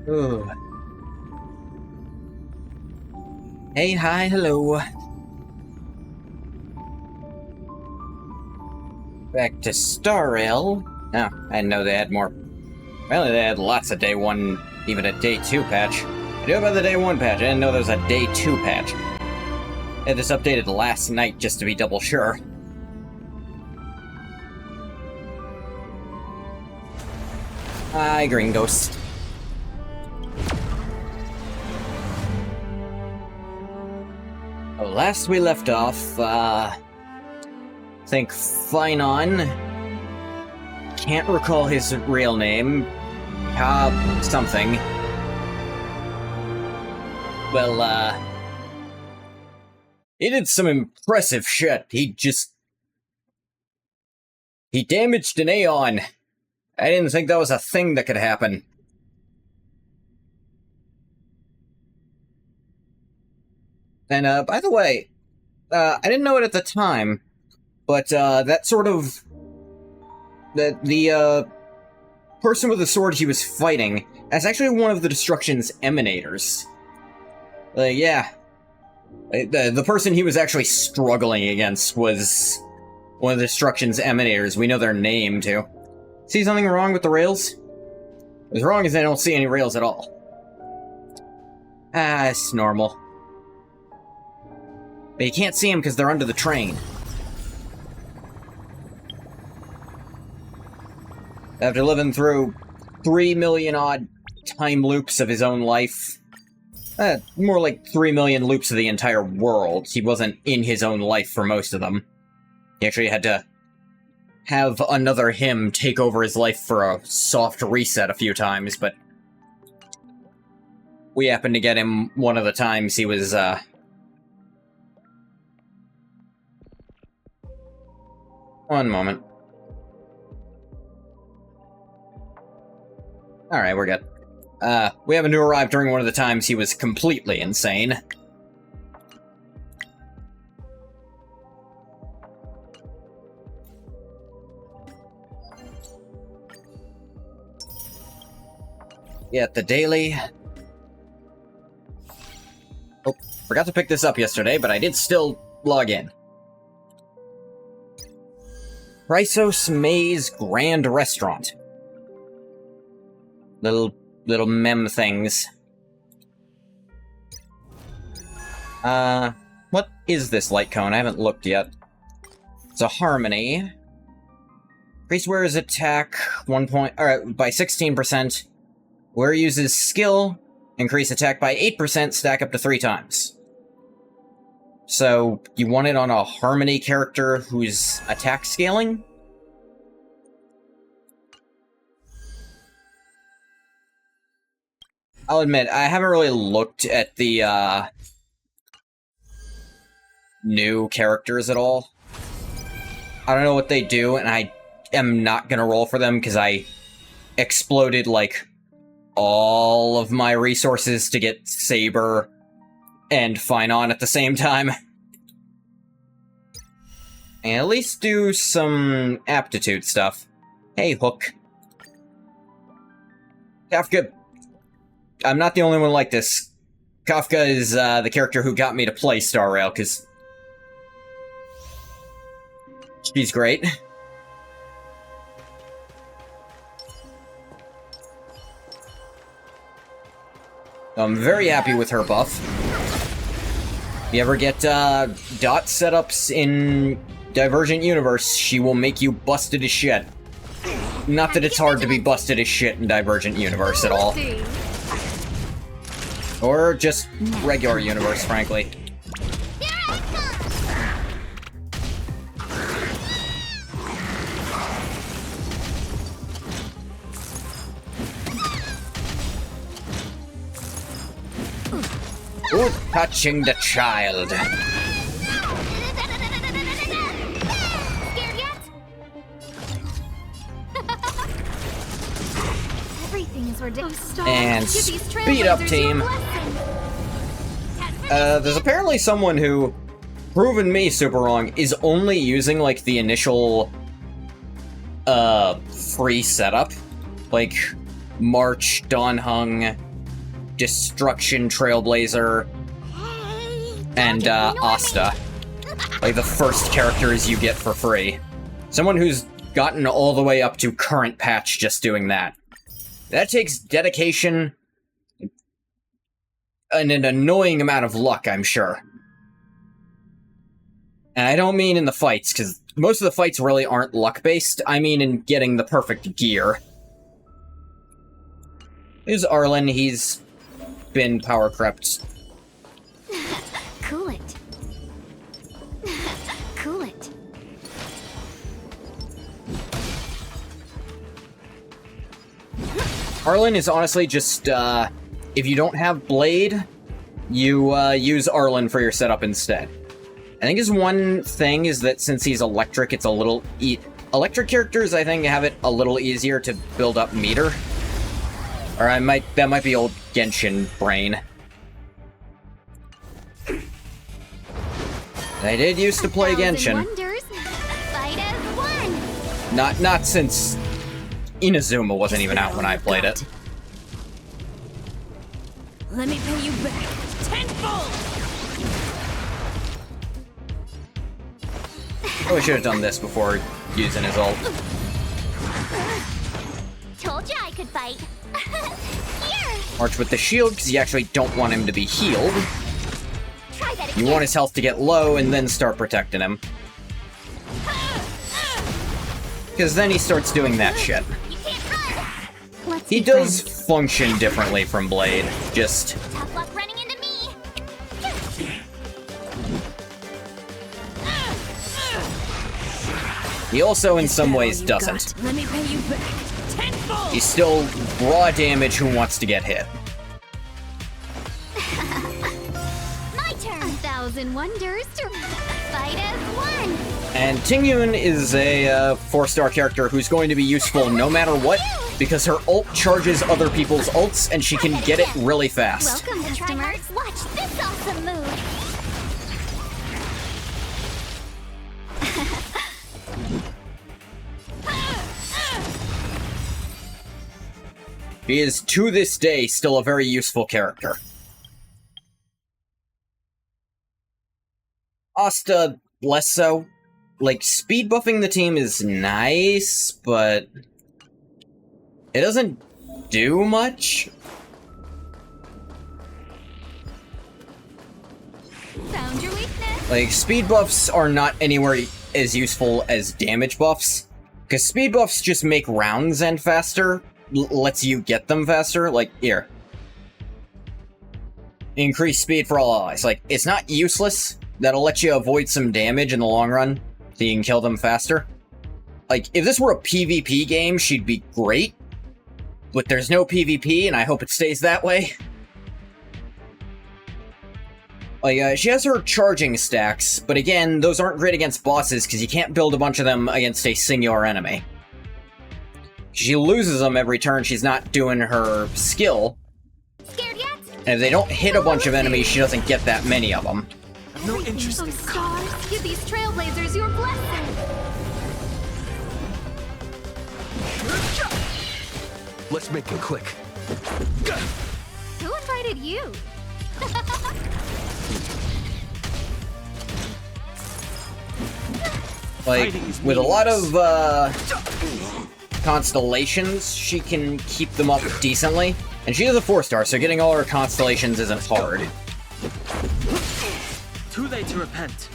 Ooh. Hey, hi, hello. Back to Star Rail. Oh, I didn't know they had more. Apparently they had lots of day 1, even a day 2 patch. I knew about the day 1 patch, I didn't know there was a day 2 patch. I had this updated last night just to be double sure. Hi, Green Ghost. Oh, last we left off, I think Finon. Can't recall his real name. Something. Well, he did some impressive shit. He damaged an Aeon. I didn't think that was a thing that could happen. And, by the way, I didn't know it at the time, but, that sort of... The person with the sword he was fighting, that's actually one of the Destruction's emanators. Yeah. The person he was actually struggling against was one of the Destruction's emanators. We know their name, too. See something wrong with the rails? What's wrong is I don't see any rails at all. Ah, it's normal. But you can't see them because they're under the train. After living through 3 million odd time loops of his own life, more like 3 million loops of the entire world, he wasn't in his own life for most of them. He actually had to have another him take over his life for a soft reset a few times, but we happened to get him one of the times he was, One moment. Alright, we're good. We happened to arrive during one of the times he was completely insane. Yeah, the daily. Oh, forgot to pick this up yesterday, but I did still log in. Chrysos Maze Grand Restaurant. Little mem things. What is this light cone? I haven't looked yet. It's a harmony. Increase wearer's attack by 16%. Wearer uses skill, increase attack by 8%, stack up to 3 times. So, you want it on a harmony character who's attack scaling? I'll admit, I haven't really looked at the, new characters at all. I don't know what they do, and I am not gonna roll for them, because I exploded, like, all of my resources to get Saber and Finon at the same time. And at least do some aptitude stuff. Hey, Hook. Kafka. I'm not the only one like this. Kafka is the character who got me to play Star Rail, because she's great. I'm very happy with her buff. If you ever get dot setups in Divergent Universe, she will make you busted as shit. Not that it's hard to be busted as shit in Divergent Universe at all. Or just regular universe, frankly. Ooh, touching the child. Scared yet? Everything is ridiculous. And speed up, team. There's apparently someone who, proven me super wrong, is only using, like, the initial, free setup. Like, March, Dawn Hung, Destruction Trailblazer, and Asta. Like the first characters you get for free. Someone who's gotten all the way up to current patch just doing that. That takes dedication and an annoying amount of luck, I'm sure. And I don't mean in the fights, because most of the fights really aren't luck-based. I mean in getting the perfect gear. Here's Arlen. He's been power crept. Cool it. Cool it. Arlen is honestly just, if you don't have Blade, you use Arlen for your setup instead. I think his one thing is that since he's electric, it's a little... electric characters, I think, have it a little easier to build up meter. Or that might be old Genshin brain. I did used to play Genshin. Wonders, fight as one. Not since Inazuma wasn't even out when I played it. Let me pay you back tenfold. Probably should have done this before using his ult. Told you I could fight. Here. March with the shield, because you actually don't want him to be healed. Try that You again. want his health to get low, and then start protecting him. Because then he starts doing that shit. You can't run. Let's He be does friends. function differently from Blade, just... Tough luck running into me. He also, in some ways, doesn't. Let me pay you back tenfold. He's still raw damage who wants to get hit. My turn. 1,000 wonders to fight as one. And Tingyun is a 4-star character who's going to be useful no matter what, because her ult charges other people's ults, and she can get it really fast. Welcome, customers. Watch this awesome move. She is, to this day, still a very useful character. Asta, less so. Like, speed buffing the team is nice, but... it doesn't do much. Found your weakness. Like, speed buffs are not anywhere as useful as damage buffs. Because speed buffs just make rounds end faster, lets you get them faster. Like, here. Increase speed for all allies. Like, it's not useless. That'll let you avoid some damage in the long run, so you can kill them faster. Like, if this were a PvP game, she'd be great. But there's no PvP, and I hope it stays that way. Like, she has her charging stacks, but again, those aren't great against bosses, because you can't build a bunch of them against a singular enemy. She loses them every turn she's not doing her skill, Scared yet? and if they don't hit a bunch of enemies, she doesn't get that many of them. No interest Oh, in stars, give these trailblazers your blessing. Let's make it click. Who invited you? Like, Fighting is with a lot of, meaningless. constellations, she can keep them up decently. And she is a 4-star, so getting all her constellations isn't hard. Too late to repent.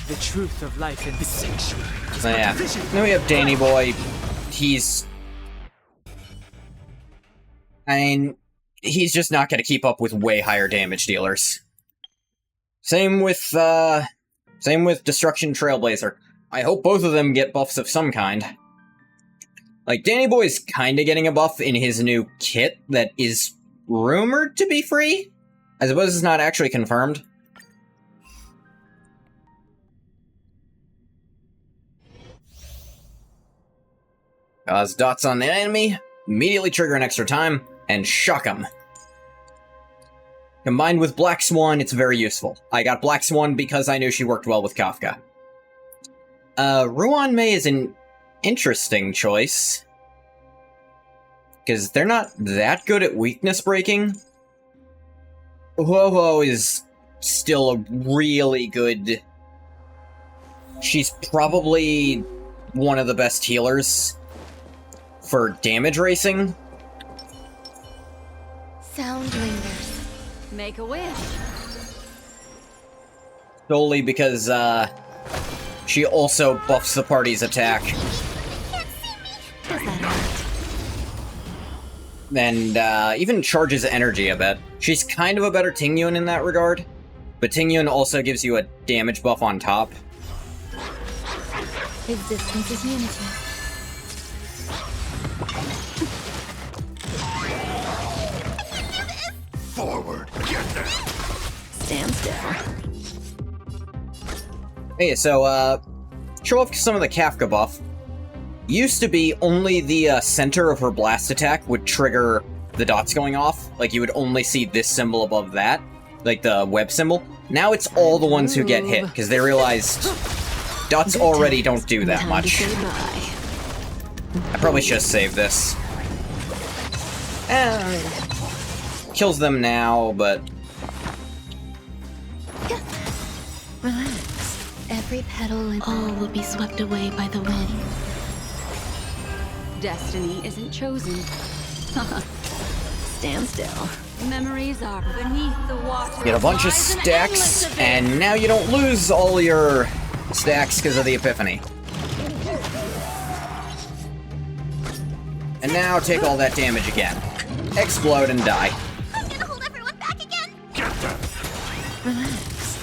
The truth of life in this sanctuary. So yeah. Then we have Danny Boy. He's... I mean, he's just not going to keep up with way higher damage dealers. Same with Destruction Trailblazer. I hope both of them get buffs of some kind. Like, Danny Boy's kinda getting a buff in his new kit that is rumored to be free? I suppose it's not actually confirmed. Cause dots on the enemy, immediately trigger an extra time, and shock him. Combined with Black Swan, it's very useful. I got Black Swan because I knew she worked well with Kafka. Ruan Mei is an interesting choice. because they're not that good at weakness breaking. Ho is still a really good... She's probably one of the best healers for damage racing. Sound lingers. Make a wish. Solely because, she also buffs the party's attack. Does that hurt? And, even charges energy a bit. She's kind of a better Tingyun in that regard, but Tingyun also gives you a damage buff on top. Existence is unity. Forward, get there. Stand still. Hey, so, show off some of the Kafka buff. Used to be only the center of her blast attack would trigger the dots going off. Like, you would only see this symbol above that, like the web symbol. Now it's all the ones who get hit, because they realized dots already don't do that much. I probably should have saved this. Kills them now, but... Relax. Every petal and All will be swept away by the wind. Destiny isn't chosen. Stand still. Memories are beneath the water. Get a bunch of stacks, and now you don't lose all your stacks because of the Epiphany. And now take all that damage again. Explode and die. I'm gonna hold everyone back again. Get there. Relax.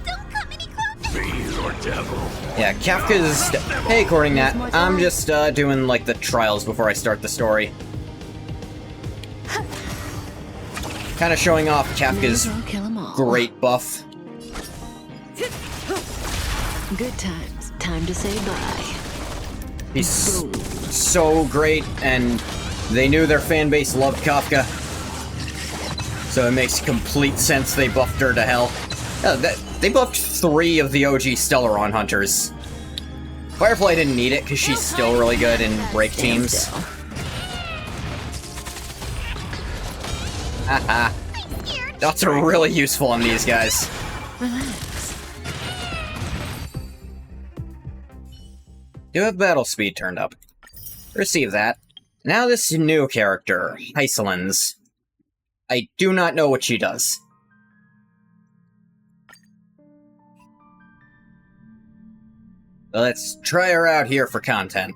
Don't come any closer. Fiend or devil. Yeah, Kafka's... Hey, according that, I'm just doing, like, the trials before I start the story. Kind of showing off Kafka's Kill 'em all. great buff. Good times. Time to say bye. He's so great, and they knew their fan base loved Kafka. So it makes complete sense they buffed her to hell. They buffed 3 of the OG Stellaron hunters. Firefly didn't need it, because she's still really good in break teams. Haha. Dots are really useful on these guys. Relax. Do have battle speed turned up. Receive that. Now this new character, Hysolins. I do not know what she does. Let's try her out here for content.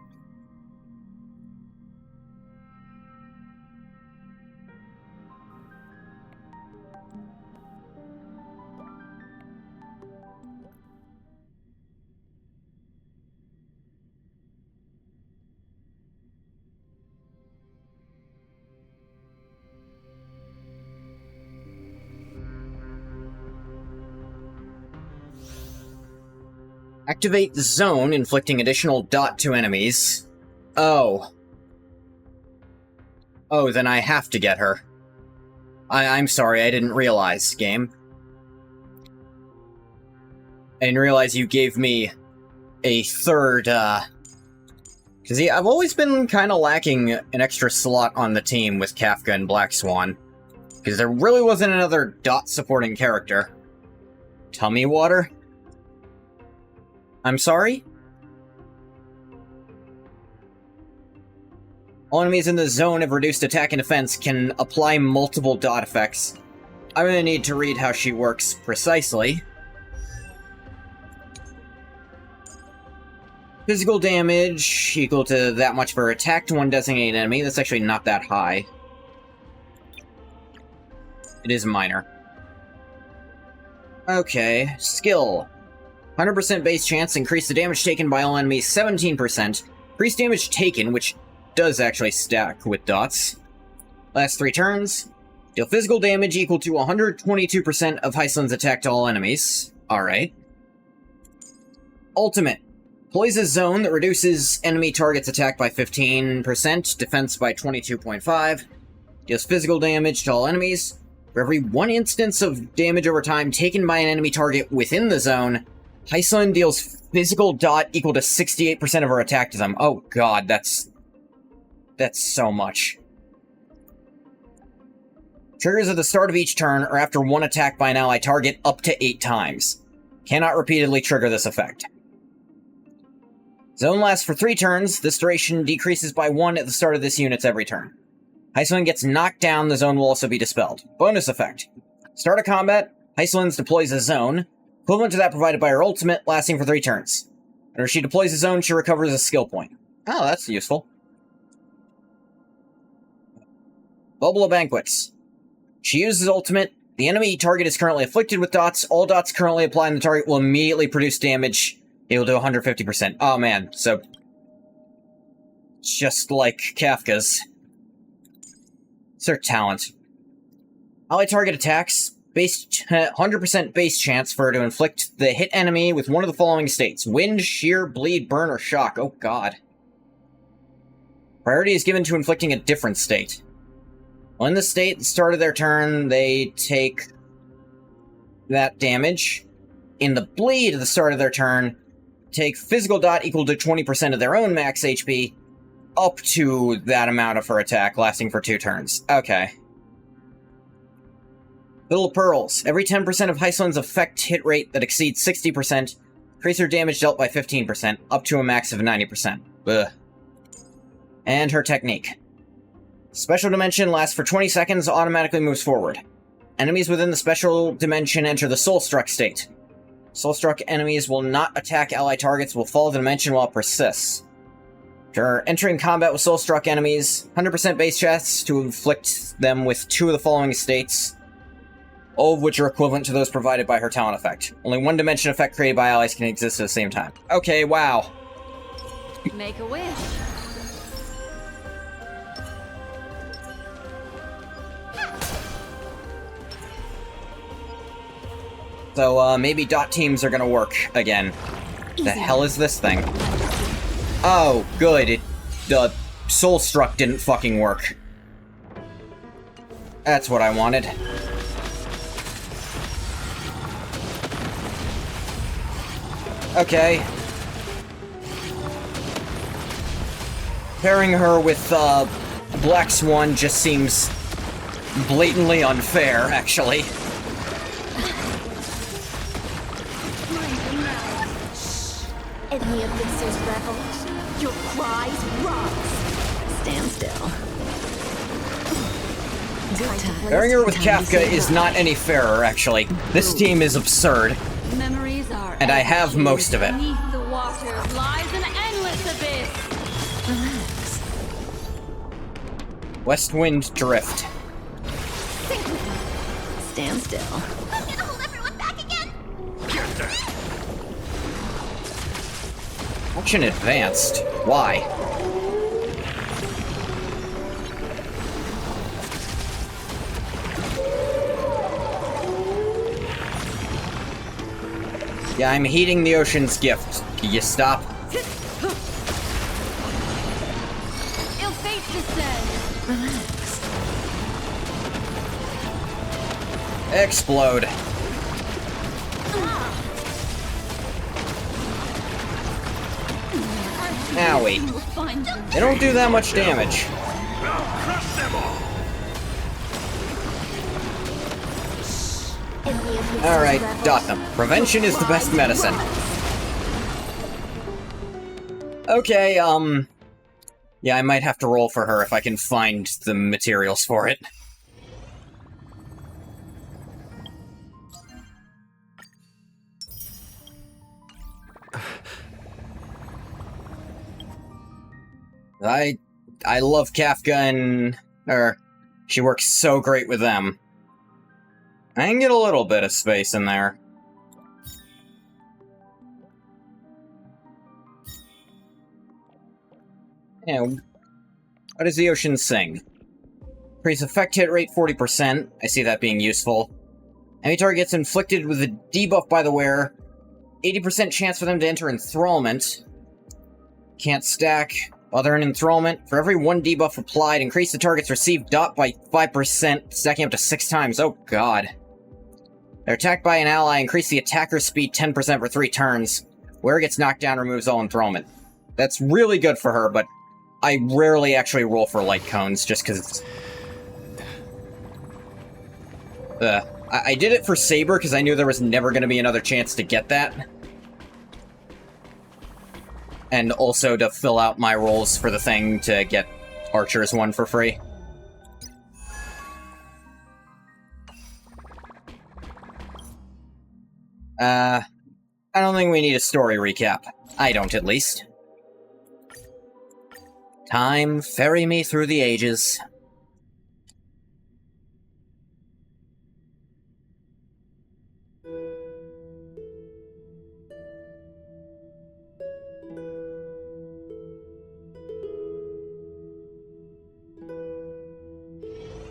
Activate zone, inflicting additional dot to enemies. Oh. Oh, then I have to get her. I'm sorry, I didn't realize, game. I didn't realize you gave me a third, Cause yeah, I've always been kind of lacking an extra slot on the team with Kafka and Black Swan. Because there really wasn't another dot supporting character. Tummy water? I'm sorry? All enemies in the zone of reduced attack and defense can apply multiple dot effects. I'm gonna need to read how she works precisely. Physical damage equal to that much for attack to one designated enemy. That's actually not that high. It is minor. Okay, skill. 100% base chance, increase the damage taken by all enemies 17%. Increase damage taken, which does actually stack with dots. Last 3 turns. Deal physical damage equal to 122% of Hysolin's attack to all enemies. Alright. Ultimate. Poises zone that reduces enemy target's attack by 15%, defense by 22.5. Deals physical damage to all enemies. For every 1 instance of damage over time taken by an enemy target within the zone, Hysolin deals physical dot equal to 68% of her attack to them. Oh god, that's That's so much. Triggers at the start of each turn or after one attack by an ally target up to 8 times. Cannot repeatedly trigger this effect. Zone lasts for 3 turns. This duration decreases by 1 at the start of this unit's every turn. Hysolin gets knocked down, the zone will also be dispelled. Bonus effect. Start of combat, Hysolin deploys a zone, equivalent to that provided by her ultimate, lasting for 3 turns. Whenever she deploys a zone, she recovers a skill point. Oh, that's useful. Bubble of Banquets. She uses ultimate. The enemy target is currently afflicted with dots. All dots currently applied on the target will immediately produce damage. It will do 150%. Oh man, so... just like Kafka's. It's her talent. Ally target attacks. 100% base chance for her to inflict the hit enemy with one of the following states. Wind, shear, bleed, burn, or shock. Oh god. Priority is given to inflicting a different state. When the state at the start of their turn, they take that damage. In the bleed at the start of their turn, take physical dot equal to 20% of their own max HP, up to that amount of her attack, lasting for 2 turns. Okay. Little Pearls. Every 10% of Hysolin's effect hit rate that exceeds 60%, increase her damage dealt by 15%, up to a max of 90%. Ugh. And her technique. Special Dimension lasts for 20 seconds, automatically moves forward. Enemies within the Special Dimension enter the Soul-Struck state. Soul-Struck enemies will not attack ally targets, will follow the dimension while it persists. After entering combat with Soul-Struck enemies, 100% base chance to inflict them with 2 of the following states, all of which are equivalent to those provided by her talent effect. Only one dimension effect created by allies can exist at the same time. Okay, wow. Make a wish. So, maybe dot teams are gonna work again. The hell is this thing? Oh, good. The Soul Struck didn't fucking work. That's what I wanted. Okay. Pairing her with, Black Swan just seems blatantly unfair, actually. In the abyss's revelation, your cries rise. Stand still. Good time. Pairing her with Time to Kafka say is bye. not any fairer, actually. This team is absurd. Memories are And I have empty. most of it. Beneath the water lies an endless abyss. Relax. Westwind Drift. Stand still. I'm gonna hold everyone back again. Get there! Action advanced. Why? Yeah, I'm heeding the ocean's gift. Can you stop? Ill fate descends. Relax. Explode. Owie. We'll find them. They don't do that much damage. I'll crush them all! In the abyss's Alright, revelation, dot them. Prevention is the best medicine. Okay, yeah, I might have to roll for her if I can find the materials for it. I love Kafka and she works so great with them. I can get a little bit of space in there. Yeah, what does the ocean sing? Increase effect hit rate 40%. I see that being useful. Enemy target gets inflicted with a debuff by the wearer. 80% chance for them to enter enthrallment. Can't stack. While they're in enthrallment, for every 1 debuff applied, increase the target's received dot by 5%, stacking up to 6 times. Oh god. They're attacked by an ally, increase the attacker's speed 10% for 3 turns. Wearer gets knocked down, removes all enthrallment. That's really good for her, but I rarely actually roll for light cones, just because it's... I did it for Saber, because I knew there was never going to be another chance to get that. And also to fill out my rolls for the thing to get Archer's one for free. I don't think we need a story recap. I don't, at least. Time, ferry me through the ages.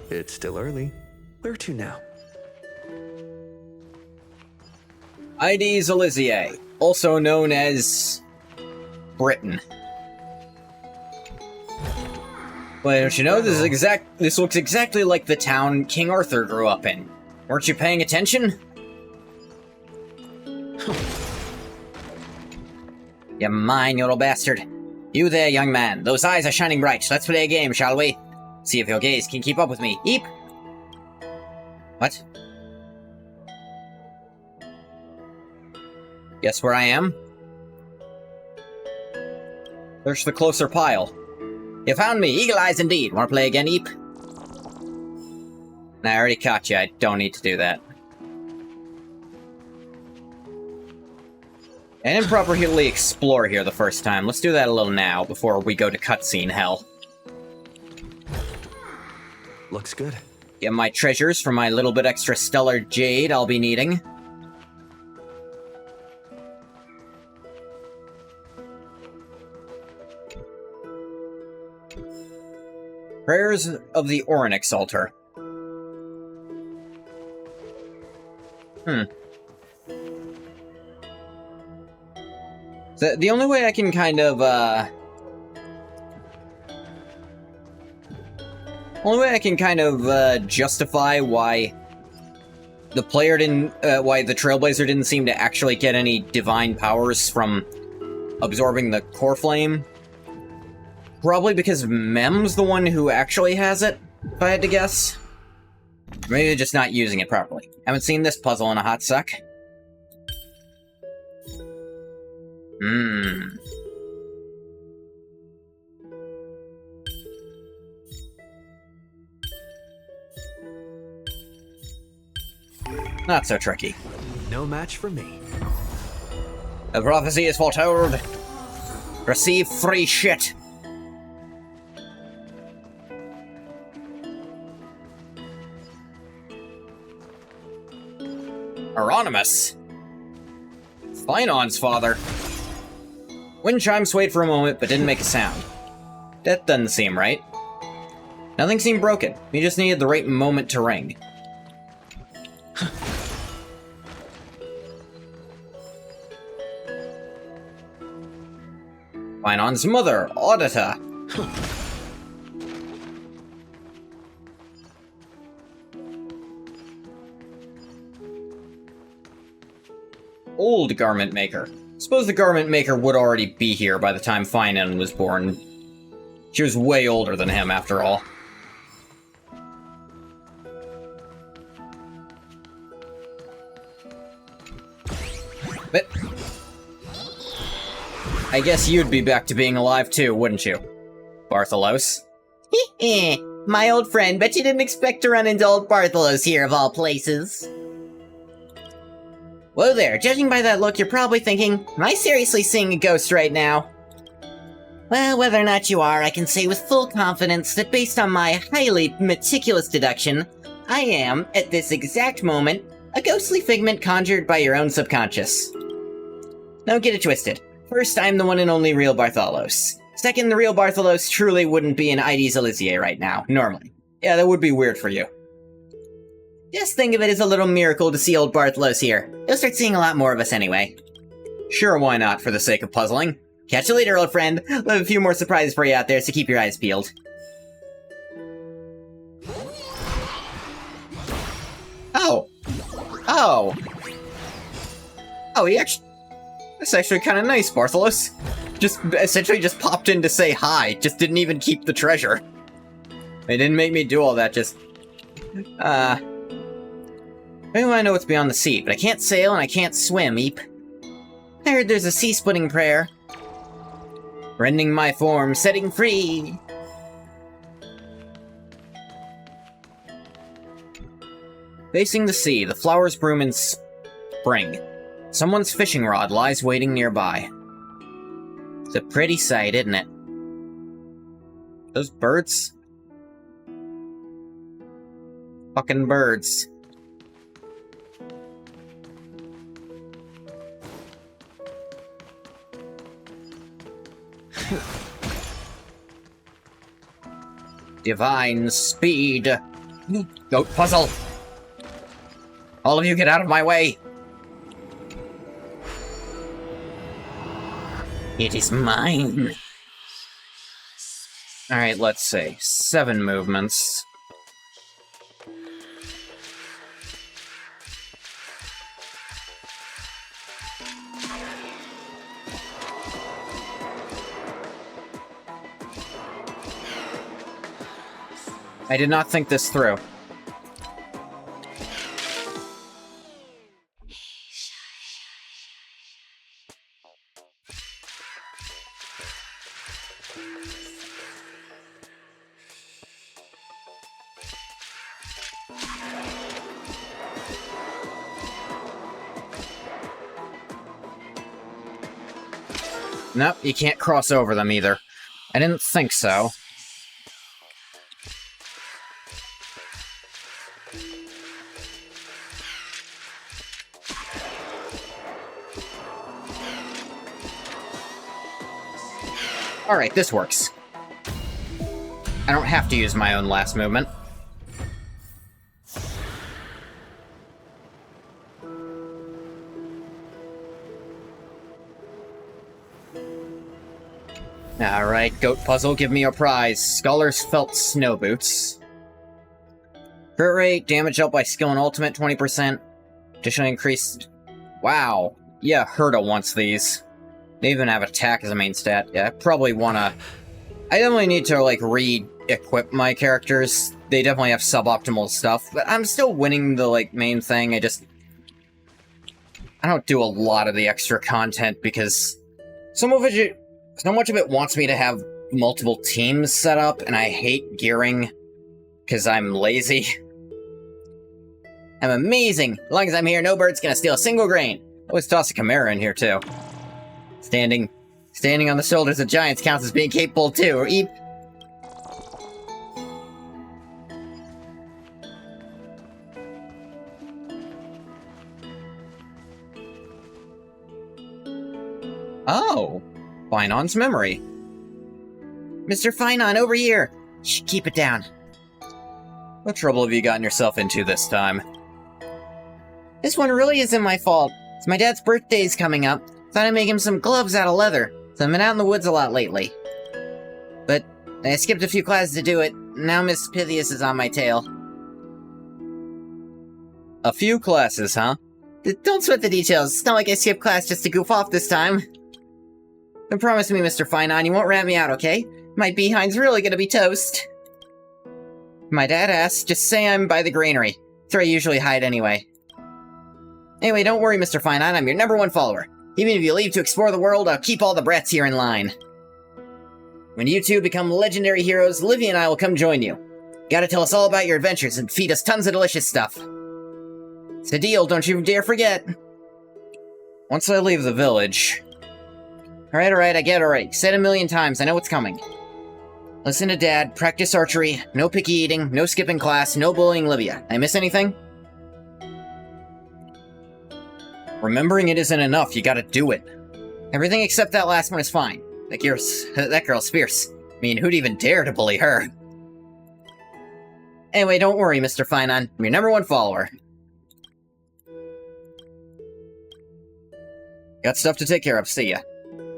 It's still early. Where to now? Ides Elysiae, also known as Britain. But don't you know, this looks exactly like the town King Arthur grew up in. Weren't you paying attention? You mine, you little bastard. You there, young man. Those eyes are shining bright. Let's play a game, shall we? See if your gaze can keep up with me. Eep! What? Guess where I am? Search the closer pile. You found me! Eagle eyes indeed! Wanna play again, Eep? Nah, I already caught you. I don't need to do that. I didn't properly explore here the first time. Let's do that a little now, before we go to cutscene hell. Looks good. Get my treasures for my little bit extra stellar jade I'll be needing. Prayers of the Oryx altar. The only way I can kind of, justify why the player didn't, why the Trailblazer didn't seem to actually get any divine powers from absorbing the core flame. Probably because Mem's the one who actually has it, if I had to guess. Maybe they're just not using it properly. Haven't seen this puzzle in a hot sec. Not so tricky. No match for me. The prophecy is foretold. Receive free shit. Hieronymus. Phynon's father. Wind chime swayed for a moment, but didn't make a sound. That doesn't seem right. Nothing seemed broken. He just needed the right moment to ring. Phynon's mother, Audita. Old garment maker. Suppose the garment maker would already be here by the time Phrynon was born. She was way older than him, after all. But I guess you'd be back to being alive too, wouldn't you, Bartholos? My old friend, bet you didn't expect to run into old Bartholos here, of all places. Whoa there, judging by that look, you're probably thinking, am I seriously seeing a ghost right now? Well, whether or not you are, I can say with full confidence that based on my highly meticulous deduction, I am, at this exact moment, a ghostly figment conjured by your own subconscious. Don't get it twisted. First, I'm the one and only real Bartholos. Second, the real Bartholos truly wouldn't be in Ides Elysiae right now, normally. Yeah, that would be weird for you. Just think of it as a little miracle to see old Bartholos here. You'll start seeing a lot more of us anyway. Sure, why not, for the sake of puzzling? Catch you later, old friend. We'll have a few more surprises for you out there, so keep your eyes peeled. Oh! Oh, he actually... That's actually kind of nice, Bartholos. Just essentially just popped in to say hi. Just didn't even keep the treasure. They didn't make me do all that, just... I want to know what's beyond the sea, but I can't sail and I can't swim, Eep. I heard there's a sea-splitting prayer. Rending my form, setting free. Facing the sea, the flowers bloom in spring. Someone's fishing rod lies waiting nearby. It's a pretty sight, isn't it? Those birds? Fucking birds. Divine speed. Goat puzzle. All of you get out of my way. It is mine. Alright, let's see. 7 movements. I did not think this through. Nope, you can't cross over them either. I didn't think so. Alright, this works. I don't have to use my own last movement. Alright, goat puzzle, give me a prize. Scholars felt snow boots. Crit rate, damage up by skill and ultimate, 20%. Additionally increased... Wow. Yeah, Herta wants these. They even have attack as a main stat. Yeah, I probably wanna... I definitely need to, like, re-equip my characters. They definitely have suboptimal stuff, but I'm still winning the, like, main thing. I don't do a lot of the extra content because so much of it wants me to have multiple teams set up, and I hate gearing because I'm lazy. I'm amazing! As long as I'm here, no bird's gonna steal a single grain. Always toss a chimera in here, too. Standing on the shoulders of giants counts as being capable, too, or eat... Oh! Finon's memory. Mr. Finon, over here! Shh, keep it down. What trouble have you gotten yourself into this time? This one really isn't my fault. It's my dad's birthday's coming up. Thought I'd make him some gloves out of leather. So I've been out in the woods a lot lately. But I skipped a few classes to do it. Now Miss Pythias is on my tail. A few classes, huh? Don't sweat the details. It's not like I skipped class just to goof off this time. But promise me, Mr. Finon, you won't rat me out, okay? My behind's really gonna be toast. My dad asks, just say I'm by the granary. That's where I usually hide anyway. Anyway, don't worry, Mr. Finon, I'm your #1 follower. Even if you leave to explore the world, I'll keep all the brats here in line. When you two become legendary heroes, Livy and I will come join you. Gotta tell us all about your adventures and feed us tons of delicious stuff. It's a deal, don't you dare forget. Once I leave the village... Alright, I get it alright. Said a million times, I know what's coming. Listen to Dad, practice archery, no picky eating, no skipping class, no bullying Livia. I miss anything? Remembering it isn't enough, you gotta do it. Everything except that last one is fine. That girl's fierce. I mean, who'd even dare to bully her? Anyway, don't worry, Mr. Finon. I'm your #1 follower. Got stuff to take care of, see ya.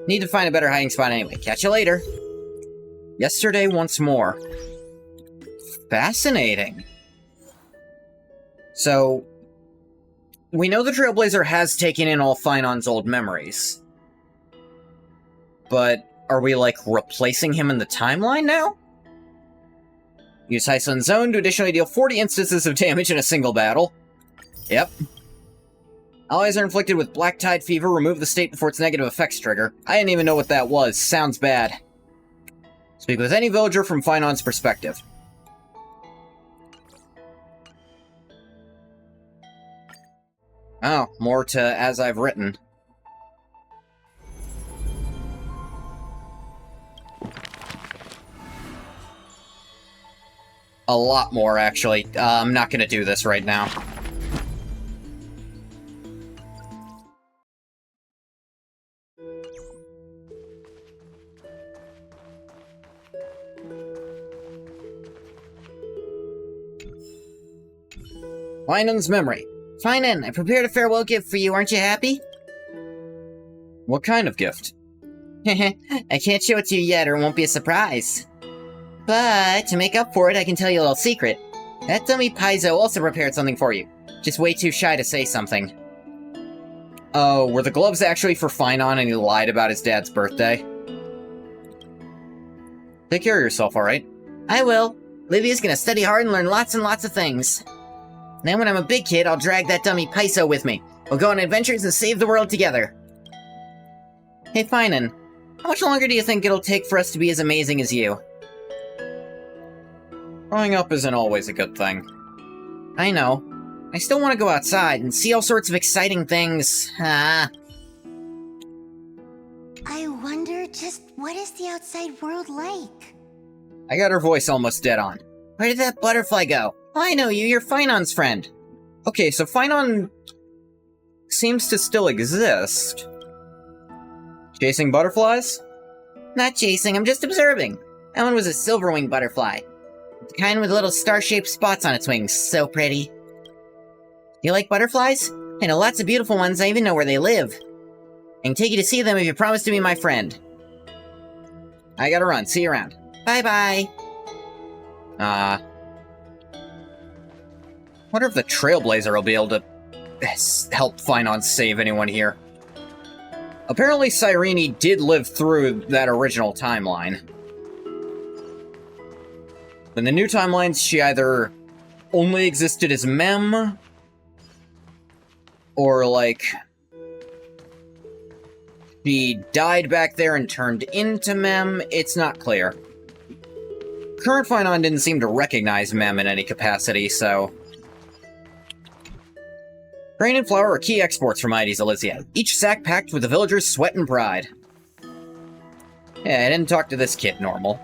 Need to find a better hiding spot anyway. Catch you later. Yesterday once more. Fascinating. So, we know the Trailblazer has taken in all Finon's old memories. but are we, like, replacing him in the timeline now? Use Iceland Zone to additionally deal 40 instances of damage in a single battle. Yep. Allies are inflicted with Black Tide Fever. Remove the state before its negative effects trigger. I didn't even know what that was. Sounds bad. Speak with any villager from Finon's perspective. Oh, more to as I've written. A lot more, actually. I'm not gonna do this right now. Finon's memory. Finon, I prepared a farewell gift for you. Aren't you happy? What kind of gift? I can't show it to you yet, or it won't be a surprise. But to make up for it, I can tell you a little secret. That dummy Paizo also prepared something for you. Just way too shy to say something. Oh, were the gloves actually for Finon and he lied about his dad's birthday? Take care of yourself, alright? I will. Livia's gonna study hard and learn lots and lots of things. Then when I'm a big kid, I'll drag that dummy Paizo with me. We'll go on adventures and save the world together. Hey, Finon. How much longer do you think it'll take for us to be as amazing as you? Growing up isn't always a good thing. I know. I still want to go outside and see all sorts of exciting things. I wonder just what is the outside world like? I got her voice almost dead on. Where did that butterfly go? Oh, I know you, you're Finon's friend. Okay, so Finon seems to still exist. Chasing butterflies? Not chasing, I'm just observing. That one was a silver-winged butterfly. The kind with little star-shaped spots on its wings. So pretty. You like butterflies? I know lots of beautiful ones, I even know where they live. I can take you to see them if you promise to be my friend. I gotta run, see you around. Bye-bye. Wonder if the Trailblazer will be able to help Finon save anyone here. Apparently Cyrene did live through that original timeline. In the new timelines, she either only existed as Mem, or, like, she died back there and turned into Mem. It's not clear. Current Finon didn't seem to recognize Mem in any capacity, so... Grain and flour are key exports from Ides Elysia, each sack packed with the villagers' sweat and pride. Yeah, I didn't talk to this kid normal.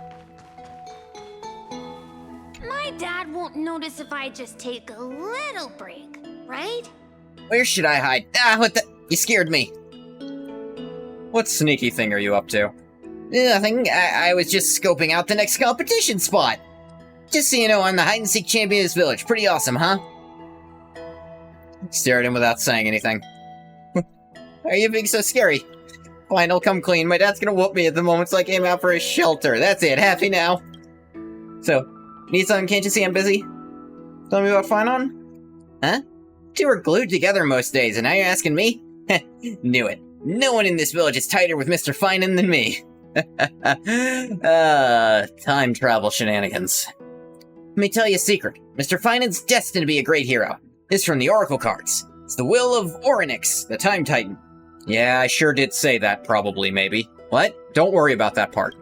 My dad won't notice if I just take a little break, right? Where should I hide? Ah, what the... You scared me. What sneaky thing are you up to? Nothing. I was just scoping out the next competition spot. Just so you know, I'm the hide-and-seek champion of this village. Pretty awesome, huh? Stare at him without saying anything. Why are you being so scary? Fine, I'll come clean. My dad's gonna whoop me at the moment, so I came out for a shelter. That's it. Happy now. So, need something? Can't you see I'm busy? Tell me about Finon? Huh? Two are glued together most days, and now you're asking me? Knew it. No one in this village is tighter with Mr. Finon than me. Time travel shenanigans. Let me tell you a secret. Mr. Finon's destined to be a great hero. This from the Oracle cards. It's the will of Orynyx, the Time Titan. Yeah, I sure did say that, probably, maybe. What? Don't worry about that part.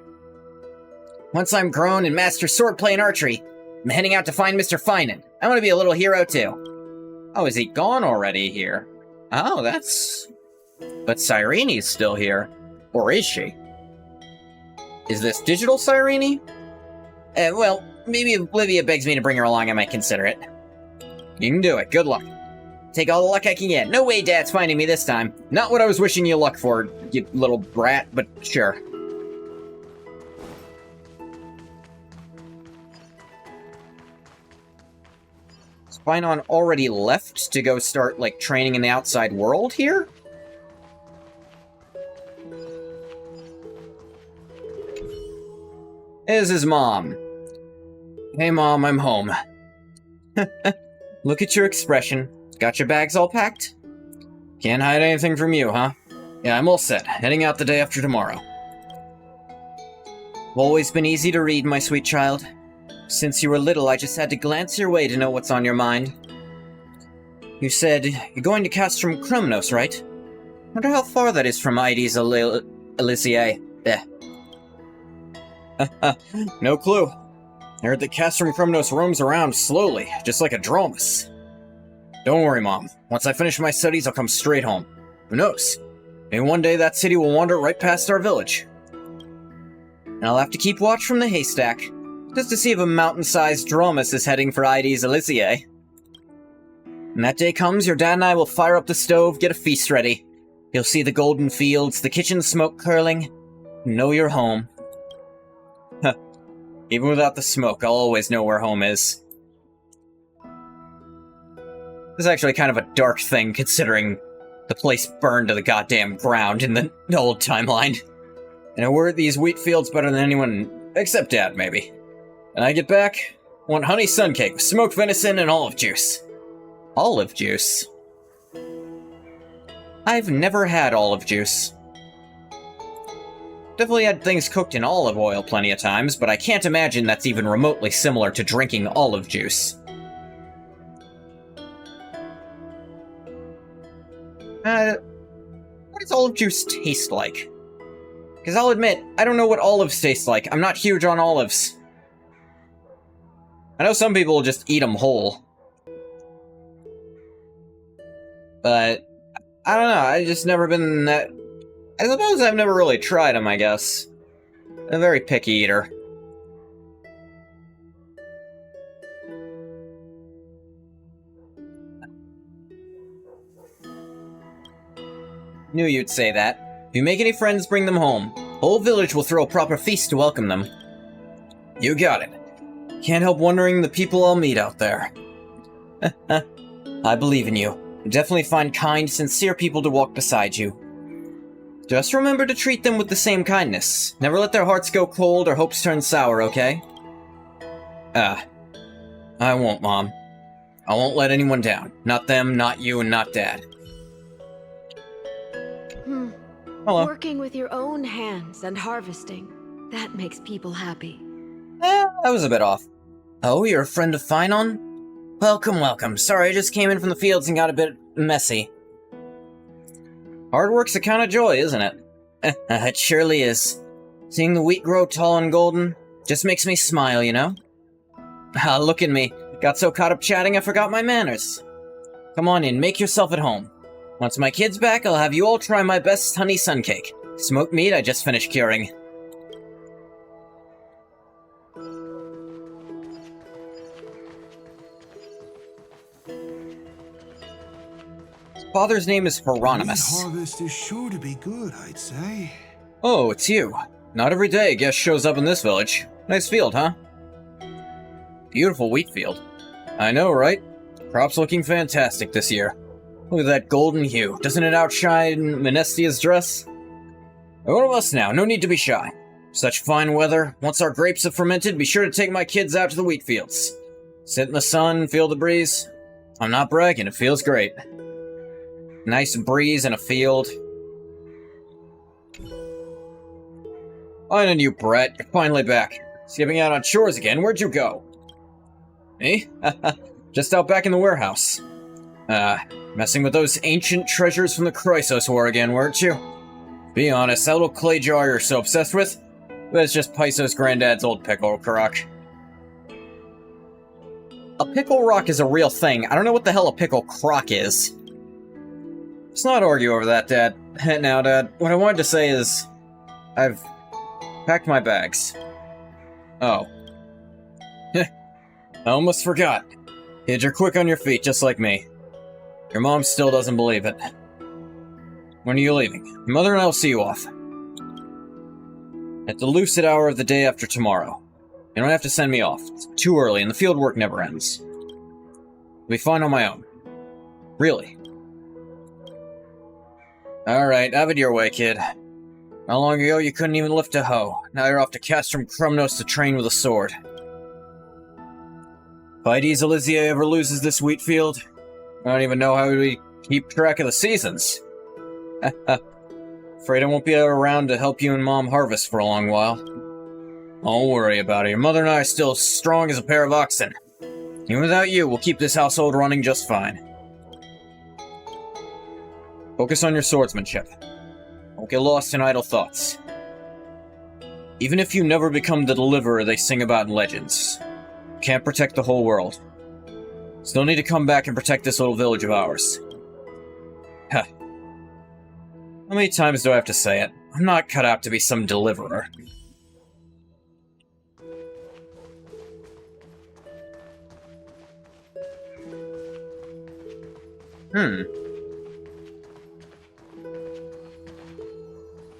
Once I'm grown and master swordplay and archery, I'm heading out to find Mr. Finon. I want to be a little hero, too. Oh, is he gone already here? Oh, that's... But Cyrene's still here. Or is she? Is this digital Cyrene? Well, maybe if Livia begs me to bring her along, I might consider it. You can do it. Good luck. Take all the luck I can get. No way Dad's finding me this time. Not what I was wishing you luck for, you little brat, but sure. Is Finon already left to go start, like, training in the outside world here? Is his mom. Hey, Mom, I'm home. Look at your expression. Got your bags all packed? Can't hide anything from you, huh? Yeah, I'm all set. Heading out the day after tomorrow. Always been easy to read, my sweet child. Since you were little, I just had to glance your way to know what's on your mind. You said you're going to Castrum Krumnos, right? Wonder how far that is from Ides Elysiae. No clue. I heard that Castrum Krumnos roams around slowly, just like a dromus. Don't worry, Mom. Once I finish my studies, I'll come straight home. Who knows? Maybe one day that city will wander right past our village. And I'll have to keep watch from the haystack, just to see if a mountain-sized dromus is heading for Ides Elysiae. When that day comes, your dad and I will fire up the stove, get a feast ready. You'll see the golden fields, the kitchen smoke curling. Know you're home. Even without the smoke, I'll always know where home is. This is actually kind of a dark thing, considering the place burned to the goddamn ground in the old timeline. And I work these wheat fields better than anyone, except Dad, maybe. And I get back, want honey sun cake with smoked venison and olive juice. Olive juice? I've never had olive juice. Definitely had things cooked in olive oil plenty of times, but I can't imagine that's even remotely similar to drinking olive juice. What does olive juice taste like? Because I'll admit, I don't know what olives taste like. I'm not huge on olives. I know some people just eat them whole. But, I don't know, I just never been that... I suppose I've never really tried them, I guess. I'm a very picky eater. Knew you'd say that. If you make any friends, bring them home. Whole village will throw a proper feast to welcome them. You got it. Can't help wondering the people I'll meet out there. I believe in you. You definitely find kind, sincere people to walk beside you. Just remember to treat them with the same kindness. Never let their hearts go cold or hopes turn sour, okay? I won't, Mom. I won't let anyone down. Not them, not you, and not Dad. Hello. Working with your own hands and harvesting, that makes people happy. That was a bit off. Oh, you're a friend of Finon? Welcome, welcome. Sorry, I just came in from the fields and got a bit messy. Hard work's a kind of joy, isn't it? It surely is. Seeing the wheat grow tall and golden just makes me smile, you know? Look at me. Got so caught up chatting I forgot my manners. Come on in, make yourself at home. Once my kid's back, I'll have you all try my best honey sun cake. Smoked meat I just finished curing. Father's name is Hieronymus. This harvest is sure to be good, I'd say. Oh, it's you. Not every day a guest shows up in this village. Nice field, huh? Beautiful wheat field. I know, right? Crop's looking fantastic this year. Look at that golden hue. Doesn't it outshine Menestia's dress? What of us now? No need to be shy. Such fine weather. Once our grapes have fermented, be sure to take my kids out to the wheat fields. Sit in the sun, feel the breeze. I'm not bragging, it feels great. Nice breeze in a field. Fine on you, Brett. You're finally back. Skipping out on chores again. Where'd you go? Me? Just out back in the warehouse. Messing with those ancient treasures from the Chrysos War again, weren't you? Be honest, that little clay jar you're so obsessed with? That's just Pyso's granddad's old pickle rock. A pickle rock is a real thing. I don't know what the hell a pickle crock is. Let's not argue over that, Dad. Now, Dad, what I wanted to say is... I've packed my bags. Oh. I almost forgot. Kids, you're quick on your feet, just like me. Your mom still doesn't believe it. When are you leaving? Your mother and I will see you off. At the lucid hour of the day after tomorrow. You don't have to send me off. It's too early, and the field work never ends. I'll be fine on my own. Really. Alright, have it your way, kid. Not long ago, you couldn't even lift a hoe. Now you're off to Castrum Krumnos to train with a sword. If Ides Elysiae ever loses this wheat field, I don't even know how we keep track of the seasons. Afraid I won't be around to help you and Mom harvest for a long while. Don't worry about it. Your mother and I are still as strong as a pair of oxen. Even without you, we'll keep this household running just fine. Focus on your swordsmanship. Don't get lost in idle thoughts. Even if you never become the deliverer they sing about in legends, you can't protect the whole world. Still need to come back and protect this little village of ours. Huh. How many times do I have to say it? I'm not cut out to be some deliverer.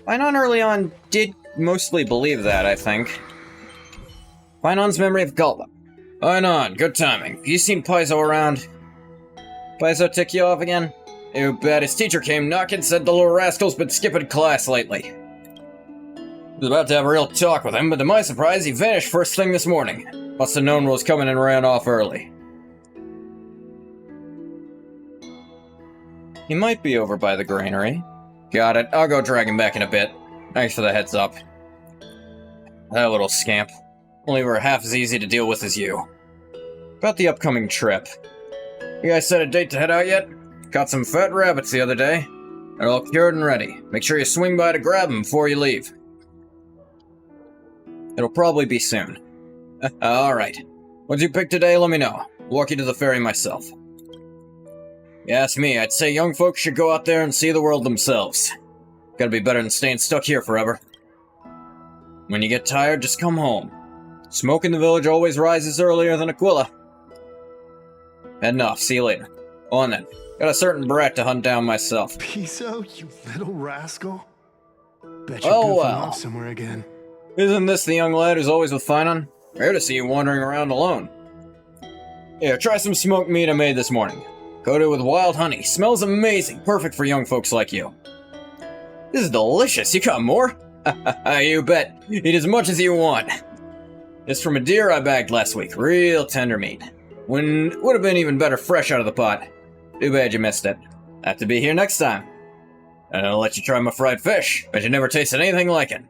Finon early on did mostly believe that, I think. Finon's memory of Gulba. Finon, good timing. You seen Paizo around? Paizo tick you off again? You bet. His teacher came knocking, said the little rascal's been skipping class lately. I was about to have a real talk with him, but to my surprise, he vanished first thing this morning. Must have known what was coming and ran off early. He might be over by the granary. Got it. I'll go drag him back in a bit. Thanks for the heads up. That little scamp. Only we're half as easy to deal with as you. About the upcoming trip. You guys set a date to head out yet? Caught some fat rabbits the other day. They're all cured and ready. Make sure you swing by to grab them before you leave. It'll probably be soon. Alright. What you pick today, let me know. Walk you to the ferry myself. You ask me, I'd say young folks should go out there and see the world themselves. Gotta be better than staying stuck here forever. When you get tired, just come home. Smoke in the village always rises earlier than Aquila. Heading off, see you later. On then. Got a certain brat to hunt down myself. Piso, you little rascal. Bet Oh, you're goofing well. off somewhere again. Isn't this the young lad who's always with Finon? Rare to see you wandering around alone. Here, try some smoked meat I made this morning. Coated with wild honey. Smells amazing. Perfect for young folks like you. This is delicious. You got more? You bet. Eat as much as you want. It's from a deer I bagged last week. Real tender meat. Would have been even better fresh out of the pot. Too bad you missed it. Have to be here next time. And I'll let you try my fried fish. Bet you never tasted anything like it.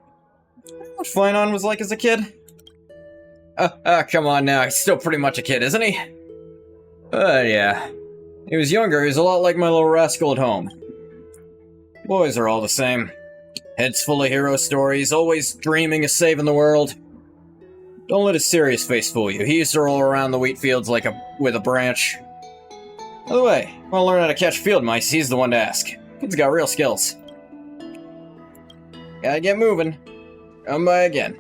What Finon was like as a kid? Come on now. He's still pretty much a kid, isn't he? Yeah. He was younger, he was a lot like my little rascal at home. Boys are all the same. Heads full of hero stories, always dreaming of saving the world. Don't let his serious face fool you. He used to roll around the wheat fields with a branch. By the way, want to learn how to catch field mice, he's the one to ask. Kid's got real skills. Gotta get moving. Come by again.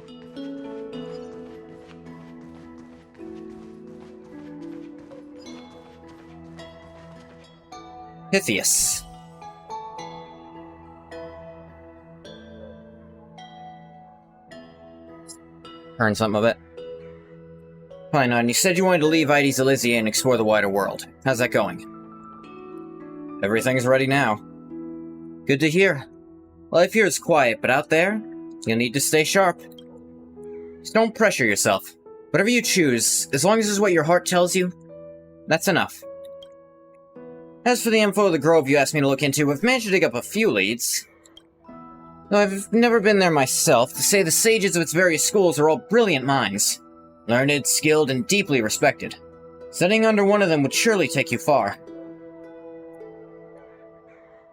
Pythias. Earn something of it. Fine, you said you wanted to leave Ides Elysiae and explore the wider world. How's that going? Everything's ready now. Good to hear. Life here is quiet, but out there, you'll need to stay sharp. Just don't pressure yourself. Whatever you choose, as long as it's what your heart tells you, that's enough. As for the info of the grove you asked me to look into, I've managed to dig up a few leads. Though I've never been there myself, to say the sages of its various schools are all brilliant minds. Learned, skilled, and deeply respected. Studying under one of them would surely take you far.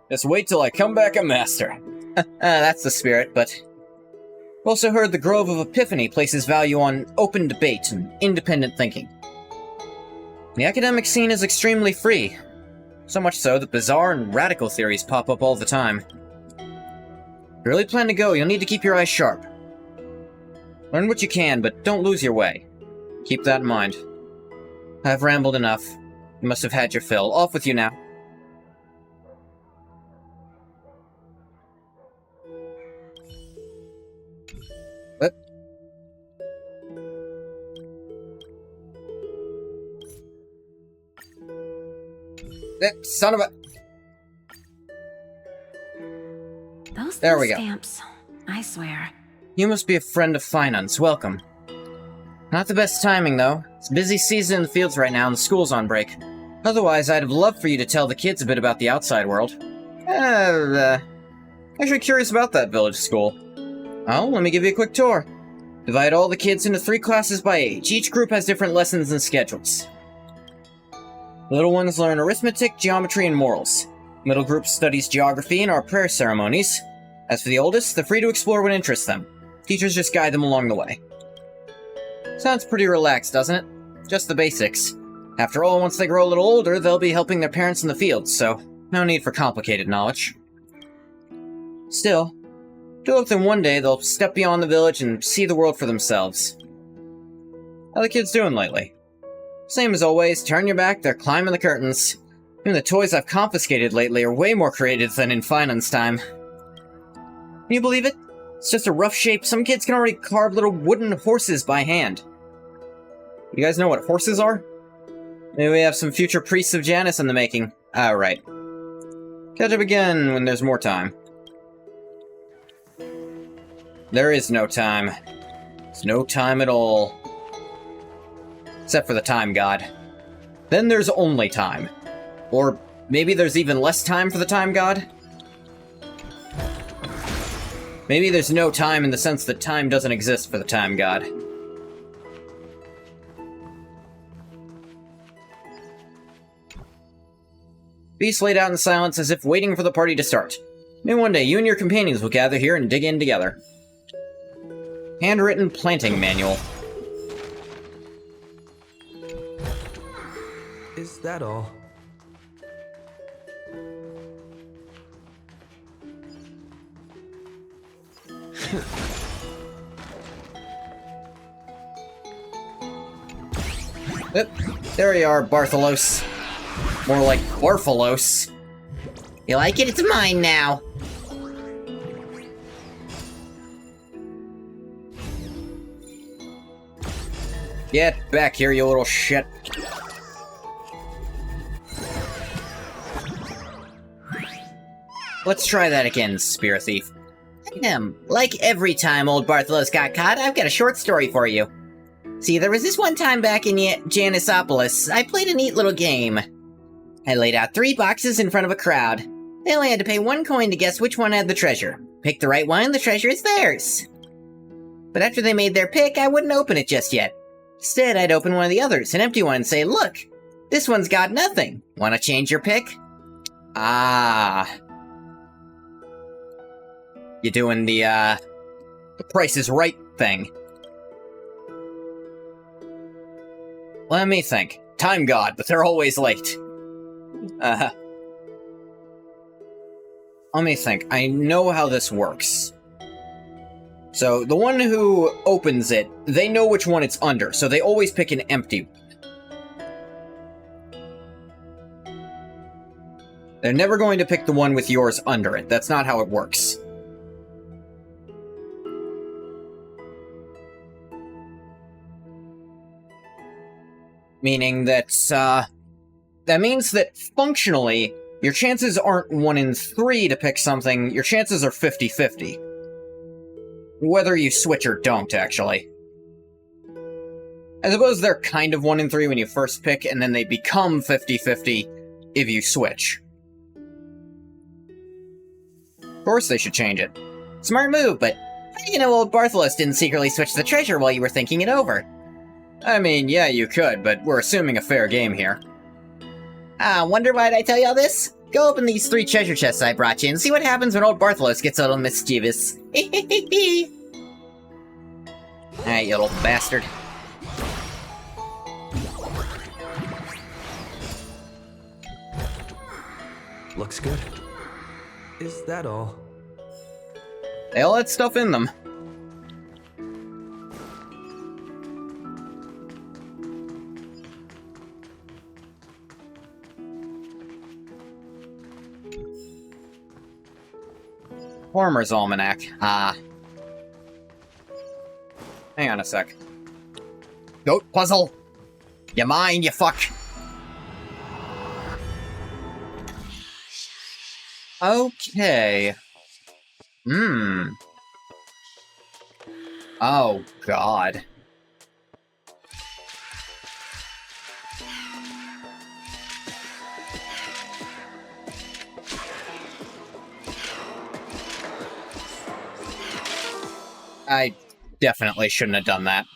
Just wait till I come back a master. That's the spirit, but... I've also heard the Grove of Epiphany places value on open debate and independent thinking. The academic scene is extremely free. So much so that bizarre and radical theories pop up all the time. If you really plan to go, you'll need to keep your eyes sharp. Learn what you can, but don't lose your way. Keep that in mind. I've rambled enough. You must have had your fill. Off with you now. What? Son of a... Those There we go. stamps, I swear. You must be a friend of Finance. Welcome. Not the best timing, though. It's a busy season in the fields right now and the school's on break. Otherwise, I'd have loved for you to tell the kids a bit about the outside world. Actually curious about that village school. Oh, let me give you a quick tour. Divide all the kids into 3 classes by age. Each group has different lessons and schedules. The little ones learn arithmetic, geometry, and morals. Middle group studies geography and our prayer ceremonies. As for the oldest, they're free to explore what interests them. Teachers just guide them along the way. Sounds pretty relaxed, doesn't it? Just the basics. After all, once they grow a little older, they'll be helping their parents in the fields, so no need for complicated knowledge. Still, do hope that one day they'll step beyond the village and see the world for themselves. How the kids doing lately? Same as always, turn your back, they're climbing the curtains. Even the toys I've confiscated lately are way more creative than in Finance time. Can you believe it? It's just a rough shape. Some kids can already carve little wooden horses by hand. You guys know what horses are? Maybe we have some future priests of Janus in the making. Ah, right. Catch up again when there's more time. There is no time. There's no time at all. Except for the time god. Then there's only time. Or maybe there's even less time for the time god? Maybe there's no time in the sense that time doesn't exist for the time god. Beast laid out in silence as if waiting for the party to start. Maybe one day you and your companions will gather here and dig in together. Handwritten planting manual. Is that all? Yep, there you are, Bartholos. More like Bartholos. You like it? It's mine now. Get back here, you little shit. Let's try that again, Spear Thief. Like every time old Bartholos got caught, I've got a short story for you. See, there was this one time back in Janisopolis, I played a neat little game. I laid out 3 boxes in front of a crowd. They only had to pay 1 coin to guess which one had the treasure. Pick the right one, the treasure is theirs. But after they made their pick, I wouldn't open it just yet. Instead, I'd open one of the others, an empty one, and say, look, this one's got nothing. Want to change your pick? Ah. You're doing the Price is Right thing. Let me think. Time God, but they're always late. Let me think. I know how this works. So, the one who opens it, they know which one it's under, so they always pick an empty one. They're never going to pick the one with yours under it. That's not how it works. Meaning that, that means that, functionally, your chances aren't 1 in 3 to pick something, your chances are 50-50. Whether you switch or don't, actually. I suppose they're kind of 1 in 3 when you first pick, and then they become 50-50 if you switch. Of course they should change it. Smart move, but how do you know old Bartholos didn't secretly switch the treasure while you were thinking it over? I mean, yeah, you could, but we're assuming a fair game here. Wonder why'd I tell you all this? Go open these 3 treasure chests I brought you and see what happens when old Bartholos gets a little mischievous. Alright, you little bastard. Looks good. Is that all? They all had stuff in them. Farmer's Almanac. Hang on a sec. Goat puzzle! You mine, you fuck! Okay. Oh, God. definitely shouldn't have done that.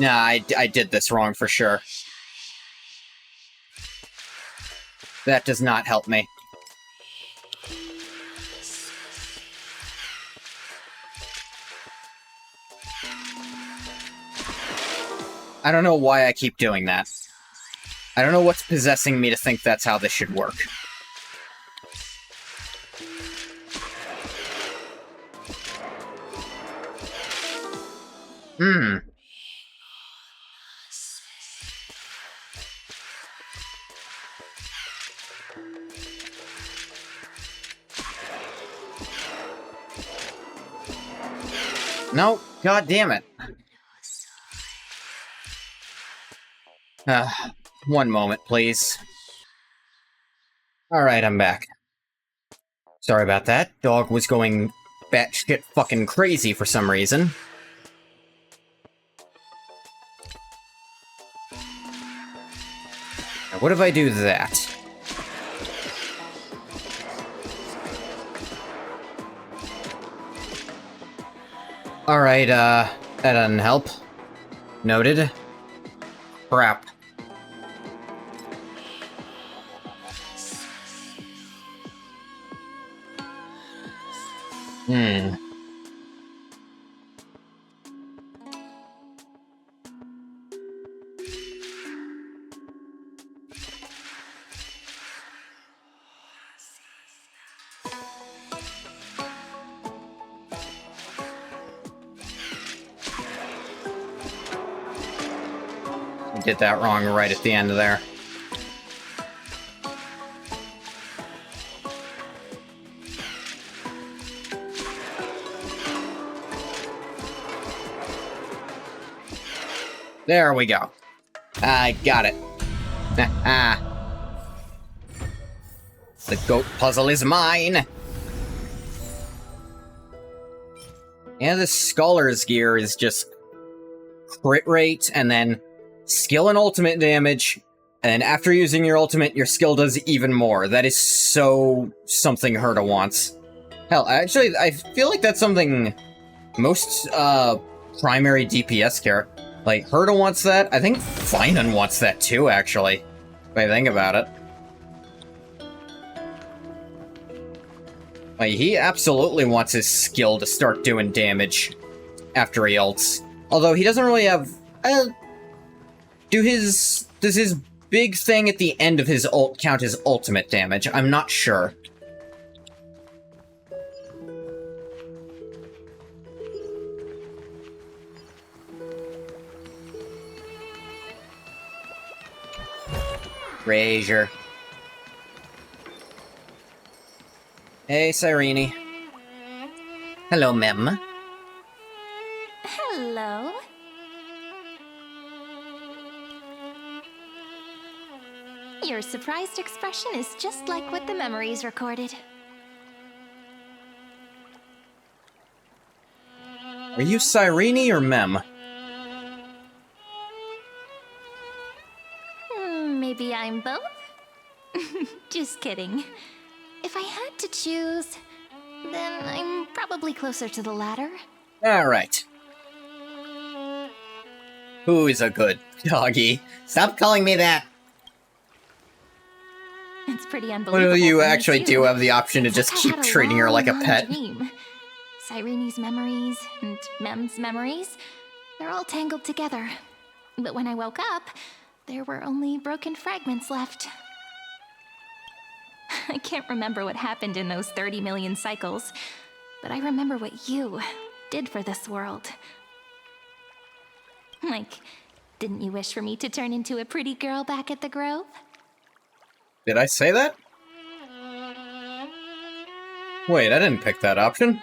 Nah, I did this wrong for sure. That does not help me. I don't know why I keep doing that. I don't know what's possessing me to think that's how this should work. No, god damn it. One moment, please. Alright, I'm back. Sorry about that. Dog was going batshit fucking crazy for some reason. Now, what if I do that? Alright, that doesn't help. Noted. Crap. I did that wrong right at the end there. There we go. I got it. The goat puzzle is mine! Yeah, this scholar's gear is just crit rate, and then skill and ultimate damage, and after using your ultimate, your skill does even more. That is so something Herta wants. Hell, actually, I feel like that's something most, primary DPS care. Like, Herta wants that. I think Finan wants that too, actually. If I think about it. Like, he absolutely wants his skill to start doing damage after he ults. Although he doesn't really have... does his big thing at the end of his ult count as ultimate damage? I'm not sure. Brazier. Hey, Cyrene. Hello, Mem. Hello. Your surprised expression is just like what the memories recorded. Are you Cyrene or Mem? Maybe I'm both? Just kidding. If I had to choose, then I'm probably closer to the latter. Alright. Who is a good doggy? Stop calling me that! It's pretty unbelievable. Well, you for me, actually too. do have the option to It's just like I keep had a treating her like a long pet. dream. Cyrene's memories and Mem's memories, they're all tangled together. But when I woke up, there were only broken fragments left. I can't remember what happened in those 30 million cycles, but I remember what you did for this world. Like, didn't you wish for me to turn into a pretty girl back at the Grove? Did I say that? Wait, I didn't pick that option.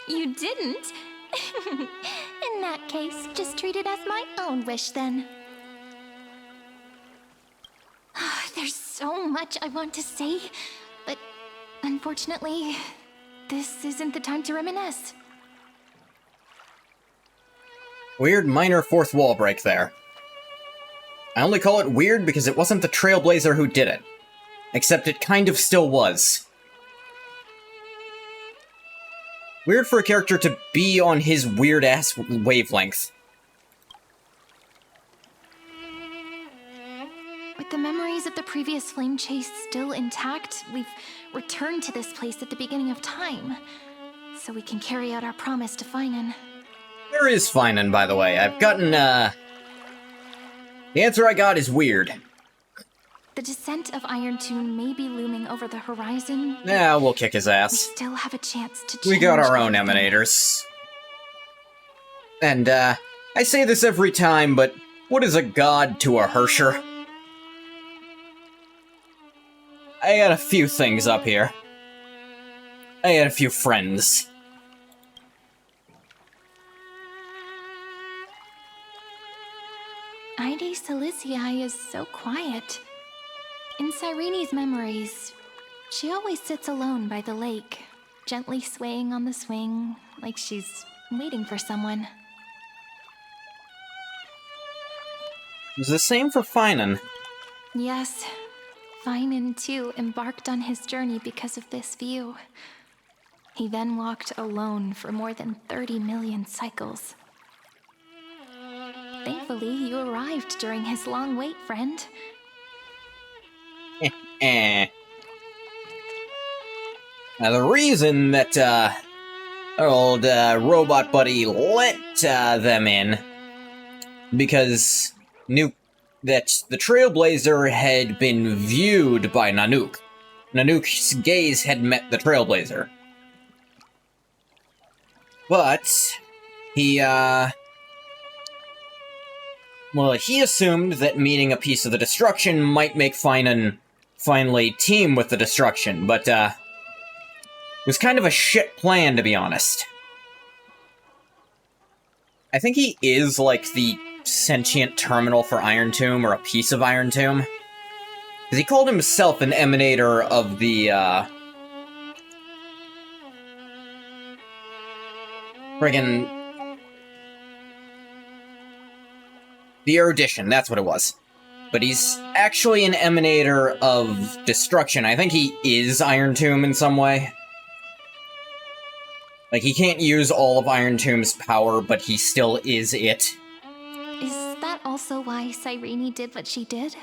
You didn't? In that case, just treat it as my own wish then. There's so much I want to say, but unfortunately, this isn't the time to reminisce. Weird minor fourth wall break there. I only call it weird because it wasn't the Trailblazer who did it. Except it kind of still was. Weird for a character to be on his weird-ass wavelength. With the memories of the previous flame chase still intact, we've returned to this place at the beginning of time, so we can carry out our promise to Finan. Where is Finan, by the way? I've gotten, The answer I got is weird. The descent of Iron Tomb may be looming over the horizon. Yeah, we'll kick his We ass. still have a chance to change We got our own everything. emanators. And, I say this every time, but what is a god to a Hersher? I got a few things up here. I got a few friends. Ide Silicii is so quiet. In Cyrene's memories, she always sits alone by the lake, gently swaying on the swing, like she's waiting for someone. It was the same for Finan. Yes, Finan too embarked on his journey because of this view. He then walked alone for more than 30 million cycles. Thankfully, you arrived during his long wait, friend. Eh. Now, the reason that, our old, robot buddy let, them in, because that the Trailblazer had been viewed by Nanook. Nanook's gaze had met the Trailblazer. But, he assumed that meeting a piece of the destruction might make Finan finally team with the destruction, but, it was kind of a shit plan, to be honest. I think he is, like, the sentient terminal for Iron Tomb, or a piece of Iron Tomb. Because he called himself an emanator of the, friggin' the erudition, that's what it was. But he's actually an emanator of destruction. I think he is Iron Tomb in some way. Like, he can't use all of Iron Tomb's power, but he still is it. Is that also why Cyrene did what she did?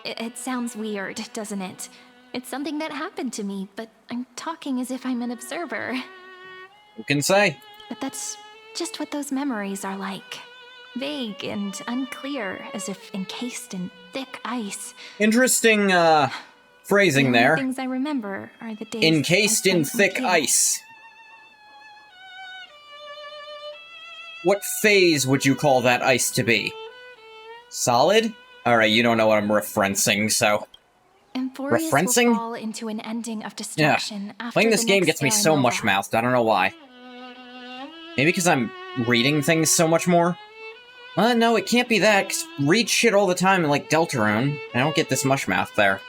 It sounds weird, doesn't it? It's something that happened to me, but I'm talking as if I'm an observer. Who can say? But that's just what those memories are like. Vague and unclear, as if encased in thick ice. Interesting, phrasing The there. only things I remember are the days Encased I in spent thick with you. ice. What phase would you call that ice to be? Solid? Alright, you don't know what I'm referencing, so... Amphorius Referencing? will fall into an ending of destruction after Playing the this game next gets me so Aranova. much-mouthed, I don't know why. Maybe because I'm reading things so much more? No, it can't be that, 'cause I read shit all the time in, like, Deltarune. I don't get this mush-mouth there.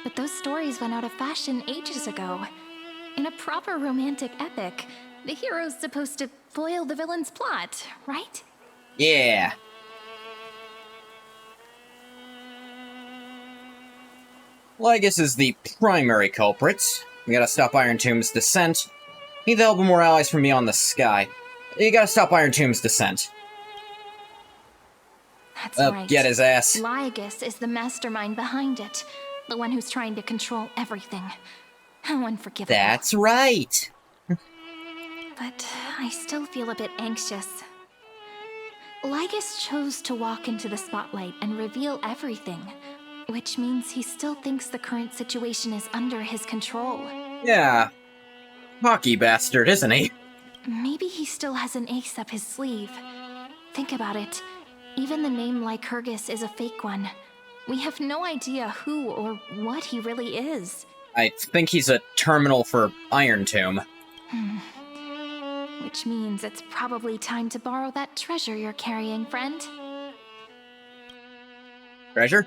But those stories went out of fashion ages ago. In a proper romantic epic, the hero's supposed to foil the villain's plot, right? Yeah. Lygus is the primary culprit. We gotta stop Iron Tomb's descent. Need the help of more allies from beyond the sky. You gotta stop Iron Tomb's descent. That's right. Get his ass. Lygus is the mastermind behind it. The one who's trying to control everything. How unforgivable. That's right. But I still feel a bit anxious. Lygus chose to walk into the spotlight and reveal everything, which means he still thinks the current situation is under his control. Yeah. Hockey bastard, isn't he? Maybe he still has an ace up his sleeve. Think about it. Even the name Lycurgus is a fake one. We have no idea who or what he really is. I think he's a terminal for Iron Tomb. Which means it's probably time to borrow that treasure you're carrying, friend. Treasure?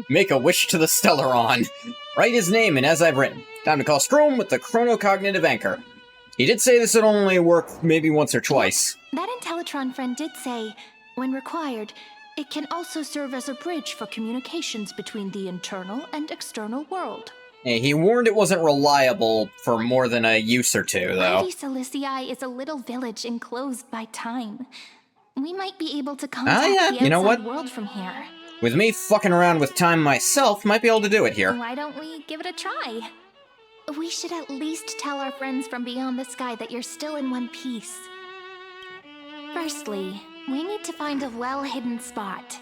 Make a wish to the Stellaron. Write his name in as I've written. Time to call Scroom with the chronocognitive anchor. He did say this would only work maybe once or twice. That Intellitron friend did say, when required, it can also serve as a bridge for communications between the internal and external world. Hey, he warned it wasn't reliable for more than a use or two, though. Mighty Silicii is a little village enclosed by time. We might be able to contact the you know outside what? world from here. With me fucking around with time myself, might be able to do it here. Why don't we give it a try? We should at least tell our friends from beyond the sky that you're still in one piece. Firstly, we need to find a well-hidden spot.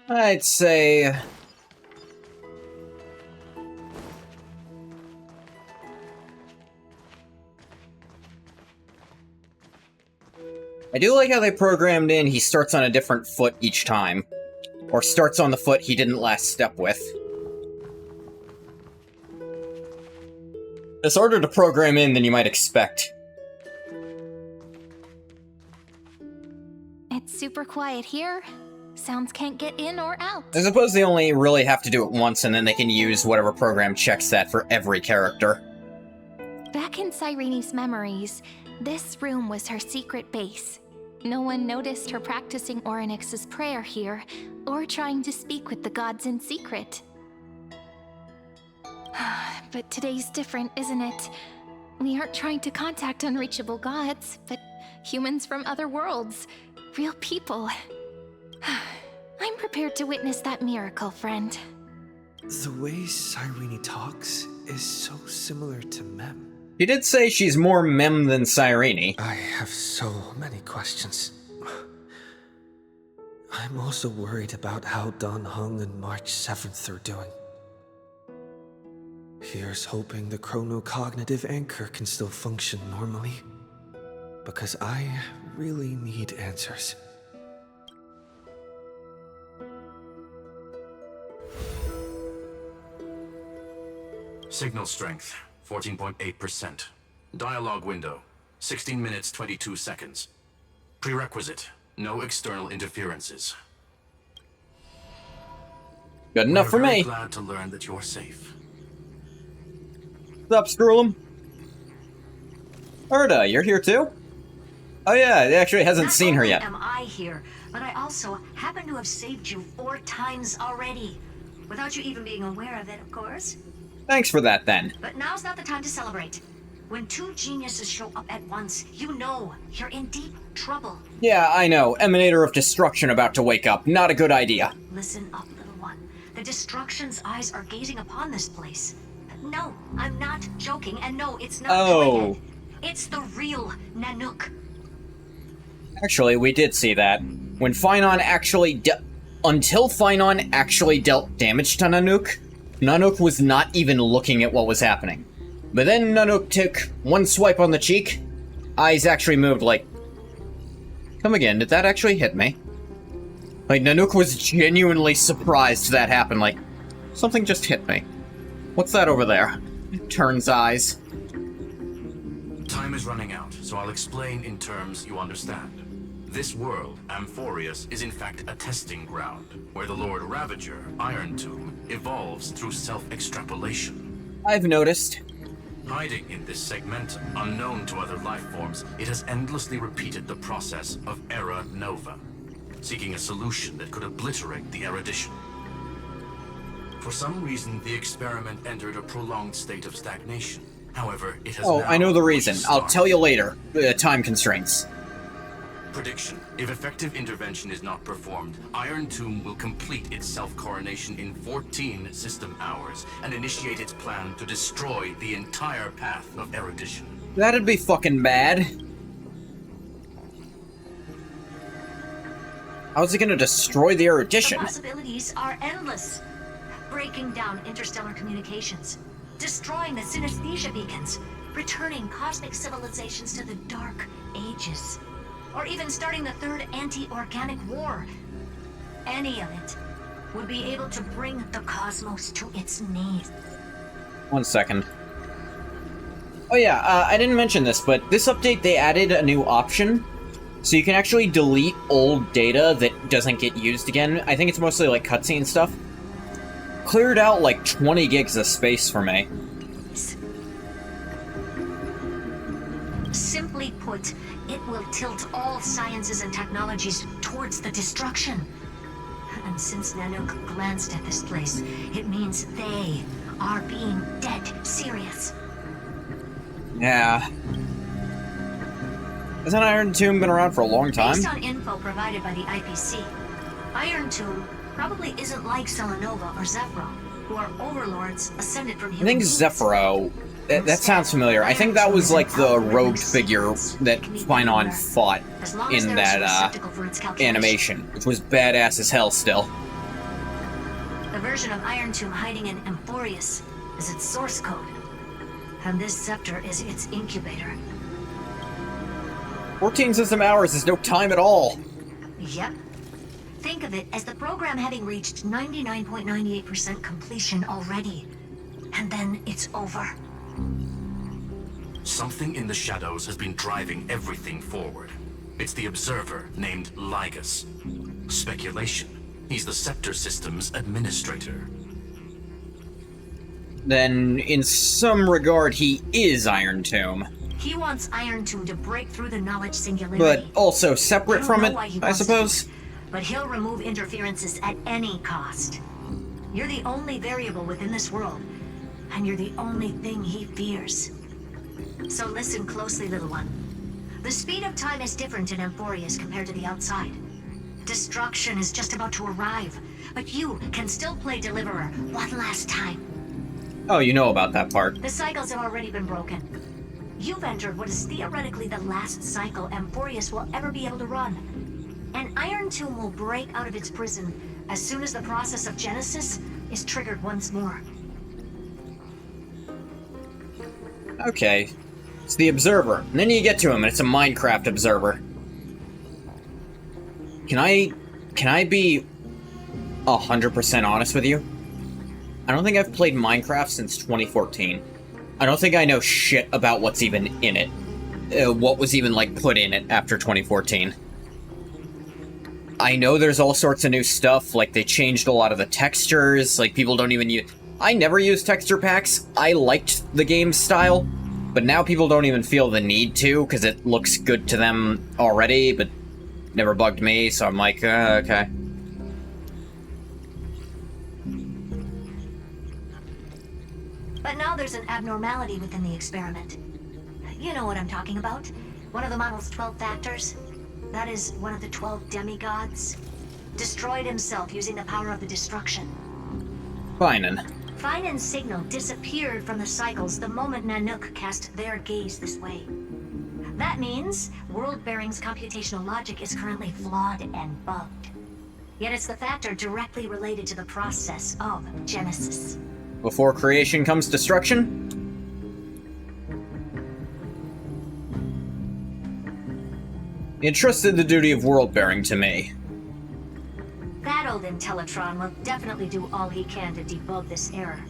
I'd say... I do like how they programmed in he starts on a different foot each time. Or starts on the foot he didn't last step with. It's harder to program in than you might expect. It's super quiet here. Sounds can't get in or out. I suppose they only really have to do it once and then they can use whatever program checks that for every character. Back in Cyrene's memories, this room was her secret base. No one noticed her practicing Orynyx's prayer here, or trying to speak with the gods in secret. But today's different, isn't it? We aren't trying to contact unreachable gods, but humans from other worlds. Real people. I'm prepared to witness that miracle, friend. The way Cyrene talks is so similar to Mem. He did say she's more Mem than Cyrene. I have so many questions. I'm also worried about how Dan Heng and March 7th are doing. Here's hoping the chronocognitive anchor can still function normally. Because I really need answers. Signal strength, 14.8%. Dialogue window, 16 minutes 22 seconds. Prerequisite, no external interferences. Good enough for me. We're glad to learn that you're safe. What's up, Scroolum? Erda, you're here too? Oh yeah, he actually hasn't seen her yet. Not only am I here, but I also happen to have saved you 4 times already. Without you even being aware of it, of course. Thanks for that, then. But now's not the time to celebrate. When 2 geniuses show up at once, you know you're in deep trouble. Yeah, I know. Emanator of Destruction about to wake up. Not a good idea. Listen up, little one. The Destruction's eyes are gazing upon this place. No, I'm not joking, and no, it's not Toyhead. It's the real Nanook. Actually, we did see that. When Finon actually until Finon actually dealt damage to Nanook, Nanook was not even looking at what was happening. But then Nanook took one swipe on the cheek. Eyes actually moved like... Come again, did that actually hit me? Like, Nanook was genuinely surprised that happened, like, something just hit me. What's that over there? Turns eyes. Time is running out, so I'll explain in terms you understand. This world, Amphorius, is in fact a testing ground, where the Lord Ravager, Iron Tomb, evolves through self-extrapolation. I've noticed. Hiding in this segmentum, unknown to other life forms, it has endlessly repeated the process of Era Nova, seeking a solution that could obliterate the erudition. For some reason, the experiment entered a prolonged state of stagnation. However, it has Oh, now I know the reason. I'll restarted. tell you later. Time constraints. Prediction. If effective intervention is not performed, Iron Tomb will complete its self-coronation in 14 system hours and initiate its plan to destroy the entire path of erudition. That'd be fucking bad. How's it gonna destroy the erudition? The possibilities are endless. Breaking down interstellar communications, destroying the synesthesia beacons, returning cosmic civilizations to the Dark Ages, or even starting the third anti-organic war. Any of it would be able to bring the cosmos to its knees. 1 second. Oh yeah, I didn't mention this, but this update they added a new option. So you can actually delete old data that doesn't get used again. I think it's mostly like cutscene stuff. cleared out like 20 gigs of space for me. Simply put, it will tilt all sciences and technologies towards the destruction. And since Nanook glanced at this place, it means they are being dead serious. Yeah. Hasn't Iron Tomb been around for a long time? Based on info provided by the IPC, Iron Tomb probably isn't like Selenova or Zephyro, who are overlords ascended from human I think beings. Zephyro. That sounds familiar. I think that was like the rogue figure that Finon fought in that animation, which was badass as hell still. The version of Iron Tomb hiding in Amphorius is its source code, and this scepter is its incubator. 14 system hours is no time at all. Yep. Think of it as the program having reached 99.98% completion already. And then it's over. Something in the shadows has been driving everything forward. It's the Observer named Lygus. Speculation. He's the Scepter System's administrator. Then, in some regard, he is Iron Tomb. He wants Iron Tomb to break through the knowledge singularity. But also separate from it, I suppose? But he'll remove interferences at any cost. You're the only variable within this world, and you're the only thing he fears. So listen closely, little one. The speed of time is different in Amphorius compared to the outside. Destruction is just about to arrive, but you can still play Deliverer one last time. Oh, you know about that part. The cycles have already been broken. You've entered what is theoretically the last cycle Amphorius will ever be able to run. And Iron Tomb will break out of its prison as soon as the process of Genesis is triggered once more. Okay. It's the Observer. And then you get to him, and it's a Minecraft Observer. Can I be 100% honest with you? I don't think I've played Minecraft since 2014. I don't think I know shit about what's even in it. What was even, like, put in it after 2014. I know there's all sorts of new stuff, like they changed a lot of the textures, like people don't even use... I never used texture packs. I liked the game's style, but now people don't even feel the need to, because it looks good to them already, but never bugged me, so I'm like, okay. But now there's an abnormality within the experiment. You know what I'm talking about. One of the model's 12 factors. That is one of the 12 demigods. Destroyed himself using the power of the destruction. Finan. Finan's signal disappeared from the cycles the moment Nanook cast their gaze this way. That means World-Bearing's computational logic is currently flawed and bugged. Yet it's the factor directly related to the process of Genesis. Before creation comes destruction? He entrusted the duty of world-bearing to me. That old Intellitron will definitely do all he can to debug this error.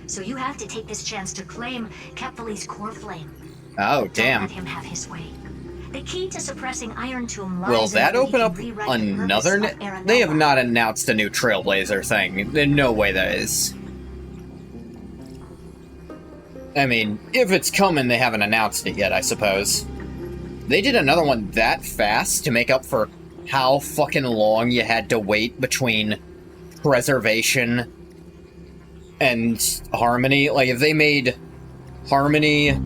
So you have to take this chance to claim Kepfali's core flame. Oh, damn. Don't let him have his way. The key to suppressing Iron Tomb lies Will in that the way open he up can rewrite the another... purpose of Era They have Nova. not announced a new Trailblazer thing. There's no way that is. I mean, if it's coming, they haven't announced it yet, I suppose. They did another one that fast to make up for how fucking long you had to wait between Preservation and Harmony. Like, if they made Harmony...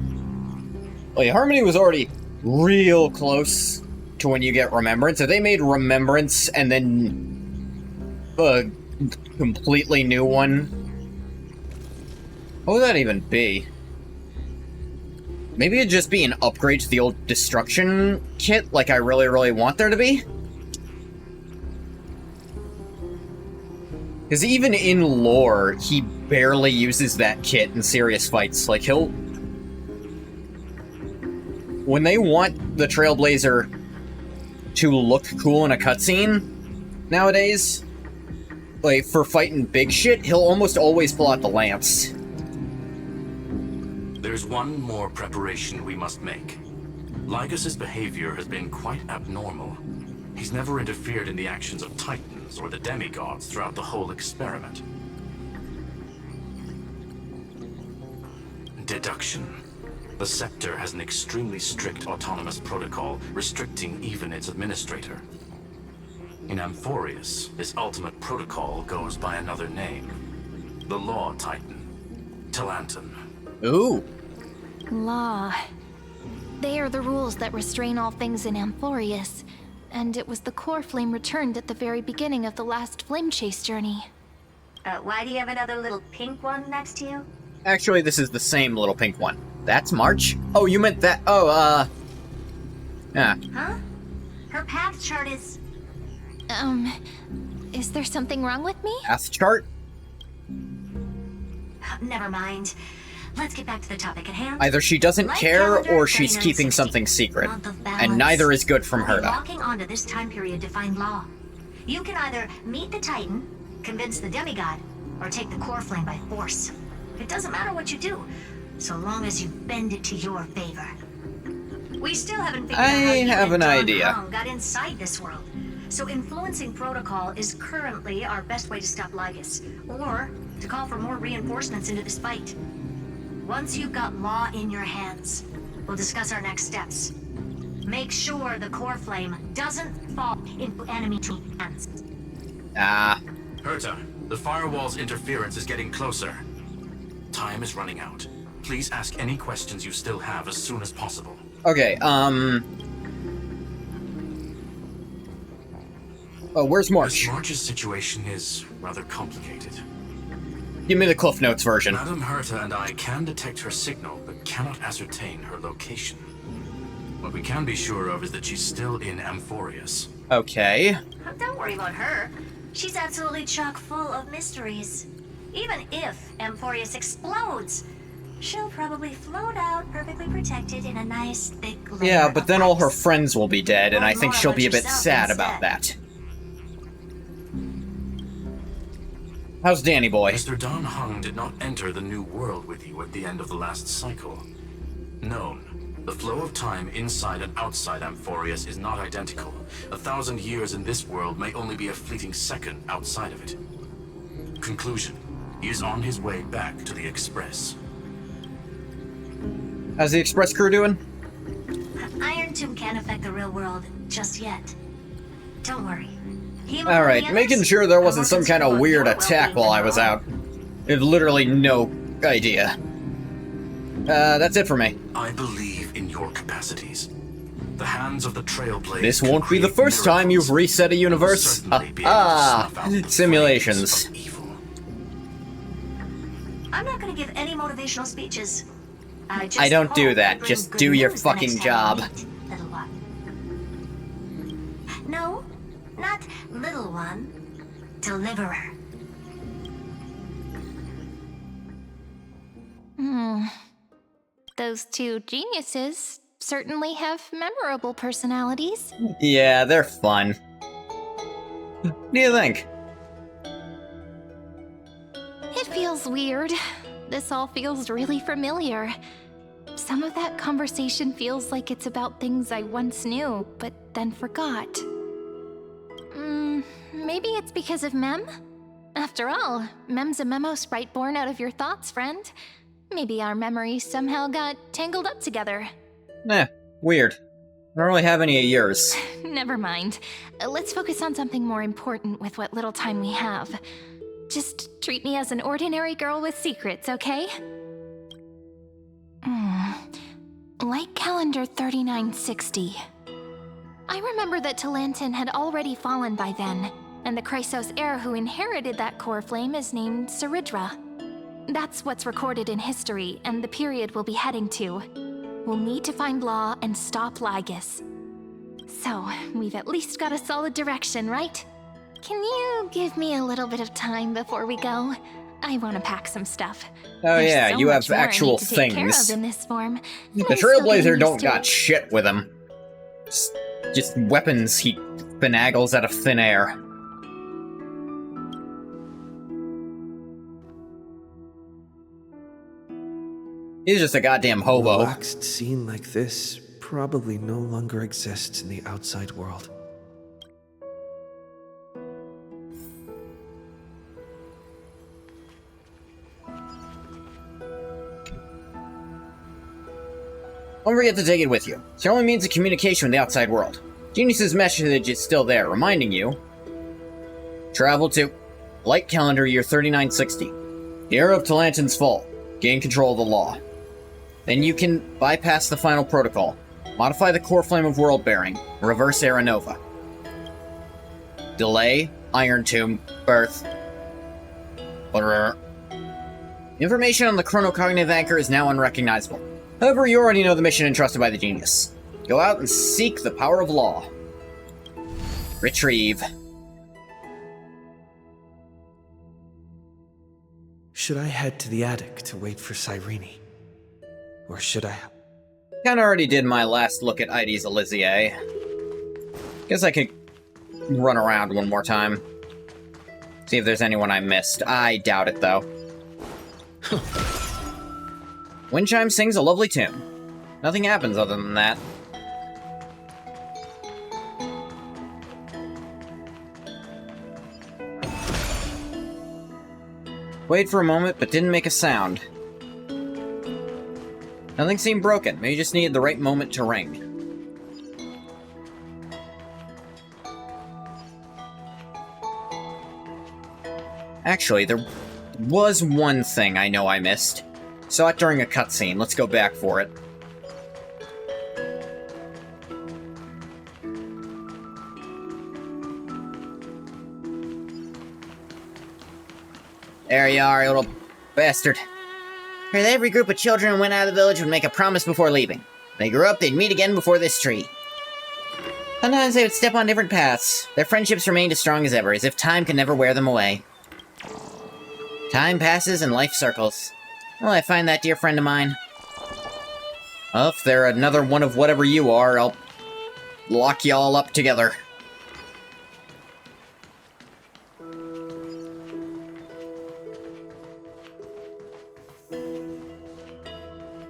Like, Harmony was already real close to when you get Remembrance. If they made Remembrance and then a completely new one... What would that even be? Maybe it'd just be an upgrade to the old Destruction kit, like I really, really want there to be? Because even in lore, he barely uses that kit in serious fights. Like, he'll... When they want the Trailblazer to look cool in a cutscene nowadays, like, for fighting big shit, he'll almost always pull out the lamps. There's one more preparation we must make. Lygus's behavior has been quite abnormal. He's never interfered in the actions of Titans or the demigods throughout the whole experiment. Deduction. The Scepter has an extremely strict autonomous protocol, restricting even its administrator. In Amphorius, this ultimate protocol goes by another name. The Law Titan. Talanton. Ooh. Law. They are the rules that restrain all things in Amphorius, and it was the core flame returned at the very beginning of the last flame chase journey. Why do you have another little pink one next to you? Actually, this is the same little pink one. That's March? Oh, you meant that. Oh, yeah. Huh? Her path chart is... Is there something wrong with me? Path chart? Never mind. Let's get back to the topic at hand. Either she doesn't Life care calendar or she's keeping 3960, something secret. month of And balance. neither is good from We'll her be to. walking onto this time period to find Law. You can either meet the Titan, convince the demigod, or take the core flame by force. It doesn't matter what you do, so long as you bend it to your favor. We still haven't figured out how you have and an Don idea. Hung got inside this world. So influencing protocol is currently our best way to stop Lygus, or to call for more reinforcements into this fight. Once you've got Law in your hands, we'll discuss our next steps. Make sure the core flame doesn't fall into enemy hands. Herta, the firewall's interference is getting closer. Time is running out. Please ask any questions you still have as soon as possible. Okay, Oh, where's March? March's situation is rather complicated. Give me the Cliff Notes version. Madame Herta and I can detect her signal, but cannot ascertain her location. What we can be sure of is that she's still in Amphorius. Okay. Don't worry about her. She's absolutely chock full of mysteries. Even if Amphorius explodes, she'll probably float out perfectly protected in a nice thick layer Yeah, but of then all her ice. friends will be dead, and I Learn think more she'll about be a bit yourself sad instead. about that. How's Danny boy? Mr. Don Hung did not enter the new world with you at the end of the last cycle. Known. The flow of time inside and outside Amphorius is not identical. 1,000 years in this world may only be a fleeting second outside of it. Conclusion. He is on his way back to the Express. How's the Express crew doing? Iron Tomb can't affect the real world just yet. Don't worry. Alright, making sure there wasn't some kind of weird attack while I was out. I have literally no idea. That's it for me. I believe in your capacities. The hands of the Trailblade. This won't be the first time you've reset a universe. Simulations. I'm not gonna give any motivational speeches. I don't do that. Just do your fucking job. Little one. No, not little one. Deliverer. Those two geniuses certainly have memorable personalities. Yeah, they're fun. What do you think? It feels weird. This all feels really familiar. Some of that conversation feels like it's about things I once knew, but then forgot. Maybe it's because of Mem? After all, Mem's a memo sprite born out of your thoughts, friend. Maybe our memories somehow got tangled up together. Weird. I don't really have any of yours. Never mind. Let's focus on something more important with what little time we have. Just treat me as an ordinary girl with secrets, okay? Light calendar 3960. I remember that Talanton had already fallen by then, and the Chrysos heir who inherited that core flame is named Saridra. That's what's recorded in history, and the period we'll be heading to. We'll need to find Law and stop Lygus. So, we've at least got a solid direction, right? Can you give me a little bit of time before we go? I want to pack some stuff. Oh There's yeah, so you much have more I actual need to take care things. of in this form. The I'm still getting Trailblazer don't used to got it. shit with him. Just weapons he finagles out of thin air. He's just a goddamn A hobo. relaxed scene like this probably no longer exists in the outside world. Don't forget to take it with you. It's your only means of communication with the outside world. Genius's message is still there, reminding you. Travel to Light Calendar Year 3960. The era of Talantin's fall. Gain control of the law. Then you can bypass the final protocol. Modify the core flame of world bearing. Reverse Era Nova. Delay, Iron Tomb, Birth. Information on the chronocognitive anchor is now unrecognizable. However, you already know the mission entrusted by the genius. Go out and seek the power of law. Retrieve. Should I head to the attic to wait for Cyrene? Or should I... Kinda already did my last look at Ides Elysiae. Guess I could run around one more time. See if there's anyone I missed. I doubt it, though. Wind chime sings a lovely tune. Nothing happens other than that. Wait for a moment, but didn't make a sound. Nothing seemed broken. Maybe just needed the right moment to ring. Actually, there was one thing I know I missed. Saw it during a cutscene. Let's go back for it. There you are, you little bastard. Heard every group of children who went out of the village would make a promise before leaving. When they grew up, they'd meet again before this tree. Sometimes they would step on different paths. Their friendships remained as strong as ever, as if time could never wear them away. Time passes and life circles. Will I find that dear friend of mine? Well, if they're another one of whatever you are, I'll lock y'all up together.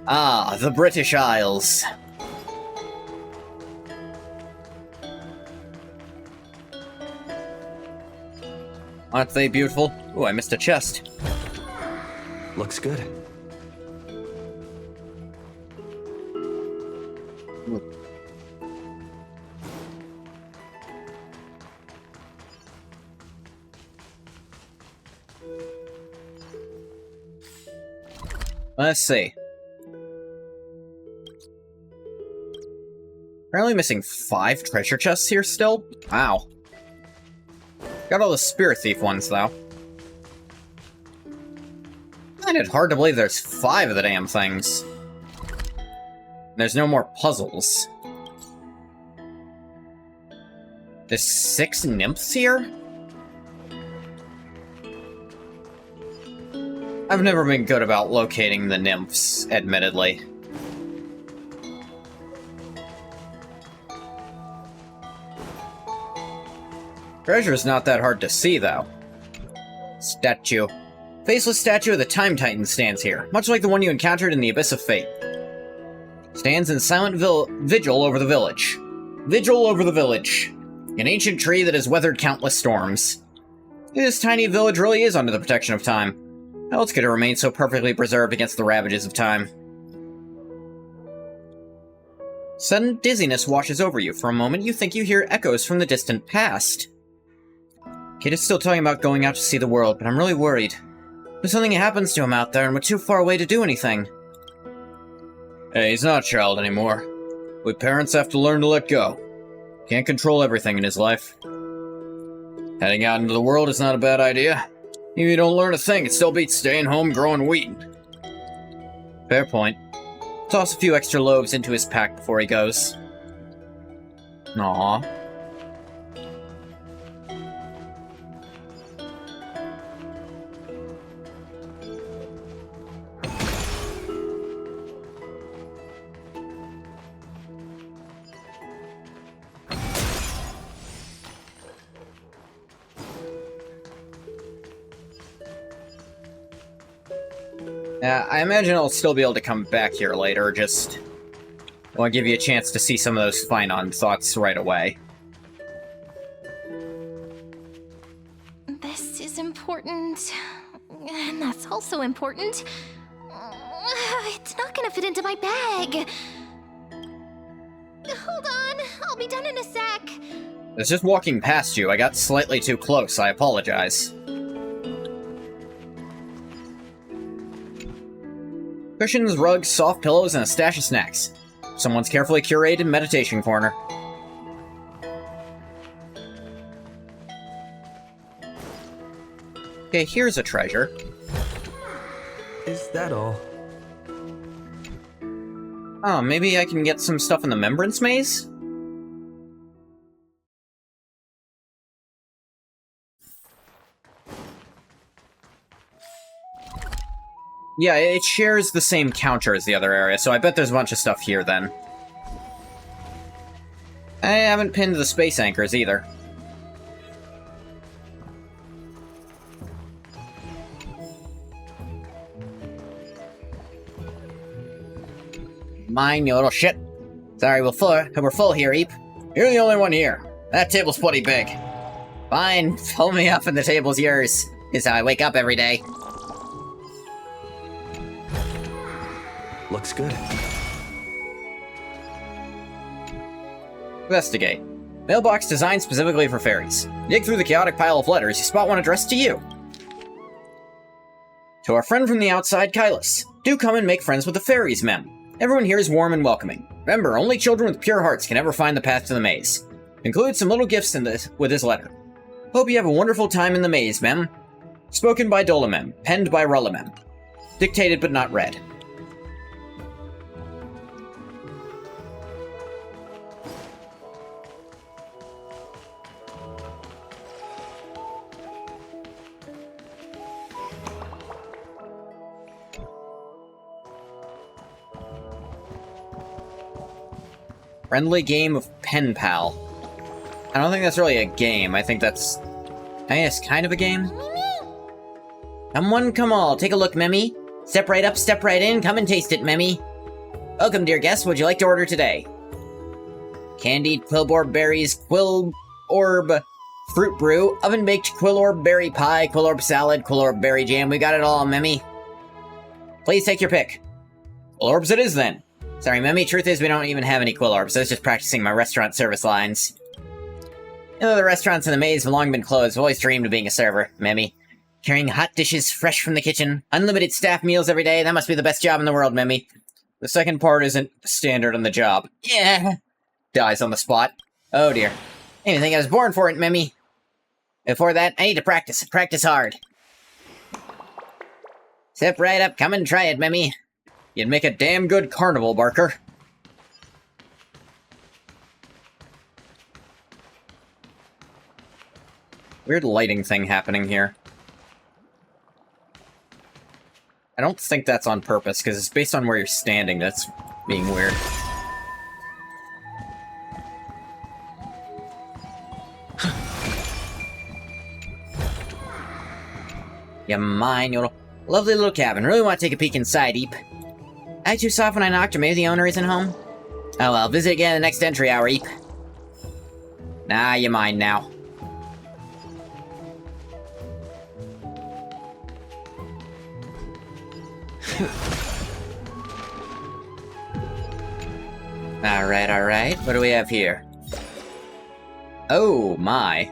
Ah, the British Isles. Aren't they beautiful? Ooh, I missed a chest. Looks good. Let's see. Apparently missing 5 treasure chests here still? Wow. Got all the Spirit Thief ones, though. I find it hard to believe there's 5 of the damn things. There's no more puzzles. There's 6 nymphs here? I've never been good about locating the nymphs, admittedly. Treasure's not that hard to see, though. Statue. Faceless statue of the Time Titan stands here, much like the one you encountered in the Abyss of Fate. Stands in silent vigil over the village. Vigil over the village. An ancient tree that has weathered countless storms. This tiny village really is under the protection of time. How else could it remain so perfectly preserved against the ravages of time? Sudden dizziness washes over you. For a moment, you think you hear echoes from the distant past. Kid is still talking about going out to see the world, but I'm really worried. If something happens to him out there and we're too far away to do anything. Hey, he's not a child anymore. We parents have to learn to let go. Can't control everything in his life. Heading out into the world is not a bad idea. If you don't learn a thing, it still beats staying home growing wheat. Fair point. Toss a few extra loaves into his pack before he goes. Aww. Yeah, I imagine I'll still be able to come back here later, just... I want to give you a chance to see some of those Finon thoughts right away. This is important. And that's also important. It's not gonna fit into my bag. Hold on, I'll be done in a sec. I was just walking past you. I got slightly too close. I apologize. Cushions, rugs, soft pillows, and a stash of snacks. Someone's carefully curated meditation corner. Okay, here's a treasure. Is that all? Oh, maybe I can get some stuff in the Membrance Maze? Yeah, it shares the same counter as the other area, so I bet there's a bunch of stuff here then. I haven't pinned the space anchors either. Mine, you little shit. Sorry, we're full here, Eep. You're the only one here. That table's plenty big. Fine, pull me up and the table's yours. Is how I wake up every day. Looks good. Investigate. Mailbox designed specifically for fairies. Dig through the chaotic pile of letters, you spot one addressed to you. To our friend from the outside, Kylus. Do come and make friends with the fairies, mem. Everyone here is warm and welcoming. Remember, only children with pure hearts can ever find the path to the maze. Include some little gifts in this with this letter. Hope you have a wonderful time in the maze, mem. Spoken by Dolamem, penned by Rullamem. Dictated but not read. Friendly game of Pen Pal. I don't think that's really a game. I think it's kind of a game. Come one, come all. Take a look, Memmy. Step right up, step right in. Come and taste it, Memmy. Welcome, dear guest. What'd you like to order today? Candied Quillorb berries, Quillorb fruit brew, oven-baked Quillorb berry pie, Quillorb salad, Quillorb berry jam. We got it all, Memmy. Please take your pick. Quillorbs it is, then. Sorry, Memmy. Truth is, we don't even have any Quillorbs. I was just practicing my restaurant service lines. You know, the restaurants in the maze have long been closed. I've always dreamed of being a server, Memmy. Carrying hot dishes fresh from the kitchen. Unlimited staff meals every day. That must be the best job in the world, Memmy. The second part isn't standard on the job. Yeah. Dies on the spot. Oh dear. I didn't think I was born for it, Memmy. Before that, I need to practice. Practice hard. Step right up. Come and try it, Memmy. You'd make a damn good carnival barker. Weird lighting thing happening here. I don't think that's on purpose, because it's based on where you're standing that's being weird. You mine, your lovely little cabin. Really want to take a peek inside, Eep. I too soft when I knocked, or maybe the owner isn't home? Oh well, visit again in the next entry hour, Eep. Nah, you mine now. Alright. What do we have here? Oh, my.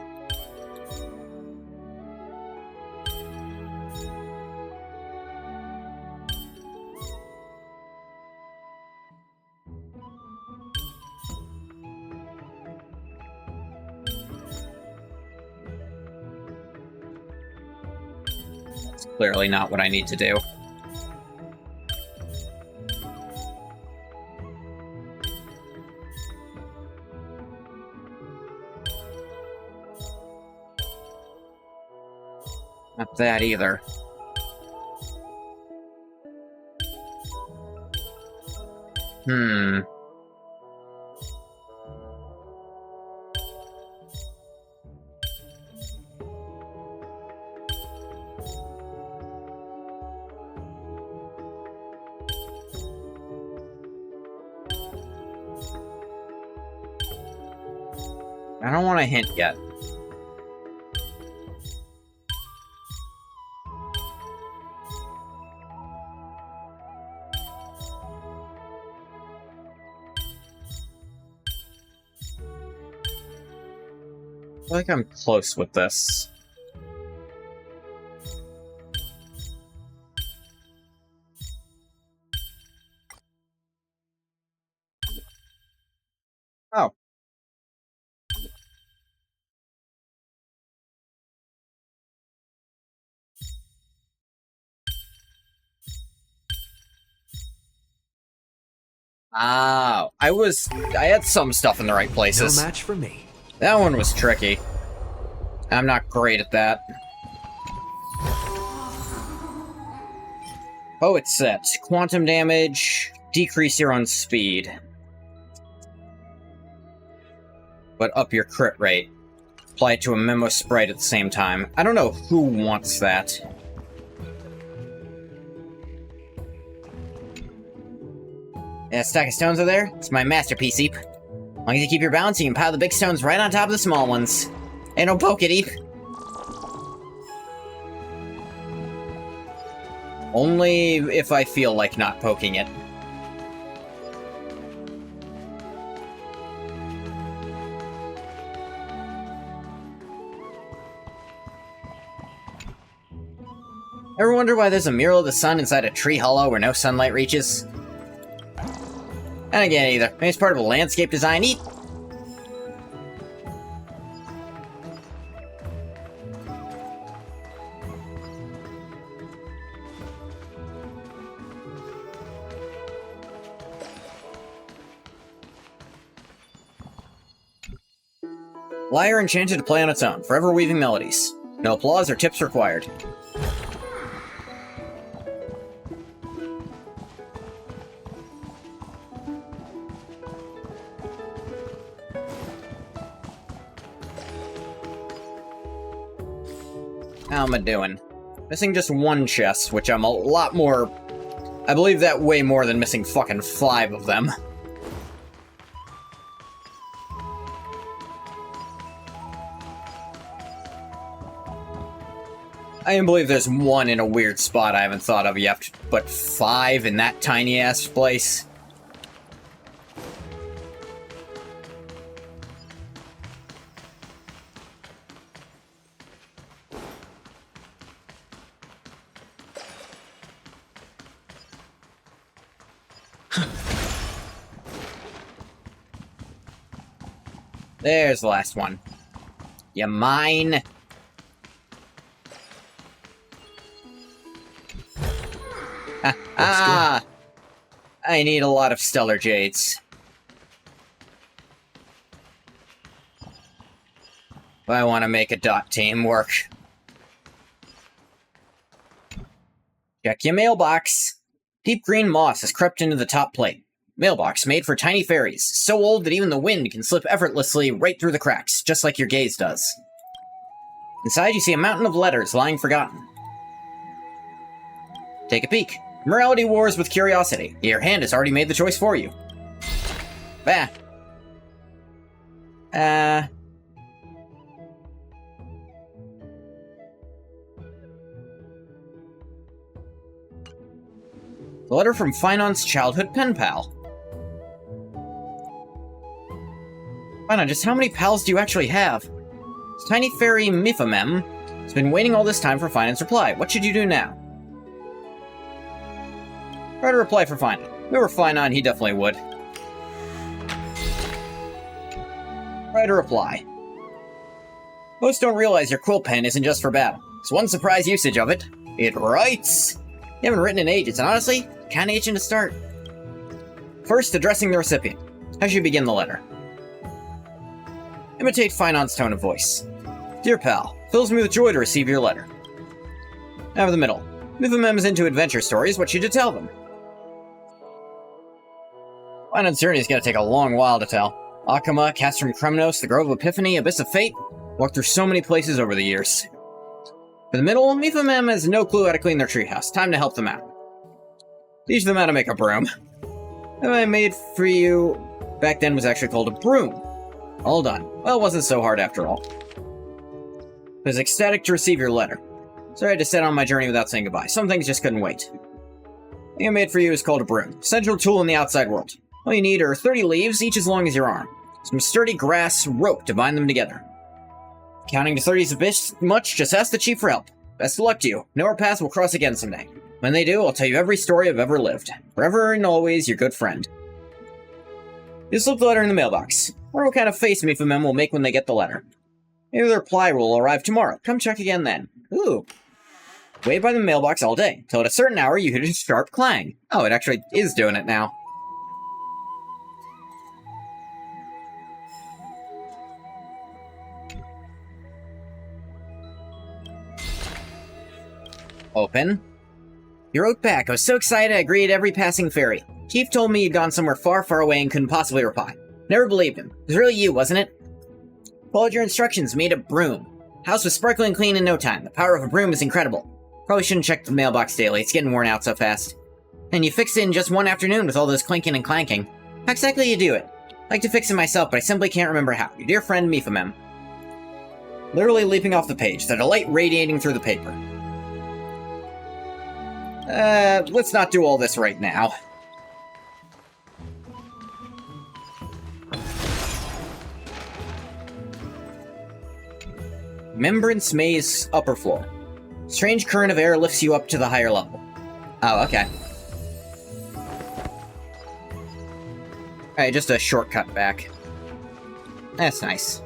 It's clearly not what I need to do. Not that either. I don't want to hint yet. feel like I'm close with this. Oh. Ah, I had some stuff in the right places. No match for me. That one was tricky. I'm not great at that. Poet set. Quantum damage. Decrease your own speed. But up your crit rate. Apply it to a memo sprite at the same time. I don't know who wants that. That stack of stones over there? It's my masterpiece, Eep. As long as you keep your balance, you can pile the big stones right on top of the small ones. Ain't no poke it, Eep. Only if I feel like not poking it. Ever wonder why there's a mural of the sun inside a tree hollow where no sunlight reaches? I don't get it either. Maybe it's part of a landscape design. Eat! Lyre enchanted to play on its own, forever weaving melodies. No applause or tips required. How am I doing? Missing just one chest, which I'm a lot more... I believe that way more than missing fucking 5 of them. I can believe there's 1 in a weird spot I haven't thought of yet, but 5 in that tiny-ass place? There's the last one. You mine? Ah! I need a lot of stellar jades. I want to make a dot team work. Check your mailbox. Deep green moss has crept into the top plate. Mailbox made for tiny fairies, so old that even the wind can slip effortlessly right through the cracks, just like your gaze does. Inside, you see a mountain of letters lying forgotten. Take a peek. Morality wars with curiosity. Your hand has already made the choice for you. Bah. The letter from Finon's childhood pen pal. Finon, just how many pals do you actually have? This tiny fairy Mifamem has been waiting all this time for Finon's reply. What should you do now? Write a reply for Finon. If we were Finon, he definitely would. Write a reply. Most don't realize your quill pen isn't just for battle. It's one surprise usage of it. It writes! You haven't written in ages, and honestly, kinda itching to start. First, addressing the recipient. How should you begin the letter? Imitate Finon's tone of voice. Dear pal, fills me with joy to receive your letter. Now for the middle. Mifamem is into adventure stories, what should you tell them? Finon's journey is gonna take a long while to tell. Akama, Castrum Kremnos, the Grove of Epiphany, Abyss of Fate. Walked through so many places over the years. For the middle, Mifamem has no clue how to clean their treehouse. Time to help them out. Teach them how to make a broom. That I made for you back then was actually called a broom. All done. Well, it wasn't so hard after all. I was ecstatic to receive your letter. Sorry I had to set on my journey without saying goodbye. Some things just couldn't wait. The thing I made for you is called a broom. Essential tool in the outside world. All you need are 30 leaves, each as long as your arm. Some sturdy grass rope to bind them together. Counting to 30 is a bit much, just ask the Chief for help. Best of luck to you. Know our paths will cross again someday. When they do, I'll tell you every story I've ever lived. Forever and always, your good friend. You slip the letter in the mailbox. I wonder what kind of face Miphamem will make when they get the letter. Maybe the reply will arrive tomorrow. Come check again then. Ooh. Wait by the mailbox all day, till at a certain hour you hear a sharp clang. Oh, it actually is doing it now. Open. You wrote back. I was so excited I agreed every passing ferry. Chief told me you'd gone somewhere far, far away and couldn't possibly reply. Never believed him. It was really you, wasn't it? Followed your instructions, made a broom. House was sparkling clean in no time. The power of a broom is incredible. Probably shouldn't check the mailbox daily. It's getting worn out so fast. And you fixed it in just one afternoon with all those clinking and clanking. How exactly you do it? I'd like to fix it myself, but I simply can't remember how. Your dear friend, Miphamem. Literally leaping off the page, the delight radiating through the paper. Let's not do all this right now. Membrance Maze upper floor. Strange current of air lifts you up to the higher level. Oh, okay. Alright, just a shortcut back. That's nice.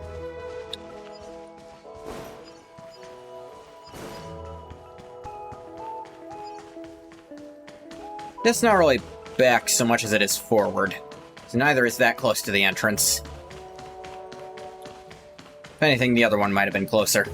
That's not really back so much as it is forward. So neither is that close to the entrance. If anything, the other one might have been closer.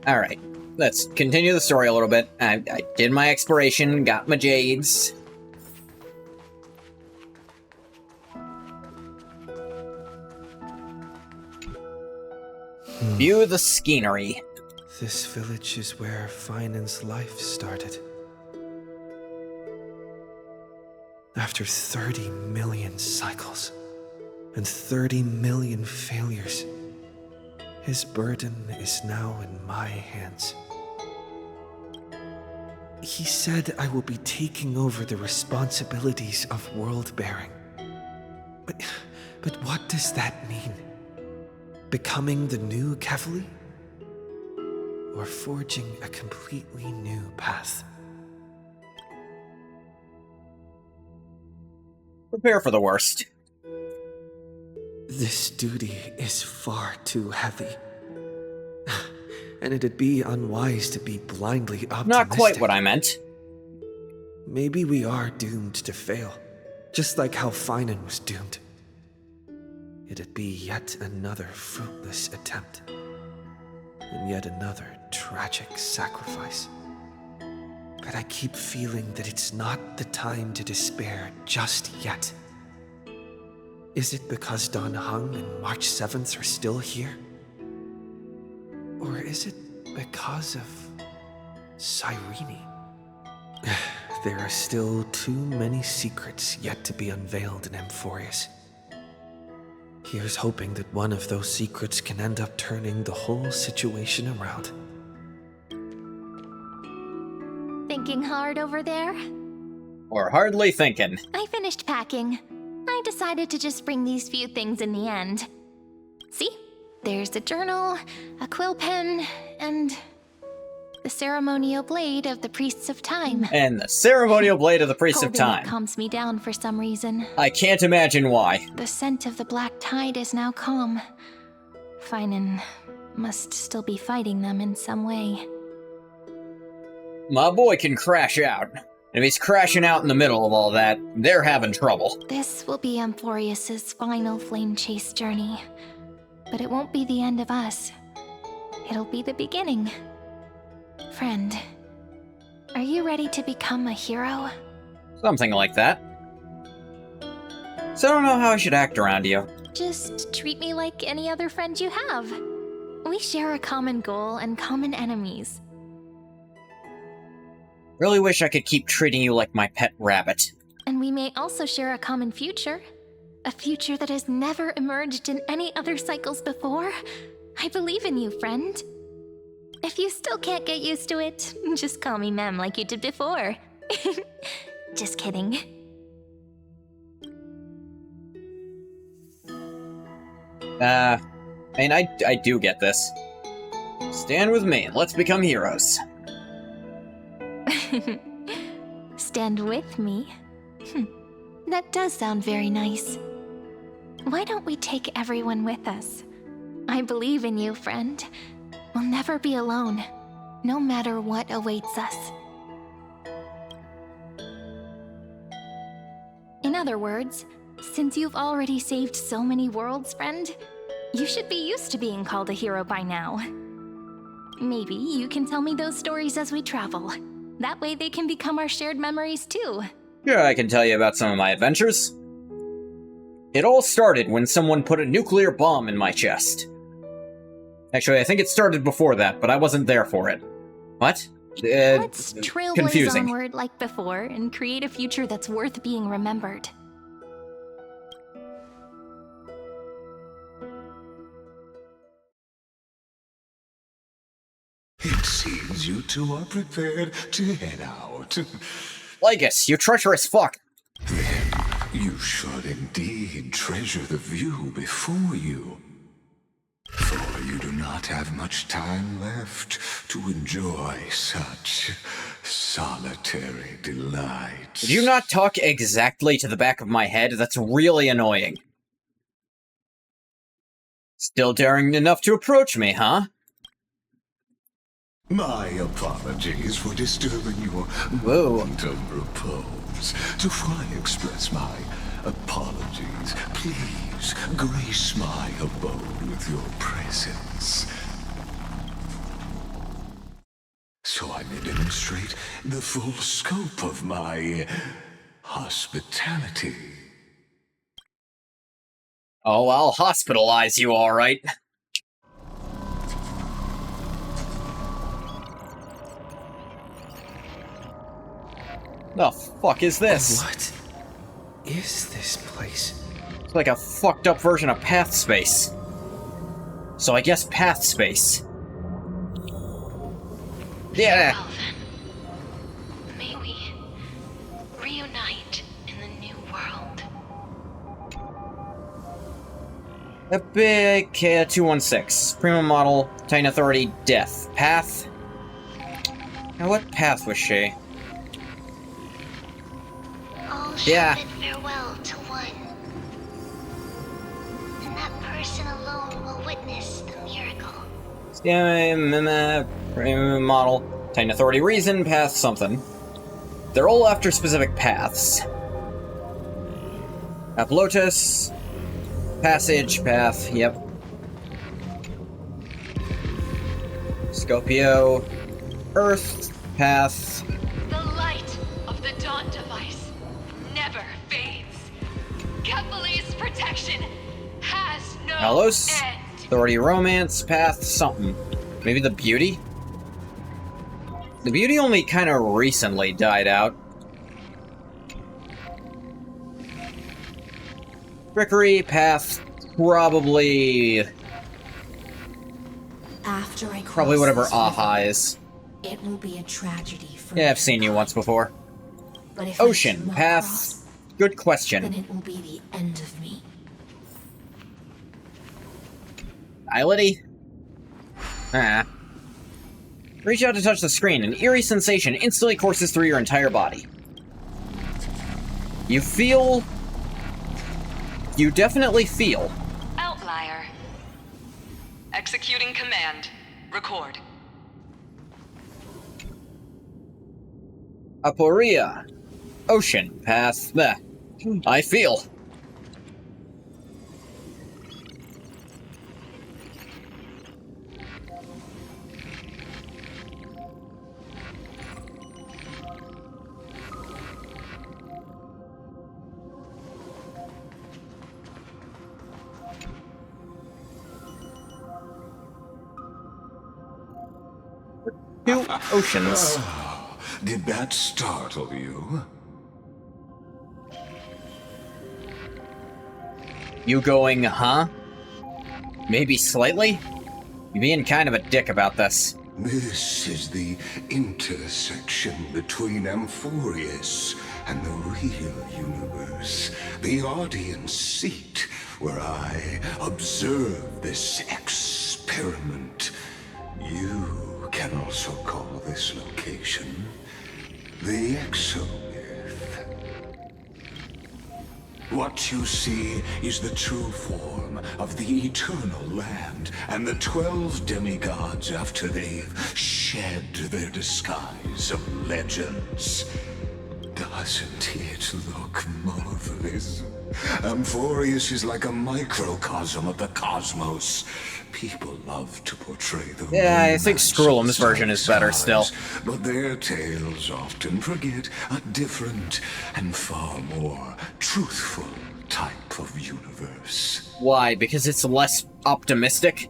Alright, let's continue the story a little bit. I did my exploration, got my jades. View the scenery. This village is where Finan's life started. After 30 million cycles and 30 million failures, his burden is now in my hands. He said I will be taking over the responsibilities of world-bearing. But what does that mean? Becoming the new Kevali? Or forging a completely new path? Prepare for the worst. This duty is far too heavy. And it'd be unwise to be blindly optimistic. Not quite what I meant. Maybe we are doomed to fail, just like how Finan was doomed. It'd be yet another fruitless attempt, and yet another tragic sacrifice. But I keep feeling that it's not the time to despair just yet. Is it because Dan Heng and March 7th are still here? Or is it because of Cyrene? There are still too many secrets yet to be unveiled in Amphorius. Here's hoping that one of those secrets can end up turning the whole situation around. Thinking hard over there? Or hardly thinking. I finished packing. I decided to just bring these few things in the end. See? There's a journal, a quill pen, and the ceremonial blade of the Priests of Time. And the ceremonial blade of the Priests of Time. It calms me down for some reason. I can't imagine why. The scent of the black tide is now calm. Finan must still be fighting them in some way. My boy can crash out. And if he's crashing out in the middle of all that, they're having trouble. This will be Amphorius' final flame chase journey. But it won't be the end of us. It'll be the beginning. Friend, are you ready to become a hero? Something like that. So I don't know how I should act around you. Just treat me like any other friend you have. We share a common goal and common enemies. Really wish I could keep treating you like my pet rabbit. And we may also share a common future. A future that has never emerged in any other cycles before. I believe in you, friend. If you still can't get used to it, just call me Mem like you did before. Just kidding. I do get this. Stand with me, let's become heroes. Stand with me? That does sound very nice. Why don't we take everyone with us? I believe in you, friend. We'll never be alone, no matter what awaits us. In other words, since you've already saved so many worlds, friend, you should be used to being called a hero by now. Maybe you can tell me those stories as we travel. That way they can become our shared memories too. Sure, I can tell you about some of my adventures. It all started when someone put a nuclear bomb in my chest. Actually, I think it started before that, but I wasn't there for it. What? Let's trailblaze confusing. onward like before and create a future that's worth being remembered. It seems you two are prepared to head out. Lygus, you treacherous fuck! Then you should indeed treasure the view before you. For you do not have much time left to enjoy such solitary delights. Did you not talk exactly to the back of my head? That's really annoying. Still daring enough to approach me, huh? My apologies for disturbing your moment of repose. To fully express my apologies, please grace my abode with your presence, so I may demonstrate the full scope of my hospitality. Oh, I'll hospitalize you, alright. The fuck is this? What is this place? It's like a fucked up version of Path Space. So I guess Path Space. Yeah! Well then, may we reunite in the new world. Epic 216. Premium model, Titan Authority, Death. Path? Now what path was she? All Yeah. shall bid farewell to one. And that person alone will witness the miracle. Premium model, Titan Authority, Reason, Path, something. They're all after specific paths. Aplotus, Passage, Path, yep. Scopio, Earth, Path. The light of the Dawn device never fades. Kepali's protection has no Talos, end. Authority, Romance, Path, something. Maybe the Beauty? The Beauty only kind of recently died out. Trickery, Path, probably After I probably cross whatever this Aha river, is. it will be a tragedy for Yeah, I've seen you once before. But if I Ocean, should not Path, cross, good then question. it will be the end of me. Islety? Ah. Reach out to touch the screen. An eerie sensation instantly courses through your entire body. You feel... You definitely feel. Outlier. Executing command. Record. Aporia. Ocean. Path. Bleh. I feel. Two oceans. Did that startle you? You going, huh? Maybe slightly? You're being kind of a dick about this. This is the intersection between Amphorius and the real universe. The audience seat where I observe this experiment. You can also call this location the Exomyth. What you see is the true form of the eternal land and the 12 demigods after they've shed their disguise of legends. Doesn't it look marvelous? Amphorius is like a microcosm of the cosmos. People love to portray the Yeah, I think Scrollum's version is better still. but their tales often forget a different and far more truthful type of universe. Why? Because it's less optimistic?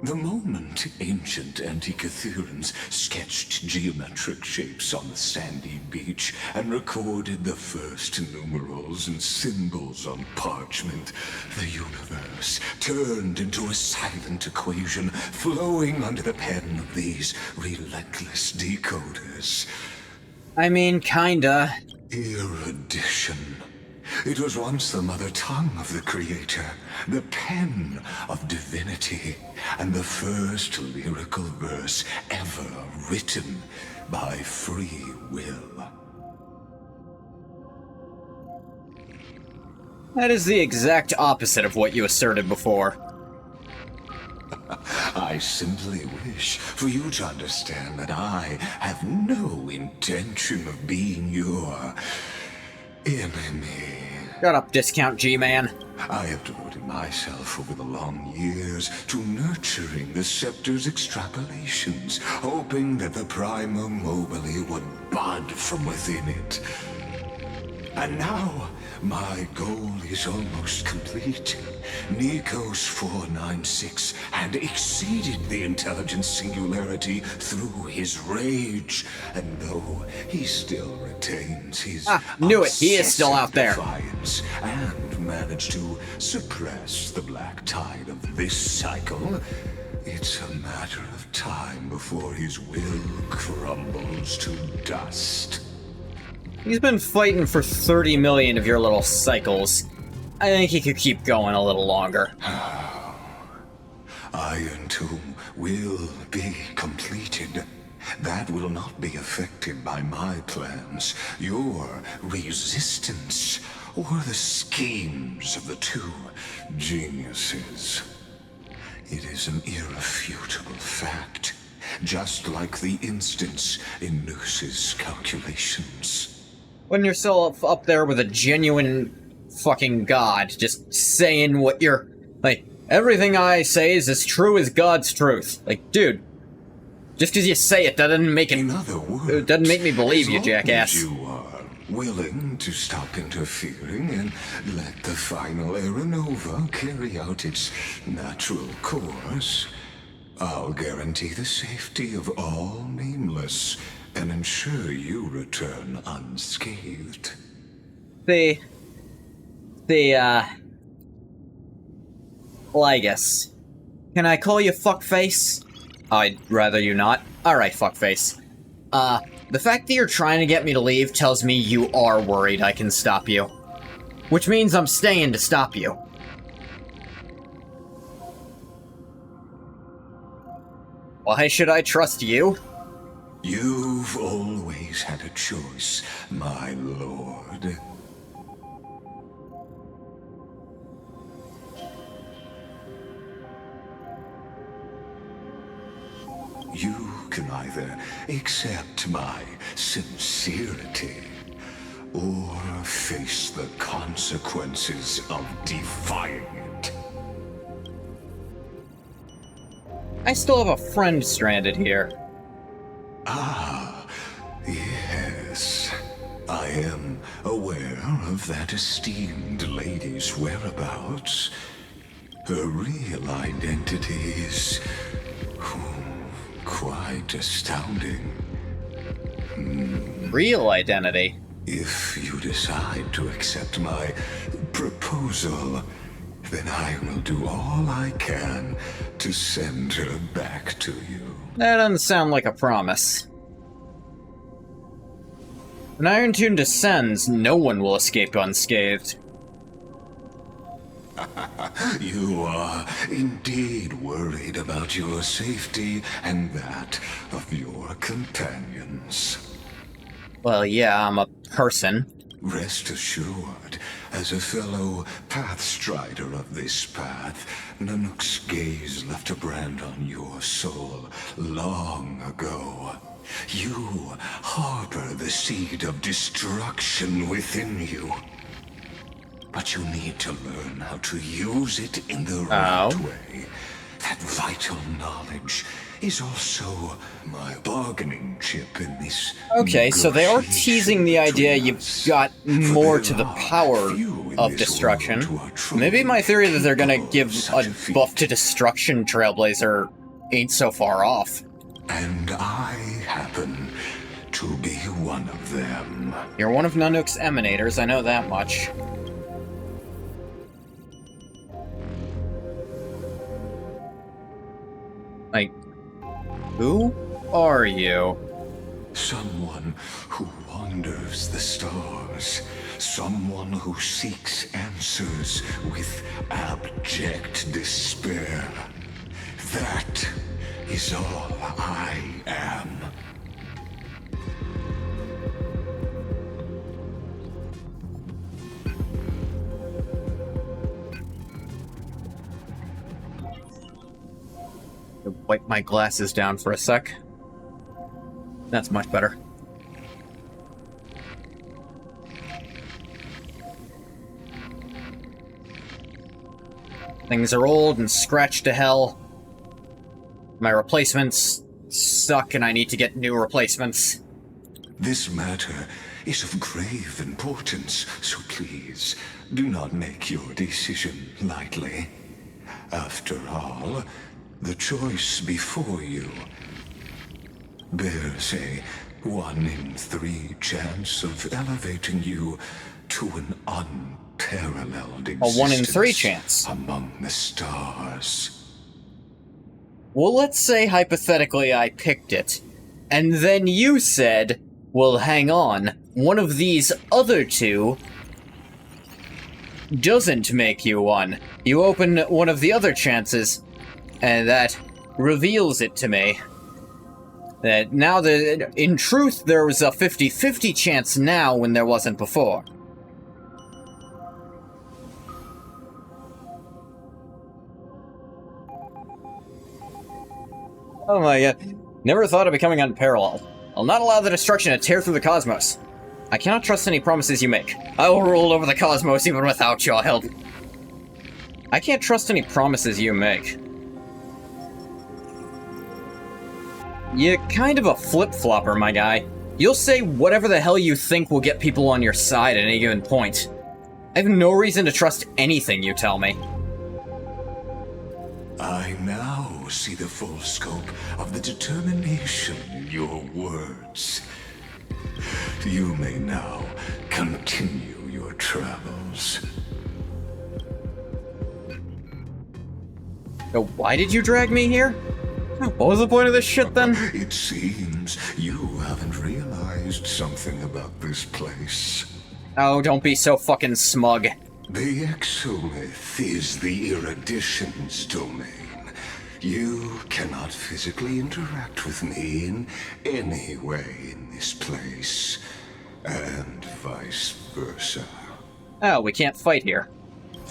The moment ancient Antikytherians sketched geometric shapes on the sandy beach and recorded the first numerals and symbols on parchment, the universe turned into a silent equation flowing under the pen of these relentless decoders. I mean, kinda. Erudition. It was once the mother tongue of the Creator, the pen of divinity, and the first lyrical verse ever written by free will. That is the exact opposite of what you asserted before. I simply wish for you to understand that I have no intention of being your enemy. Shut up, Discount G-Man. I have devoted myself over the long years to nurturing the Scepter's extrapolations, hoping that the Prima Mobile would bud from within it. And now, my goal is almost complete. Nikos 496 had exceeded the intelligence singularity through his rage, and though he still retains his knew it. He is still out there. Defiance and managed to suppress the black tide of this cycle, it's a matter of time before his will crumbles to dust. He's been fighting for 30 million of your little cycles. I think he could keep going a little longer. Iron Tomb will be completed. That will not be affected by my plans, your resistance, or the schemes of the two geniuses. It is an irrefutable fact, just like the instance in Noose's calculations. When you're still up there with a genuine fucking god, just saying what you're... Like, everything I say is as true as God's truth. Like, dude, just because you say it, that doesn't make it... In other words, it doesn't make me believe you, jackass. As you are willing to stop interfering and let the final Aeronova carry out its natural course, I'll guarantee the safety of all nameless and ensure you return unscathed. Lygus. Can I call you fuckface? I'd rather you not. Alright, fuckface. The fact that you're trying to get me to leave tells me you are worried I can stop you. Which means I'm staying to stop you. Why should I trust you? You've always had a choice, my lord. You can either accept my sincerity, or face the consequences of defying it. I still have a friend stranded here. Ah, yes. I am aware of that esteemed lady's whereabouts. Her real identity is quite astounding. Real identity? If you decide to accept my proposal, then I will do all I can to send her back to you. That doesn't sound like a promise. When Iron Tune descends, no one will escape unscathed. You are indeed worried about your safety and that of your companions. Well, yeah, I'm a person. Rest assured, as a fellow pathstrider of this path, Nanook's gaze left a brand on your soul long ago. You harbor the seed of destruction within you. But you need to learn how to use it in the right way. That vital knowledge is also my bargaining chip in this. Okay, so they are teasing the idea you've got more to the power of destruction. Maybe my theory that they're gonna give a buff to destruction Trailblazer ain't so far off. And I happen to be one of them. You're one of Nanook's emanators, I know that much. Like, who are you? Someone who wanders the stars. Someone who seeks answers with abject despair. That is all I am. Wipe my glasses down for a sec. That's much better. Things are old and scratched to hell. My replacements suck and I need to get new replacements. This matter is of grave importance, so please do not make your decision lightly. After all, the choice before you bears a 1 in 3 chance of elevating you to an unparalleled existence. A 1 in 3 chance? Among the stars. Well, let's say hypothetically I picked it, and then you said, well, hang on, one of these other two doesn't make you one. You open one of the other chances, and that reveals it to me. That now, in truth, there was a 50-50 chance now when there wasn't before. Oh my god. Never thought of becoming unparalleled. I'll not allow the destruction to tear through the cosmos. I cannot trust any promises you make. I will rule over the cosmos even without your help. I can't trust any promises you make. You're kind of a flip-flopper, my guy. You'll say whatever the hell you think will get people on your side at any given point. I have no reason to trust anything you tell me. I now see the full scope of the determination in your words. You may now continue your travels. So why did you drag me here? What was the point of this shit then? It seems you haven't realized something about this place. Oh, don't be so fucking smug. The exomyth is the erudition's domain. You cannot physically interact with me in any way in this place, and vice versa. Oh, we can't fight here.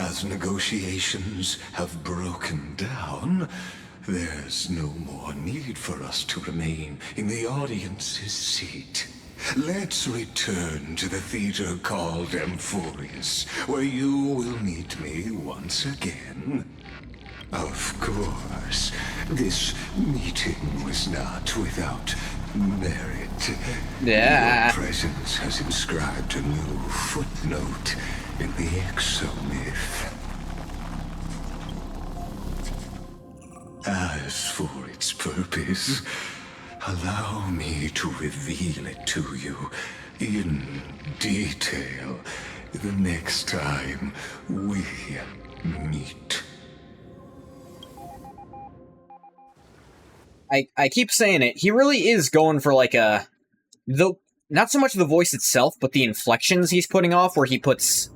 As negotiations have broken down, there's no more need for us to remain in the audience's seat. Let's return to the theater called Amphorius, where you will meet me once again. Of course, this meeting was not without merit. Yeah. Your presence has inscribed a new footnote in the exomyth. As for its purpose, allow me to reveal it to you in detail the next time we meet. I keep saying it, he really is going for like not so much the voice itself, but the inflections he's putting off, where he puts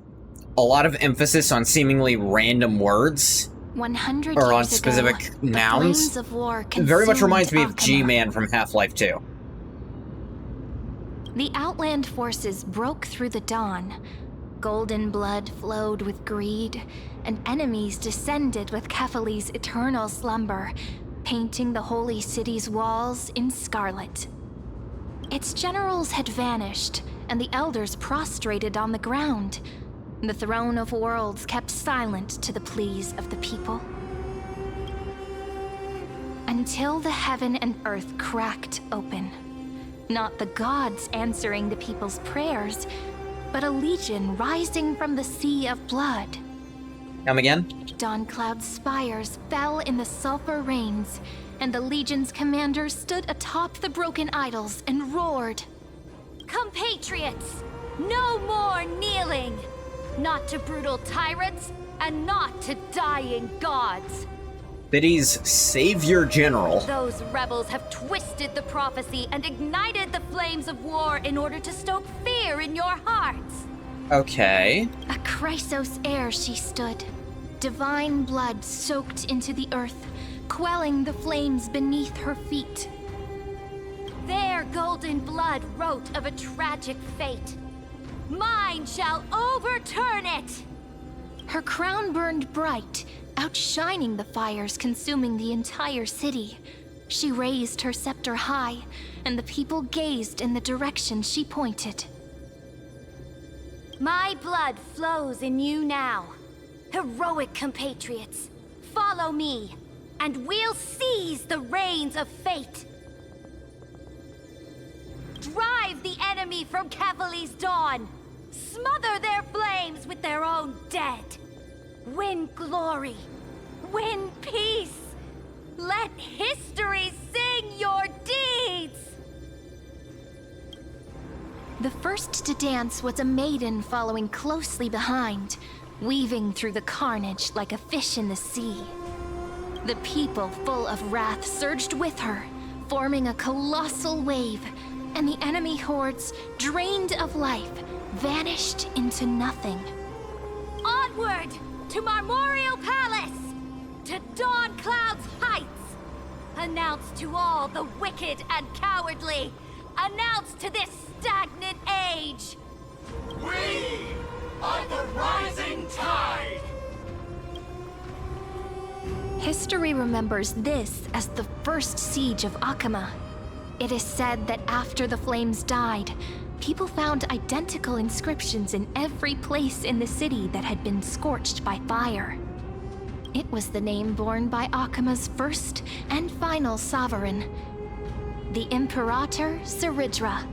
a lot of emphasis on seemingly random words. 100 or on years specific ago, nouns. The flames of war It very much reminds me of consumed G-Man from Half-Life 2. The Outland forces broke through the dawn. Golden blood flowed with greed, and enemies descended with Kefali's eternal slumber, painting the holy city's walls in scarlet. Its generals had vanished, and the elders prostrated on the ground. The throne of worlds kept silent to the pleas of the people. Until the heaven and earth cracked open. Not the gods answering the people's prayers, but a legion rising from the sea of blood. Come again? Dawn Cloud's spires fell in the sulfur rains, and the legion's commander stood atop the broken idols and roared. Compatriots, no more kneeling! Not to brutal tyrants, and not to dying gods! City's savior general. Those rebels have twisted the prophecy and ignited the flames of war in order to stoke fear in your hearts! Okay. A Chrysos heir she stood. Divine blood soaked into the earth, quelling the flames beneath her feet. Their golden blood wrote of a tragic fate. Mine shall overturn it! Her crown burned bright, outshining the fires consuming the entire city. She raised her scepter high, and the people gazed in the direction she pointed. My blood flows in you now. Heroic compatriots, follow me, and we'll seize the reins of fate. Drive the enemy from Kefali's dawn. Smother their flames with their own dead. Win glory. Win peace. Let history sing your deeds. The first to dance was a maiden following closely behind, weaving through the carnage like a fish in the sea. The people, full of wrath, surged with her, forming a colossal wave, and the enemy hordes, drained of life, vanished into nothing. Onward to Marmoreal Palace, to Dawn Cloud's heights. Announce to all the wicked and cowardly. Announce to this stagnant age. We are the rising tide! History remembers this as the first siege of Akama. It is said that after the flames died, people found identical inscriptions in every place in the city that had been scorched by fire. It was the name borne by Akama's first and final sovereign, the Imperator Seridra.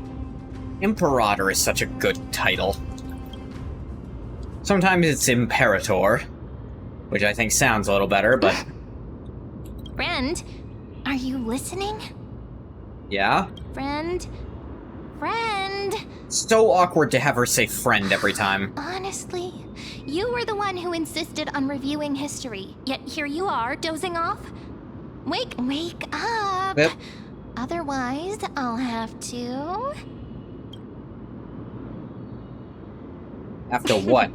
Imperator is such a good title. Sometimes it's Imperator, which I think sounds a little better, but... Friend, are you listening? Yeah? Friend? Friend? So awkward to have her say friend every time. Honestly, you were the one who insisted on reviewing history, yet here you are, dozing off. Wake up! Yep. Otherwise, I'll have to... After what?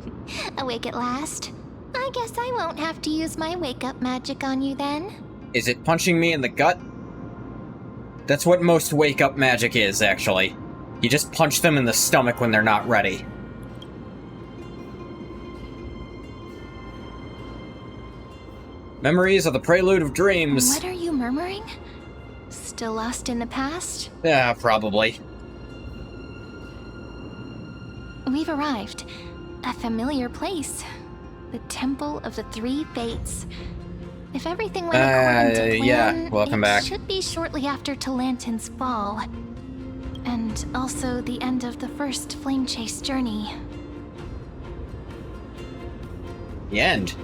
Awake at last. I guess I won't have to use my wake-up magic on you then. Is it punching me in the gut? That's what most wake-up magic is, actually. You just punch them in the stomach when they're not ready. Memories of the Prelude of Dreams. What are you murmuring? Still lost in the past? Yeah, probably. We've arrived. A familiar place. The Temple of the Three Fates. If everything went according to plan, yeah, welcome back. It should be shortly after Talantin's fall. And also the end of the first Flame Chase journey. The end?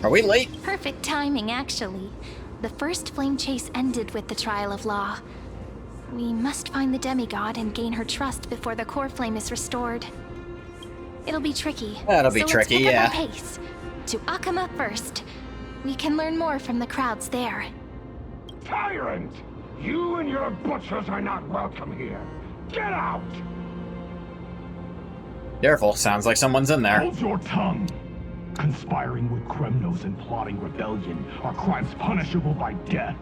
Are we late? Perfect timing, actually. The first Flame Chase ended with the Trial of Law. We must find the demigod and gain her trust before the core flame is restored. It'll be tricky. That'll be so tricky, let's pick yeah. up our pace. To Akama first. We can learn more from the crowds there. Tyrant! You and your butchers are not welcome here. Get out! Careful, sounds like someone's in there. Hold your tongue! Conspiring with Kremnos and plotting rebellion are crimes punishable by death.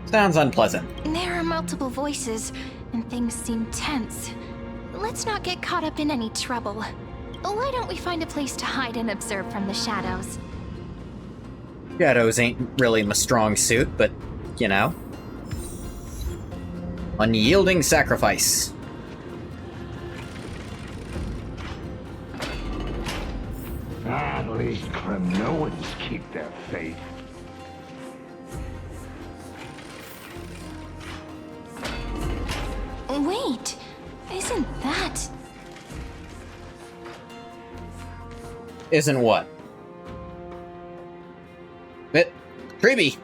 Sounds unpleasant. There are multiple voices, and things seem tense. Let's not get caught up in any trouble. Why don't we find a place to hide and observe from the shadows? Shadows ain't really my strong suit, but, you know. Unyielding sacrifice. At least Kremnoans keep their faith. Wait, isn't that... Isn't what? Bit creepy.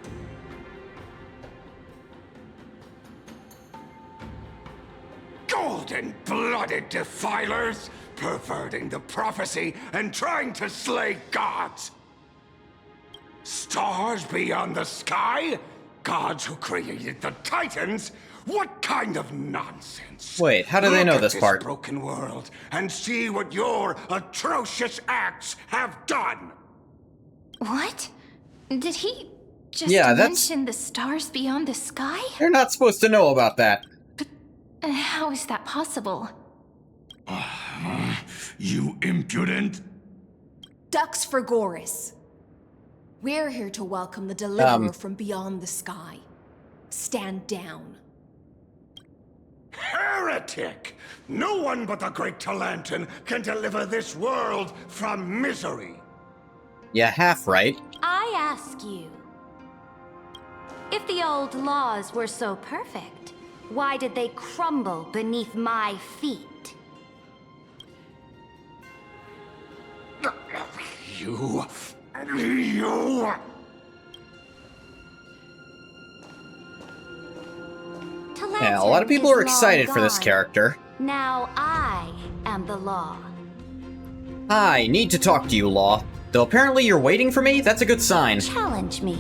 Golden-blooded defilers, perverting the prophecy and trying to slay gods. Stars beyond the sky? Gods who created the Titans? What kind of nonsense? Wait, how do they know this part? Look at this broken world and see what your atrocious acts have done. What? Did he just mention the stars beyond the sky? You're not supposed to know about that. How is that possible? You impudent! Ducks for Goris. We're here to welcome the deliverer from beyond the sky. Stand down. Heretic! No one but the great Talantin can deliver this world from misery. Yeah, half right. I ask you, if the old laws were so perfect, why did they crumble beneath my feet? You... Yeah, a lot of people are excited for this character. Now I am the law. I need to talk to you, Law. Though apparently you're waiting for me? That's a good sign. Challenge me,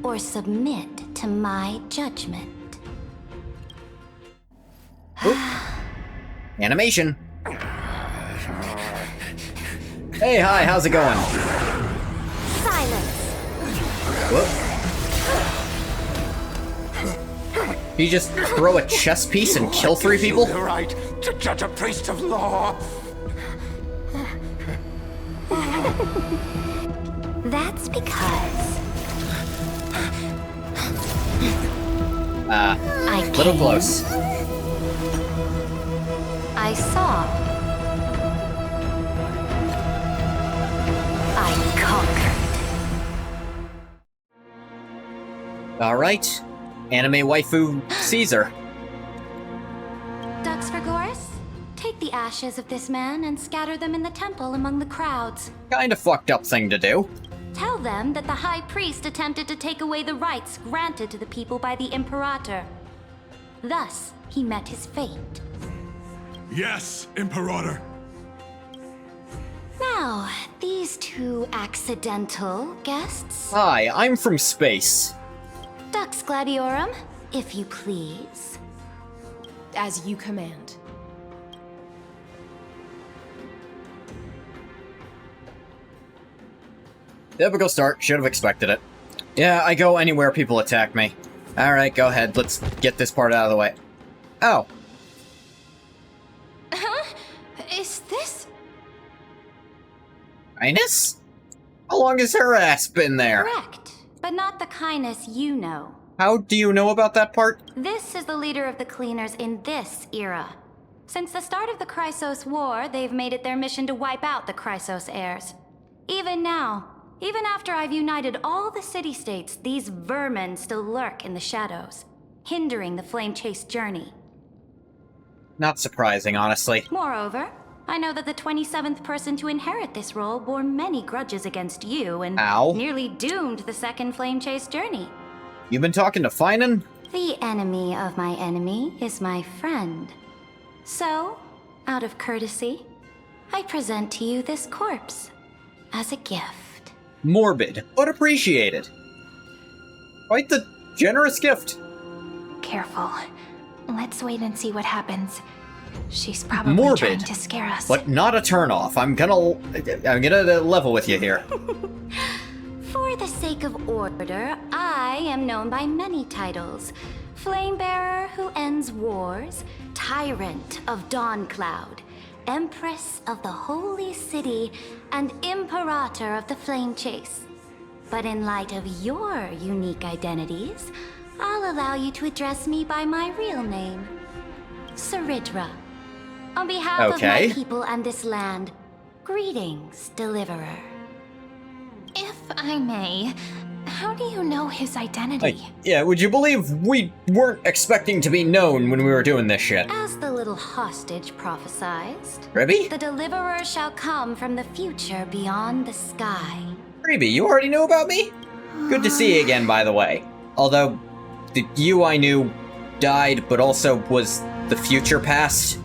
or submit to my judgment. Animation. Hey, hi, how's it going? Silence. Whoop. You just throw a chess piece and kill 3 people? The right to judge a priest of law. That's because I little close. I saw. I conquered. Alright. Anime waifu Caesar. Ducks for Goris? Take the ashes of this man and scatter them in the temple among the crowds. Kinda fucked up thing to do. Tell them that the High Priest attempted to take away the rights granted to the people by the Imperator. Thus, he met his fate. Yes, Imperator. Now, these 2 accidental guests. Hi, I'm from space. Dux Gladiorum, if you please. As you command. Typical start, should have expected it. Yeah, I go anywhere people attack me. Alright, go ahead, let's get this part out of the way. Oh. Huh? Is this... Highness? How long has her ass been there? Correct, but not the kindness you know. How do you know about that part? This is the leader of the Cleaners in this era. Since the start of the Chrysos War, they've made it their mission to wipe out the Chrysos heirs. Even now, even after I've united all the city-states, these vermin still lurk in the shadows, hindering the flame-chased journey. Not surprising, honestly. Moreover, I know that the 27th person to inherit this role bore many grudges against you and nearly doomed the second flame-chased journey. You been talking to Finan? The enemy of my enemy is my friend. So, out of courtesy, I present to you this corpse as a gift. Morbid, but appreciated. Quite the generous gift. Careful. Let's wait and see what happens. She's probably Morbid, trying to scare us. but not a turnoff. I'm gonna level with you here. For the sake of order, I am known by many titles. Flamebearer who ends wars, Tyrant of Dawncloud, Empress of the Holy City, and Imperator of the Flame Chase. But in light of your unique identities, I'll allow you to address me by my real name, Saridra. On behalf of my people and this land, greetings, Deliverer. If I may, how do you know his identity? Yeah, would you believe we weren't expecting to be known when we were doing this shit? As the little hostage prophesied, Ribby? the Deliverer shall come from the future beyond the sky. Ribby, you already knew about me? Good to see you again, by the way. Although, the you I knew died, but also was the future past?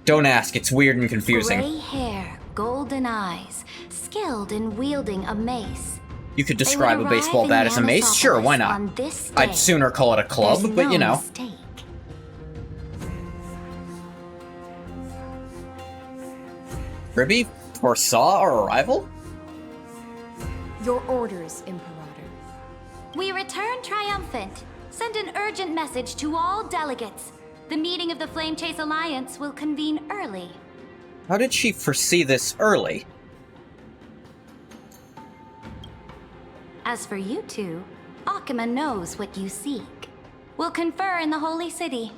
Don't ask, it's weird and confusing. Gray hair, golden eyes, skilled in wielding a mace. You could describe a baseball bat as a mace? Sure, why not? I'd sooner call it a club, but you know. Mistake. Ribby foresaw our arrival? Your orders, Imperator. We return triumphant. Send an urgent message to all delegates. The meeting of the Flame Chase Alliance will convene early. How did she foresee this early? As for you two, Akuma knows what you seek. We'll confer in the Holy City.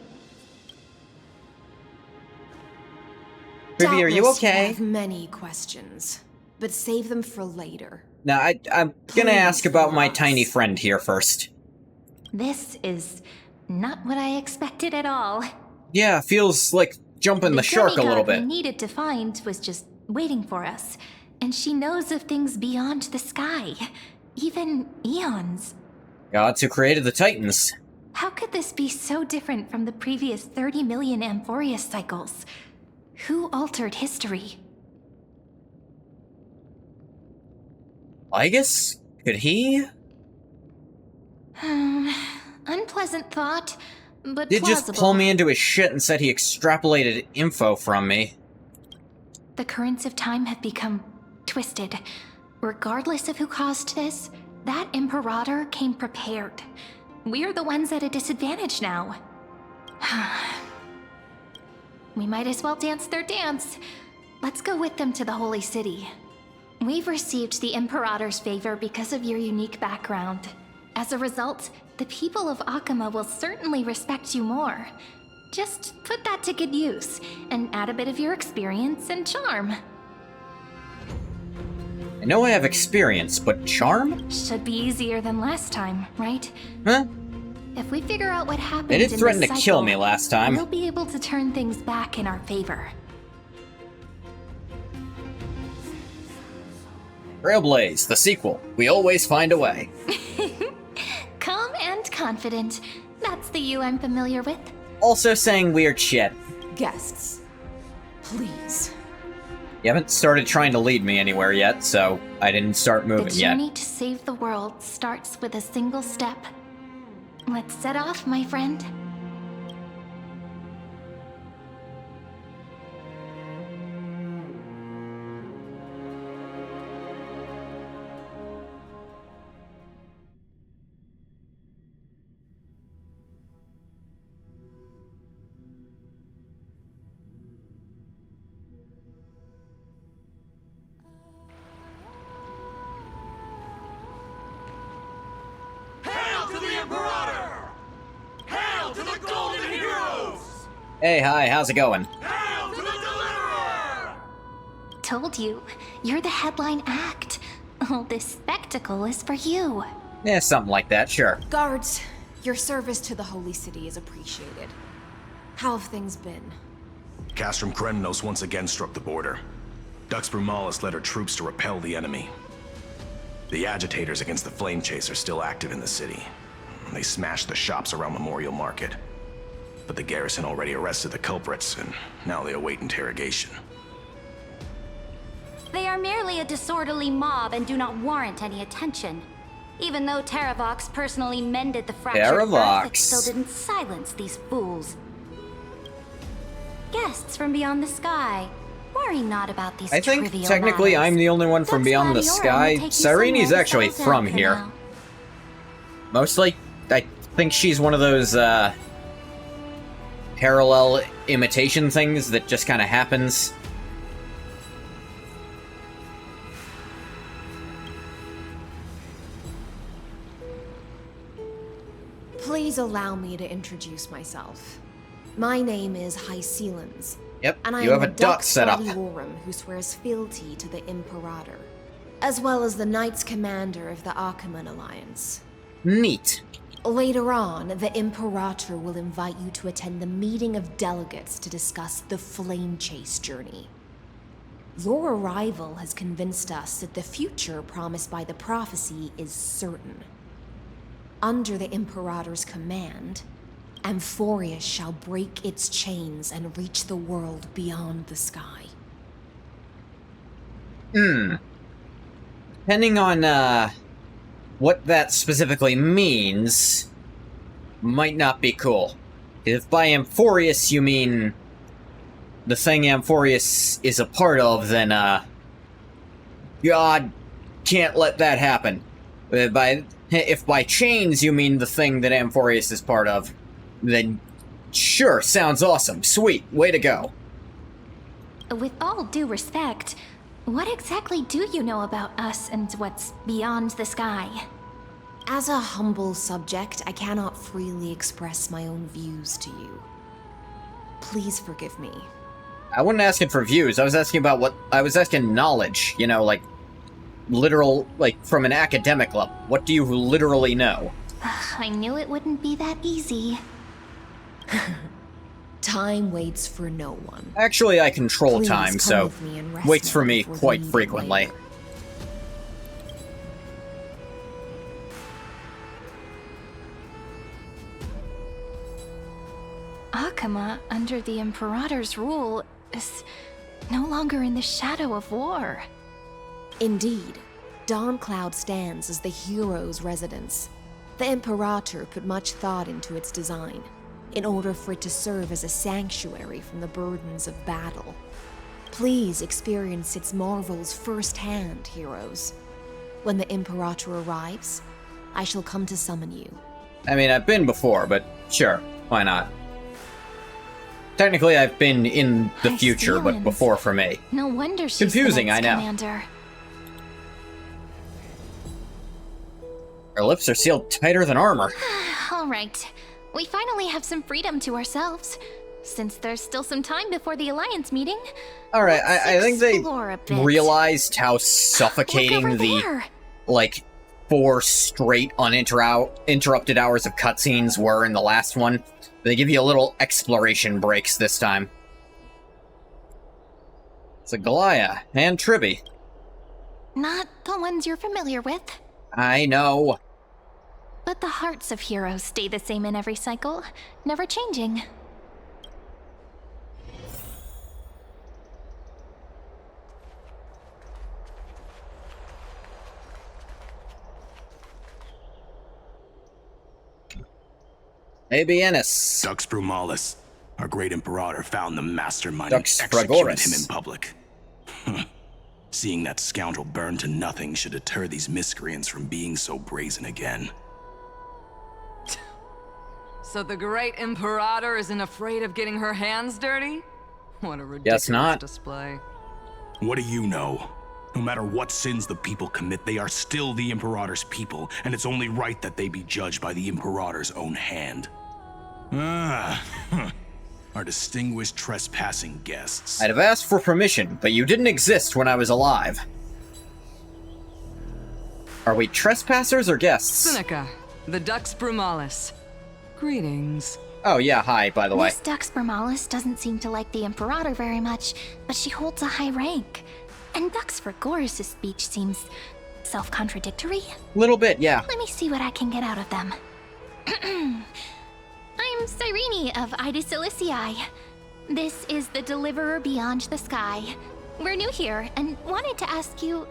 Ribby, are you Doubtless okay? I have many questions, but save them for later. Now, I'm gonna ask about my tiny friend here first. This is not what I expected at all. Yeah, feels like jumping the shark a little demigod we bit. needed to find was just waiting for us. And she knows of things beyond the sky. Even eons. Gods who created the Titans. How could this be so different from the previous 30 million Amphoreus cycles? Who altered history? Lygus? Could he? Unpleasant thought, but Did just plausible. pull me into his shit and said he extrapolated info from me. The currents of time have become twisted. Regardless of who caused this, that Imperator came prepared. We're the ones at a disadvantage now. We might as well dance their dance. Let's go with them to the Holy City. We've received the Imperator's favor because of your unique background. As a result, the people of Akuma will certainly respect you more. Just put that to good use, and add a bit of your experience and charm. I know I have experience, but charm? Should be easier than last time, right? Huh? If we figure out what happened They did in threaten this to cycle, kill me last time. we'll be able to turn things back in our favor. Trailblaze, the sequel. We always find a way. Calm and confident. That's the you I'm familiar with. Also saying weird shit. Guests, please. You haven't started trying to lead me anywhere yet, so I didn't start moving The yet. journey to save the world starts with a single step. Let's set off, my friend. Hail to the Imperator! Hail to the Golden Heroes! Hey, hi, how's it going? Hail to the Deliverer! Told you, you're the headline act. All this spectacle is for you. Yeah, something like that, sure. Guards, your service to the Holy City is appreciated. How have things been? Castrum Krennos once again struck the border. Dux Brumalis led her troops to repel the enemy. The agitators against the Flame Chase are still active in the city. They smashed the shops around Memorial Market. But the garrison already arrested the culprits, and now they await interrogation. They are merely a disorderly mob and do not warrant any attention. Even though Terravox personally mended the fractured earth, it still didn't silence these fools. Guests from beyond the sky, worry not about these trivial I think technically matters. I'm the only one from beyond the sky. Cyreni's actually from here. Now. Mostly, I think she's one of those, parallel imitation things that just kind of happens. Please allow me to introduce myself. My name is Hycelans. Yep, and I you have am a duck set up. Gladiorum who swears fealty to the Imperator, as well as the Knights Commander of the Achaemen Alliance. Neat. Later on, the Imperator will invite you to attend the meeting of delegates to discuss the Flame Chase journey. Your arrival has convinced us that the future promised by the prophecy is certain. Under the Imperator's command, Amphorius shall break its chains and reach the world beyond the sky. Depending on, what that specifically means, might not be cool. If by Amphorius you mean the thing Amphorius is a part of, then, God can't let that happen. If by chains you mean the thing that Amphorius is part of, then sure, sounds awesome. Sweet, way to go. With all due respect, what exactly do you know about us and what's beyond the sky? As a humble subject, I cannot freely express my own views to you. Please forgive me. I wasn't asking for views, I was asking knowledge, you know, like, literal, like, from an academic level. What do you literally know? I knew it wouldn't be that easy. Time waits for no one. Actually, I control Please time, come so with me and rest waits now for me before quite leaving frequently. later. Akama, under the Imperator's rule, is no longer in the shadow of war. Indeed, Dawncloud stands as the hero's residence. The Imperator put much thought into its design, in order for it to serve as a sanctuary from the burdens of battle. Please experience its marvels firsthand, heroes. When the Imperator arrives, I shall come to summon you. I mean, I've been before, but sure, why not? Technically, I've been in the future, but before for me. No wonder she's confusing, the I know. Commander. Our lips are sealed tighter than armor. All right, we finally have some freedom to ourselves. Since there's still some time before the Alliance meeting. All right, I think they explore a bit. realized how suffocating the, like, 4 straight uninterrupted hours of cutscenes were in the last one. They give you a little exploration breaks this time. It's a Galia and Tribby. Not the ones you're familiar with. I know. But the hearts of heroes stay the same in every cycle, never changing. Maybe Ennis. Dux Brumalis, our great Imperator, found the mastermind Dux and executed Fragoris. him in public. Seeing that scoundrel burned to nothing should deter these miscreants from being so brazen again. So the great Imperator isn't afraid of getting her hands dirty? What a ridiculous display. What do you know? No matter what sins the people commit, they are still the Imperator's people, and it's only right that they be judged by the Imperator's own hand. Our distinguished trespassing guests. I'd have asked for permission, but you didn't exist when I was alive. Are we trespassers or guests? Seneca, the Dux Brumalis. Greetings. Oh yeah, hi, by the way. Miss Dux Brumalis doesn't seem to like the Imperator very much, but she holds a high rank. And Dux Fragoris' speech seems self-contradictory. Little bit, yeah. Let me see what I can get out of them. I'm Cyrene of Ida Cilicii. This is the Deliverer Beyond the Sky. we're new here and wanted to ask you,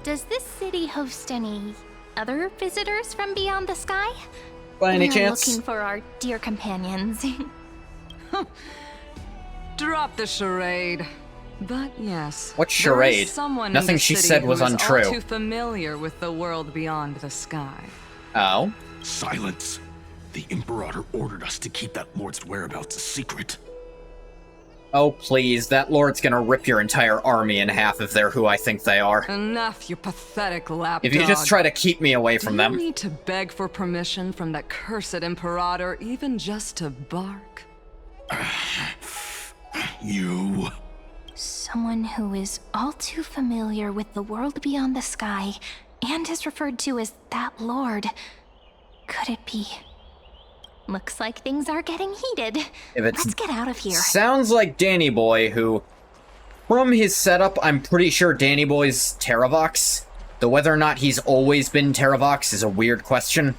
does this city host any other visitors from beyond the sky? By any We're chance? looking for our dear companions. Drop the charade. But yes. What there charade? is someone Nothing in the she city said who was is untrue. all too familiar with the world beyond the sky. Oh? Silence. The Imperator ordered us to keep that lord's whereabouts a secret. Oh, please. That lord's gonna rip your entire army in half if they're who I think they are. Enough, you pathetic lapdog. If you just try to keep me away from them. Do you need to beg for permission from that cursed Imperator even just to bark? You... Someone who is all too familiar with the world beyond the sky and is referred to as that lord. Could it be? Looks like things are getting heated. Let's get out of here. Sounds like Danny Boy, who, from his setup, I'm pretty sure Danny Boy's Terravox. Though whether or not he's always been Terravox is a weird question.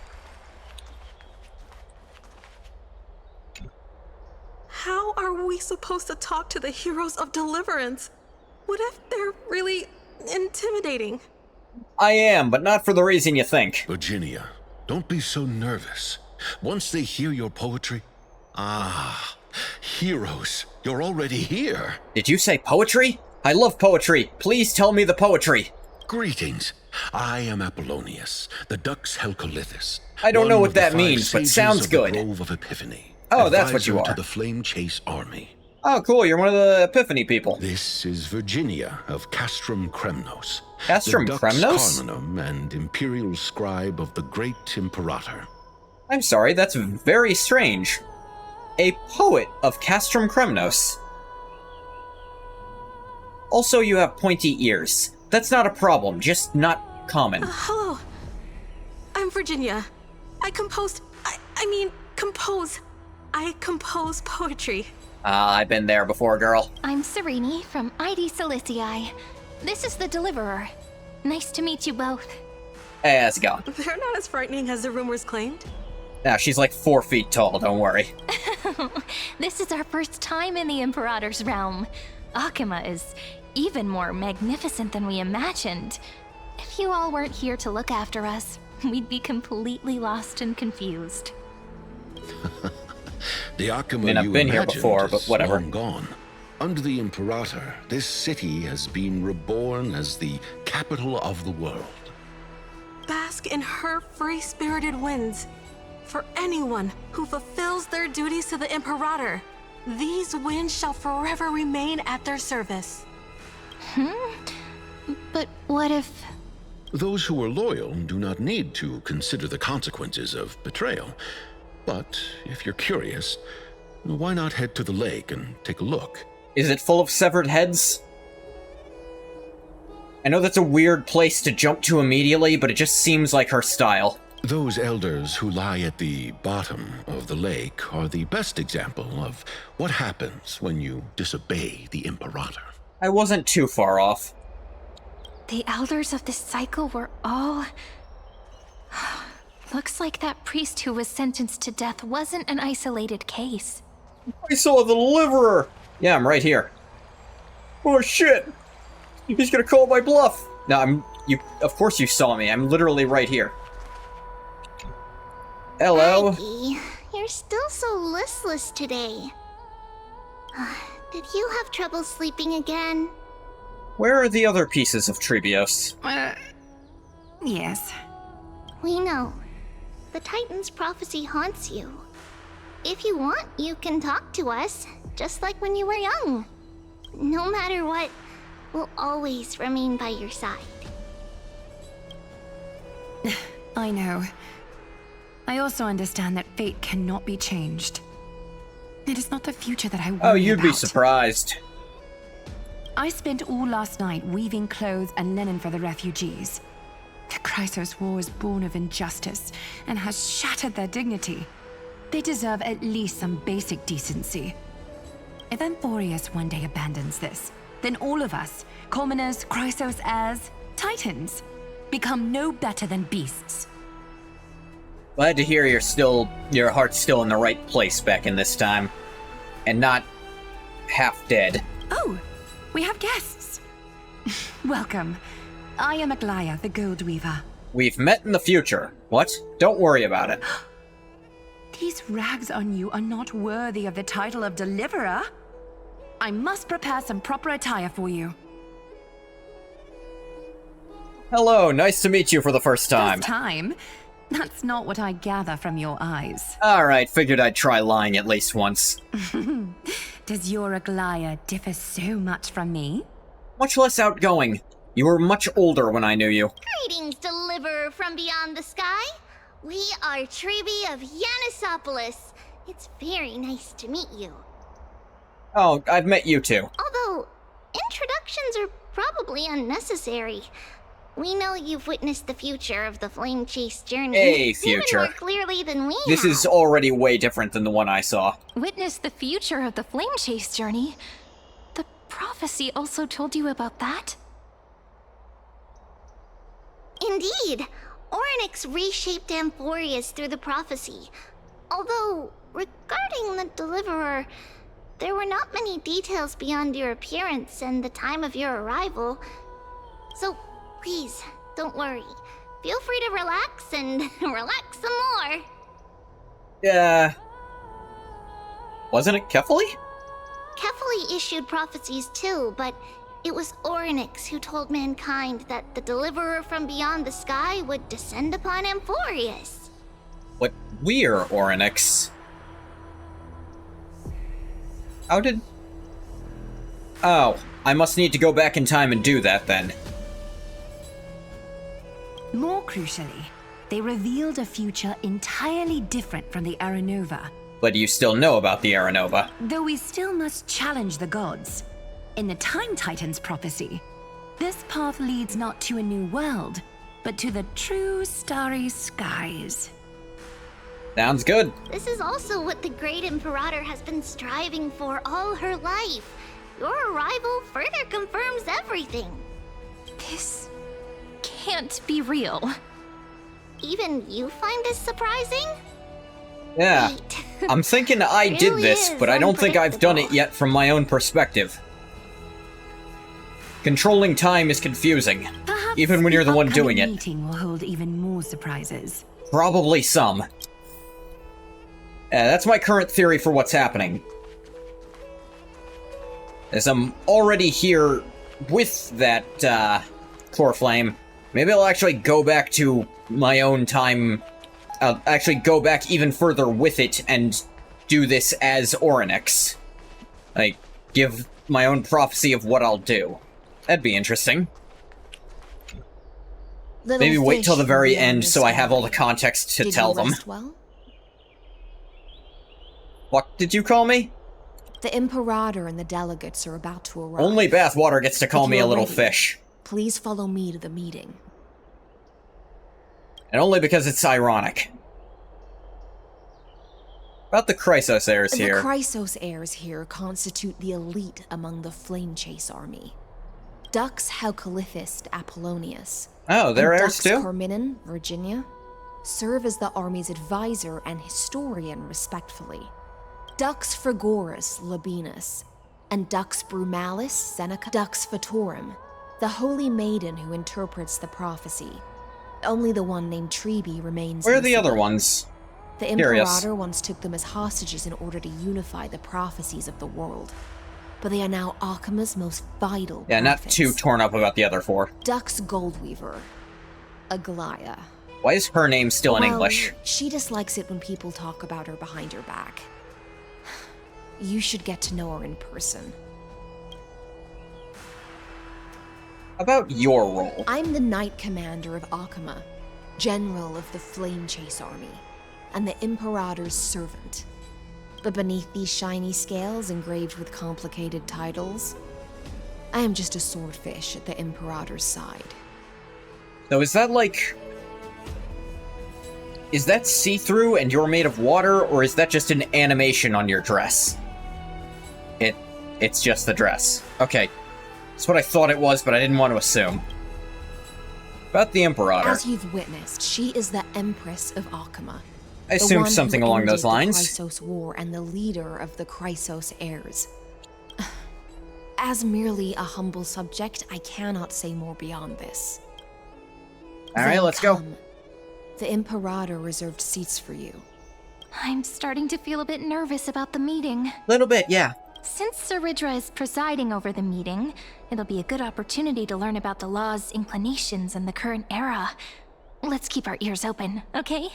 How are we supposed to talk to the heroes of Deliverance? What if they're really intimidating? I am, but not for the reason you think. Virginia, don't be so nervous. Once they hear your poetry... heroes, you're already here. Did you say poetry? I love poetry. Please tell me the poetry. Greetings. I am Apollonius, the Dux Helcolithus. I don't know what that means, but sounds good. Grove of Epiphany. Oh, that's what you Advisor are. to the Flame Chase Army. Oh, cool. You're one of the Epiphany people. This is Virginia of Castrum Kremnos. Castrum the Dux Kremnos? Carminum and Imperial Scribe of the Great Imperator. I'm sorry, that's very strange. A poet of Castrum Kremnos. Also, you have pointy ears. That's not a problem, just not common. Hello. I'm Virginia. I compose poetry. I've been there before, girl. I'm Serene from ID Silicii. This is the Deliverer. Nice to meet you both. Hey, how's it going? They're not as frightening as the rumors claimed. Now, she's like 4 feet tall, don't worry. This is our first time in the Imperator's realm. Akima is even more magnificent than we imagined. If you all weren't here to look after us, we'd be completely lost and confused. The Akima I mean, I've you been here imagined before, is but whatever. long gone. Under the Imperator, this city has been reborn as the capital of the world. Bask in her free-spirited winds. For anyone who fulfills their duties to the Imperator, these winds shall forever remain at their service. But what if... Those who are loyal do not need to consider the consequences of betrayal. But if you're curious, why not head to the lake and take a look? Is it full of severed heads? I know that's a weird place to jump to immediately, but it just seems like her style. Those elders who lie at the bottom of the lake are the best example of what happens when you disobey the Imperator. I wasn't too far off. The elders of this cycle were all... Looks like that priest who was sentenced to death wasn't an isolated case. I saw the Deliverer! Yeah, I'm right here. Oh shit! He's gonna call my bluff! No, of course you saw me. I'm literally right here. Hello? Maggie, you're still so listless today. Did you have trouble sleeping again? Where are the other pieces of Trebios? Yes. We know. The Titan's prophecy haunts you. If you want, you can talk to us, just like when you were young. No matter what, we'll always remain by your side. I know. I also understand that fate cannot be changed. It is not the future that I worry Oh, you'd be about. surprised. I spent all last night weaving clothes and linen for the refugees. The Chrysos War is born of injustice and has shattered their dignity. They deserve at least some basic decency. If Amphorius one day abandons this, then all of us, commoners, Chrysos heirs, Titans, become no better than beasts. Glad to hear your heart's still in the right place back in this time. And not half dead. Oh, we have guests. Welcome. I am Aglaya, the Gold Weaver. We've met in the future. What? Don't worry about it. These rags on you are not worthy of the title of Deliverer. I must prepare some proper attire for you. Hello, nice to meet you for the first time. First time? That's not what I gather from your eyes. Alright, figured I'd try lying at least once. Does your Aglaya differ so much from me? Much less outgoing. You were much older when I knew you. Greetings, Deliverer from beyond the sky. We are Tribi of Yanisopolis. It's very nice to meet you. Oh, I've met you too. Although, introductions are probably unnecessary. We know you've witnessed the future of the Flame Chase journey. A future. Even more clearly than we This have. is already way different than the one I saw. Witness the future of the Flame Chase journey? The prophecy also told you about that? Indeed. Orynyx reshaped Amphorius through the prophecy. Although, regarding the Deliverer, there were not many details beyond your appearance and the time of your arrival. So, please, don't worry. Feel free to relax and relax some more. Yeah. Wasn't it Kefali? Kefali issued prophecies too, but it was Orynyx who told mankind that the Deliverer from beyond the sky would descend upon Amphorius. But we're Orynyx. How did... Oh, I must need to go back in time and do that then. More crucially, they revealed a future entirely different from the Aranova. But you still know about the Aranova. Though we still must challenge the gods. In the Time Titan's prophecy, this path leads not to a new world, but to the true starry skies. Sounds good. This is also what the Great Imperator has been striving for all her life. Your arrival further confirms everything. This can't be real. Even you find this surprising? Yeah. Wait. I'm thinking I did Really this, is but I don't think I've done it unpredictable. yet from my own perspective. Controlling time is confusing, Perhaps even when you're the one doing upcoming it. meeting will hold even more surprises. Probably some. That's my current theory for what's happening. As I'm already here with that, core flame, maybe I'll actually go back to my own time. I'll actually go back even further with it and do this as Orynyx. Like, give my own prophecy of what I'll do. That'd be interesting. Maybe wait till the very end so I have all the context to tell them. Well? What did you call me? The Imperator and the delegates are about to arrive. Only Bathwater gets to call If me a you're little ready, fish. Please follow me to the meeting. And only because it's ironic. About the Chrysos heirs here. The Chrysos heirs here constitute the elite among the Flame Chase army. Dux Haukalithist Apollonius. Oh, they're and heirs Dux too? Carminin, Virginia, serve as the army's advisor and historian respectfully. Dux Frigoris Labienus, and Dux Brumalis Seneca. Dux Fatorum, the holy maiden who interprets the prophecy. Only the one named Tribi remains. Where are the missing. other ones? The Curious. Imperator once took them as hostages in order to unify the prophecies of the world. But they are now Akima's most vital Yeah, not prophets. too torn up about the other four. Dux Goldweaver. Aglaya. Why is her name still in Well, English? She dislikes it when people talk about her behind her back. You should get to know her in person. About your role. I'm the Knight Commander of Akima, General of the Flame Chase Army, and the Imperator's servant. But beneath these shiny scales engraved with complicated titles, I am just a swordfish at the Imperator's side. So is that like... Is that see-through and you're made of water, or is that just an animation on your dress? It's just the dress. Okay. That's what I thought it was, but I didn't want to assume. About the Imperator. As you've witnessed, she is the Empress of Akima. I assumed the one something who along ended those lines. The Chrysos War and the leader of the Chrysos heirs. As merely a humble subject, I cannot say more beyond this. Alright, let's go. The Imperator reserved seats for you. I'm starting to feel a bit nervous about the meeting. Little bit, yeah. Since Saridra is presiding over the meeting, it'll be a good opportunity to learn about the law's inclinations in the current era. Let's keep our ears open, okay?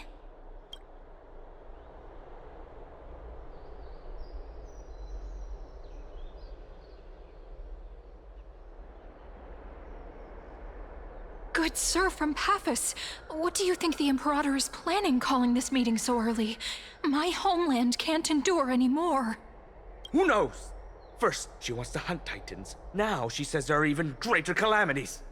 Good sir from Paphos, what do you think the Imperator is planning calling this meeting so early? My homeland can't endure anymore. Who knows? First, she wants to hunt Titans. Now she says there are even greater calamities.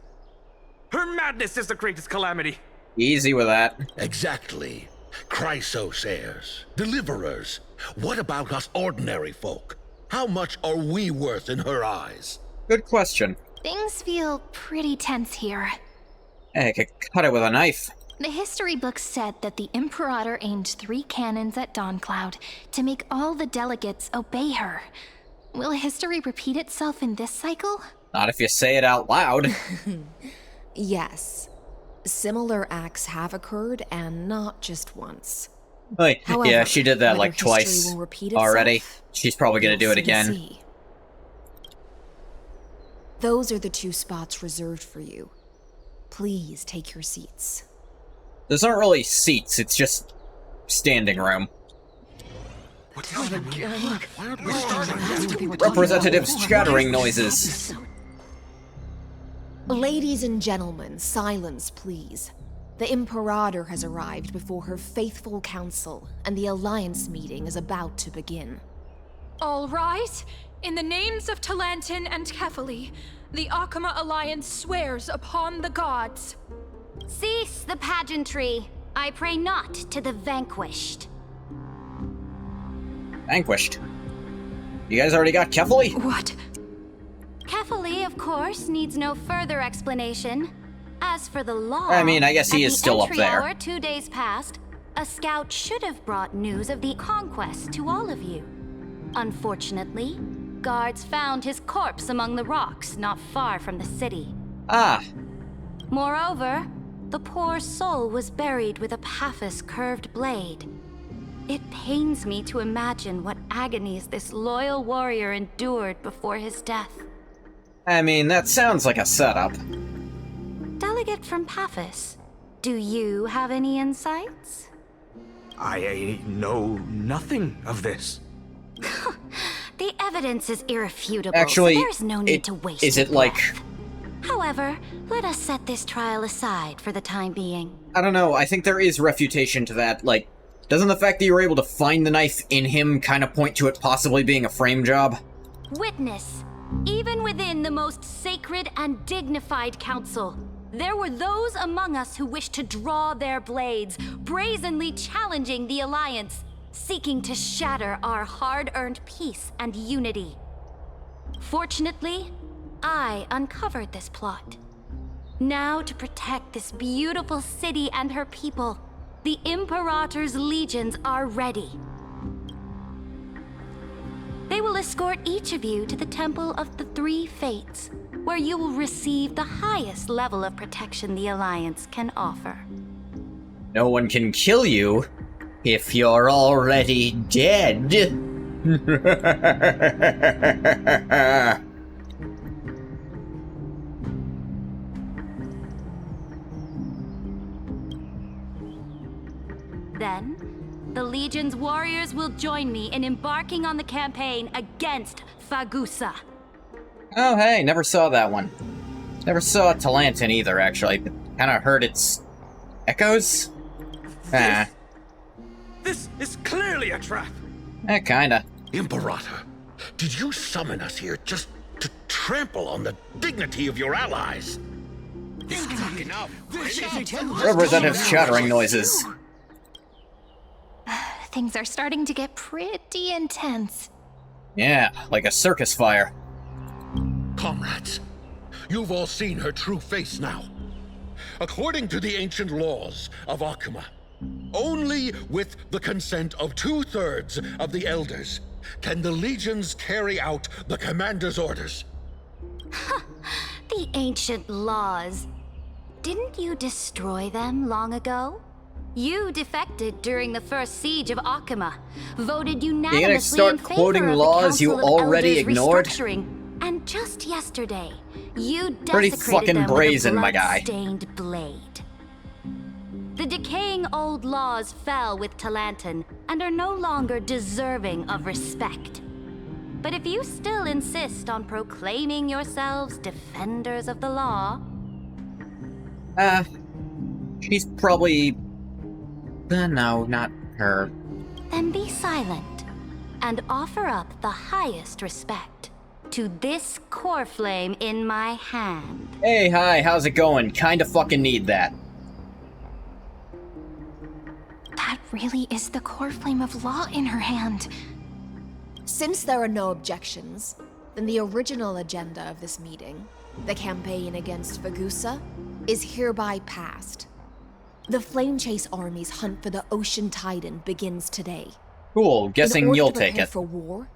Her madness is the greatest calamity. Easy with that. Exactly. Chrysos heirs, deliverers. What about us ordinary folk? How much are we worth in her eyes? Good question. Things feel pretty tense here. Hey, I could cut it with a knife. The history books said that the Imperator aimed 3 cannons at Dawncloud to make all the delegates obey her. Will history repeat itself in this cycle? Not if you say it out loud. Yes. Similar acts have occurred, and not just once. Like, However, yeah, she did that whether like twice history will repeat already. itself, She's probably gonna do we'll it again. see. Those are the 2 spots reserved for you. Please take your seats. Those aren't really seats, it's just standing room. Representatives chattering noises. Ladies and gentlemen, silence please. The Imperator has arrived before her faithful council, and the Alliance meeting is about to begin. All right. In the names of Talantin and Kefali, the Akama Alliance swears upon the gods. Cease the pageantry. I pray not to the vanquished. Vanquished? You guys already got Kefali? What? Kefali, of course, needs no further explanation. As for the law, I mean, I guess he is still up there. At the entry hour 2 days past, a scout should have brought news of the conquest to all of you. Unfortunately, guards found his corpse among the rocks not far from the city. Ah. Moreover, the poor soul was buried with a Paphos curved blade. It pains me to imagine what agonies this loyal warrior endured before his death. I mean, that sounds like a setup. Delegate from Paphos, do you have any insights? I know nothing of this. The evidence is irrefutable, Actually, so there's no need to waste is it your like... breath. However, let us set this trial aside for the time being. I don't know, I think there is refutation to that. Like, doesn't the fact that you were able to find the knife in him kind of point to it possibly being a frame job? Witness, even within the most sacred and dignified council, there were those among us who wished to draw their blades, brazenly challenging the Alliance, seeking to shatter our hard-earned peace and unity. Fortunately, I uncovered this plot. Now, to protect this beautiful city and her people, the Imperator's legions are ready. They will escort each of you to the Temple of the Three Fates, where you will receive the highest level of protection the Alliance can offer. No one can kill you if you're already dead. Then, the Legion's warriors will join me in embarking on the campaign against Fagusa. Oh, hey, never saw that one. Never saw Talantin either, actually. Kinda heard its echoes? Ah. This is clearly a trap. Kinda. Imperator, did you summon us here just to trample on the dignity of your allies? Representatives chattering noises. Things are starting to get pretty intense. Yeah, like a circus fire. Comrades, you've all seen her true face now. According to the ancient laws of Akama, only with the consent of 2/3 of the elders can the legions carry out the commander's orders. the ancient laws. Didn't you destroy them long ago? You defected during the first siege of Akima, voted unanimously start in favor quoting of laws the you Council of already Elders ignored? restructuring, and just yesterday, you Pretty desecrated fucking them brazen, with a my guy. blood-stained blade. The decaying old laws fell with Talanton and are no longer deserving of respect. But if you still insist on proclaiming yourselves defenders of the law... She's probably... no, not her. Then be silent and offer up the highest respect to this core flame in my hand. Hey, hi, how's it going? Kinda fucking need that. That really is the core flame of law in her hand. Since there are no objections, then the original agenda of this meeting, the campaign against Fagusa, is hereby passed. The Flame Chase Army's hunt for the Ocean Titan begins today. Cool, guessing you'll take it. For war,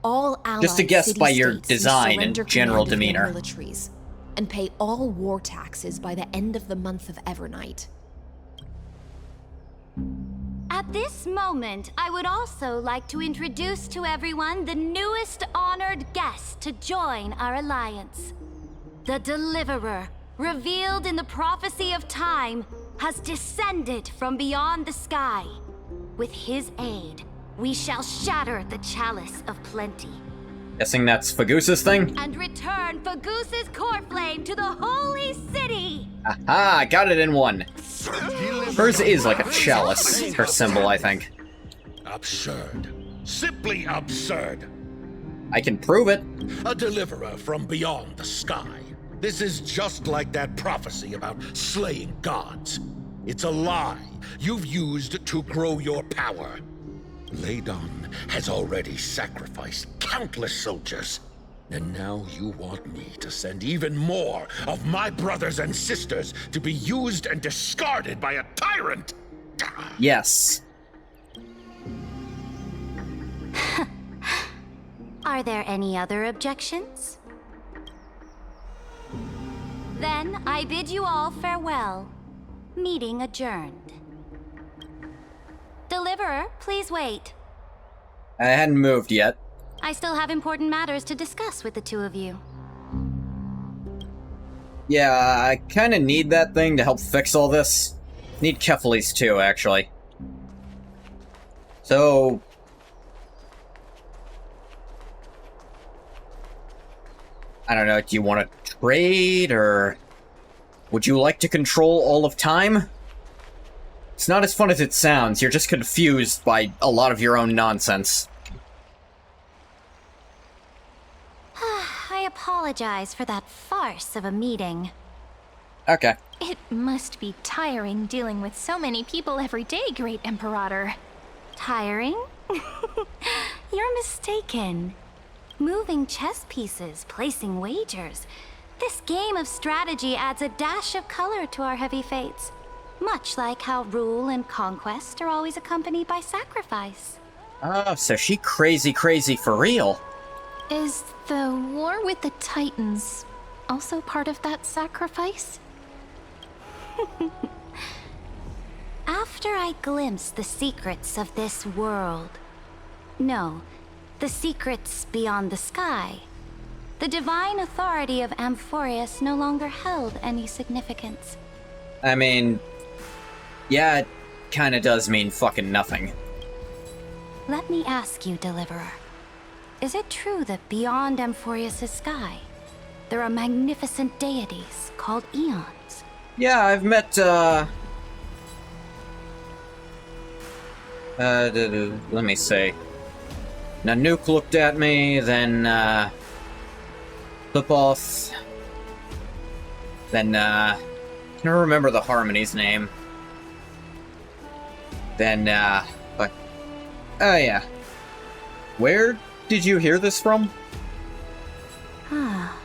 all allied Just to guess by your city-states design and surrender general command of their demeanor. militaries and pay all war taxes by the end of the month of Evernight. At this moment, I would also like to introduce to everyone the newest honored guest to join our alliance. The Deliverer, revealed in the prophecy of time, has descended from beyond the sky. With his aid, we shall shatter the chalice of plenty. Guessing that's Fagusa's thing? And return Fagusa's core flame to the holy city! Aha, got it in one. Hers is like a chalice, her symbol, I think. Absurd. Simply absurd. I can prove it. A deliverer from beyond the sky. This is just like that prophecy about slaying gods. It's a lie you've used to grow your power. Ladon has already sacrificed countless soldiers. And now you want me to send even more of my brothers and sisters to be used and discarded by a tyrant? Yes. Are there any other objections? Then I bid you all farewell. Meeting adjourned. Deliverer, please wait. I hadn't moved yet. I still have important matters to discuss with the two of you. Yeah, I kinda need that thing to help fix all this. Need Kephalese too, actually. So... I don't know, do you want to trade, or... would you like to control all of time? It's not as fun as it sounds, you're just confused by a lot of your own nonsense. I apologize for that farce of a meeting. Okay. It must be tiring dealing with so many people every day, Great Imperator. Tiring? You're mistaken. Moving chess pieces, placing wagers. This game of strategy adds a dash of color to our heavy fates. Much like how rule and conquest are always accompanied by sacrifice. Oh, so she crazy for real. Is the war with the Titans also part of that sacrifice? After I glimpse the secrets of this world... No, the secrets beyond the sky. The divine authority of Amphorius no longer held any significance. I mean... yeah, it kinda does mean fucking nothing. Let me ask you, Deliverer. Is it true that beyond Amphorius' sky, there are magnificent deities called Eons? Yeah, I've met, let me see. Nanook looked at me, then, Flipoth. Then, I don't remember the Harmony's name. Then, but... oh, yeah. Where did you hear this from? Ah,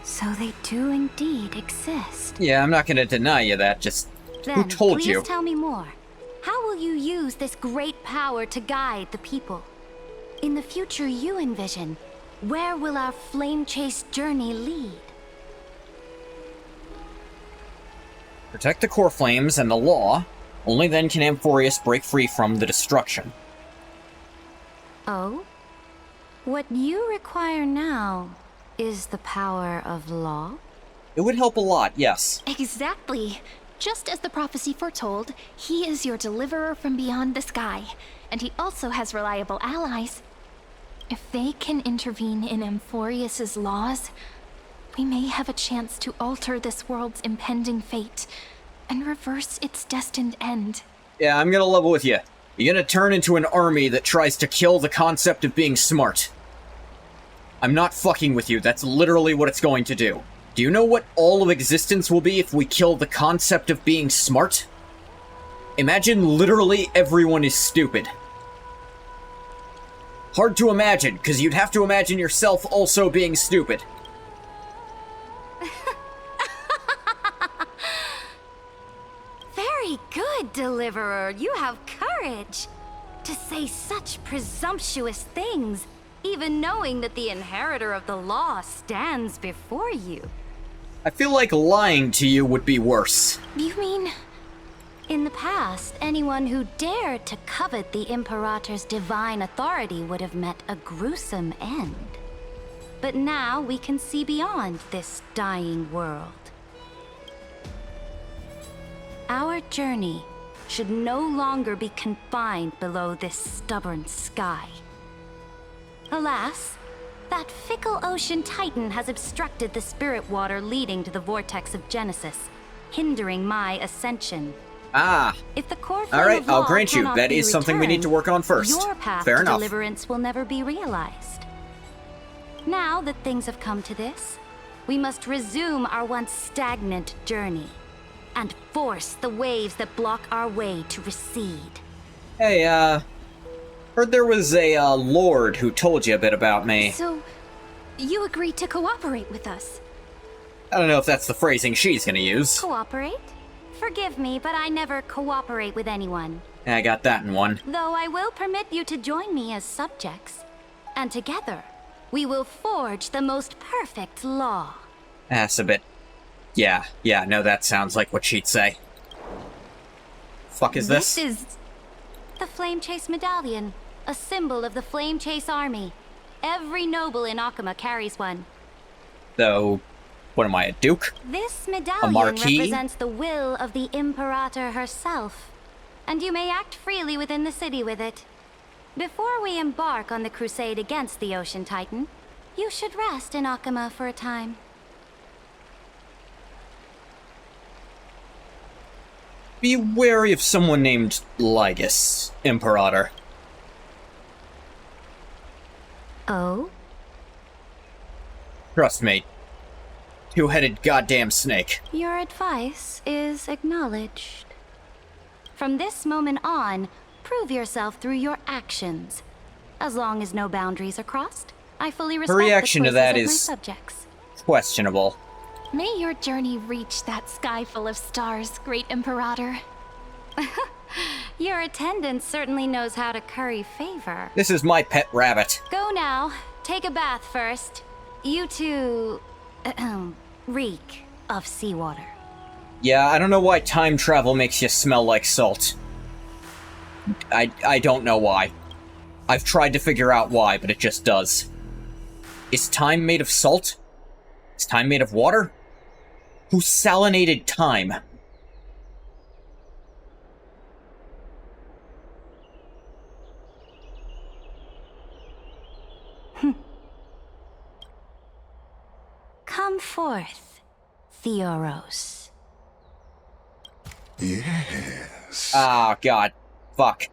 so they do indeed exist. Yeah, I'm not gonna deny you that, just... Then, who told please you? Tell me more. How will you use this great power to guide the people? In the future you envision, where will our flame chase journey lead? Protect the core flames and the law. Only then can Amphorius break free from the destruction. Oh? What you require now is the power of law? It would help a lot, yes. Exactly. Just as the prophecy foretold, he is your deliverer from beyond the sky, and he also has reliable allies. If they can intervene in Amphorius's laws, we may have a chance to alter this world's impending fate and reverse its destined end. Yeah, I'm gonna level with you. You're gonna turn into an army that tries to kill the concept of being smart. I'm not fucking with you, that's literally what it's going to do. Do you know what all of existence will be if we kill the concept of being smart? Imagine literally everyone is stupid. Hard to imagine, because you'd have to imagine yourself also being stupid. Very good, Deliverer. You have courage to say such presumptuous things, even knowing that the inheritor of the law stands before you. I feel like lying to you would be worse. You mean... In the past, anyone who dared to covet the Imperator's divine authority would have met a gruesome end. But now we can see beyond this dying world. Our journey should no longer be confined below this stubborn sky. Alas, that fickle ocean titan has obstructed the spirit water leading to the vortex of Genesis, hindering my ascension. Ah. If the core all right, of I'll law grant you, cannot that be is something we need to work on first. Your path Fair to enough. deliverance will never be realized. Now that things have come to this, we must resume our once stagnant journey and force the waves that block our way to recede. Hey, heard there was a, lord who told you a bit about me. So, you agreed to cooperate with us? I don't know if that's the phrasing she's gonna use. Cooperate? Forgive me, but I never cooperate with anyone. I got that in one. Though I will permit you to join me as subjects. And together, we will forge the most perfect law. That's a bit... Yeah, no, that sounds like what she'd say. Fuck is this? This is... the Flame Chase Medallion, a symbol of the Flame Chase Army. Every noble in Akuma carries one. So, what am I, a duke? This A medallion marquis? represents the will of the Imperator herself, and you may act freely within the city with it. Before we embark on the crusade against the Ocean Titan, you should rest in Akuma for a time. Be wary of someone named Lygus, Imperator. Oh? Trust me. Two-headed goddamn snake. Your advice is acknowledged. From this moment on, prove yourself through your actions. As long as no boundaries are crossed, I fully respect Her reaction the to that choices of is my subjects. questionable. May your journey reach that sky full of stars, great Imperator. Your attendant certainly knows how to curry favor. This is my pet rabbit. Go now. Take a bath first. You two... reek of seawater. Yeah, I don't know why time travel makes you smell like salt. I don't know why. I've tried to figure out why, but it just does. Is time made of salt? Is time made of water? Who salinated time? Come forth, Theoros. Yes. Ah, God. Fuck.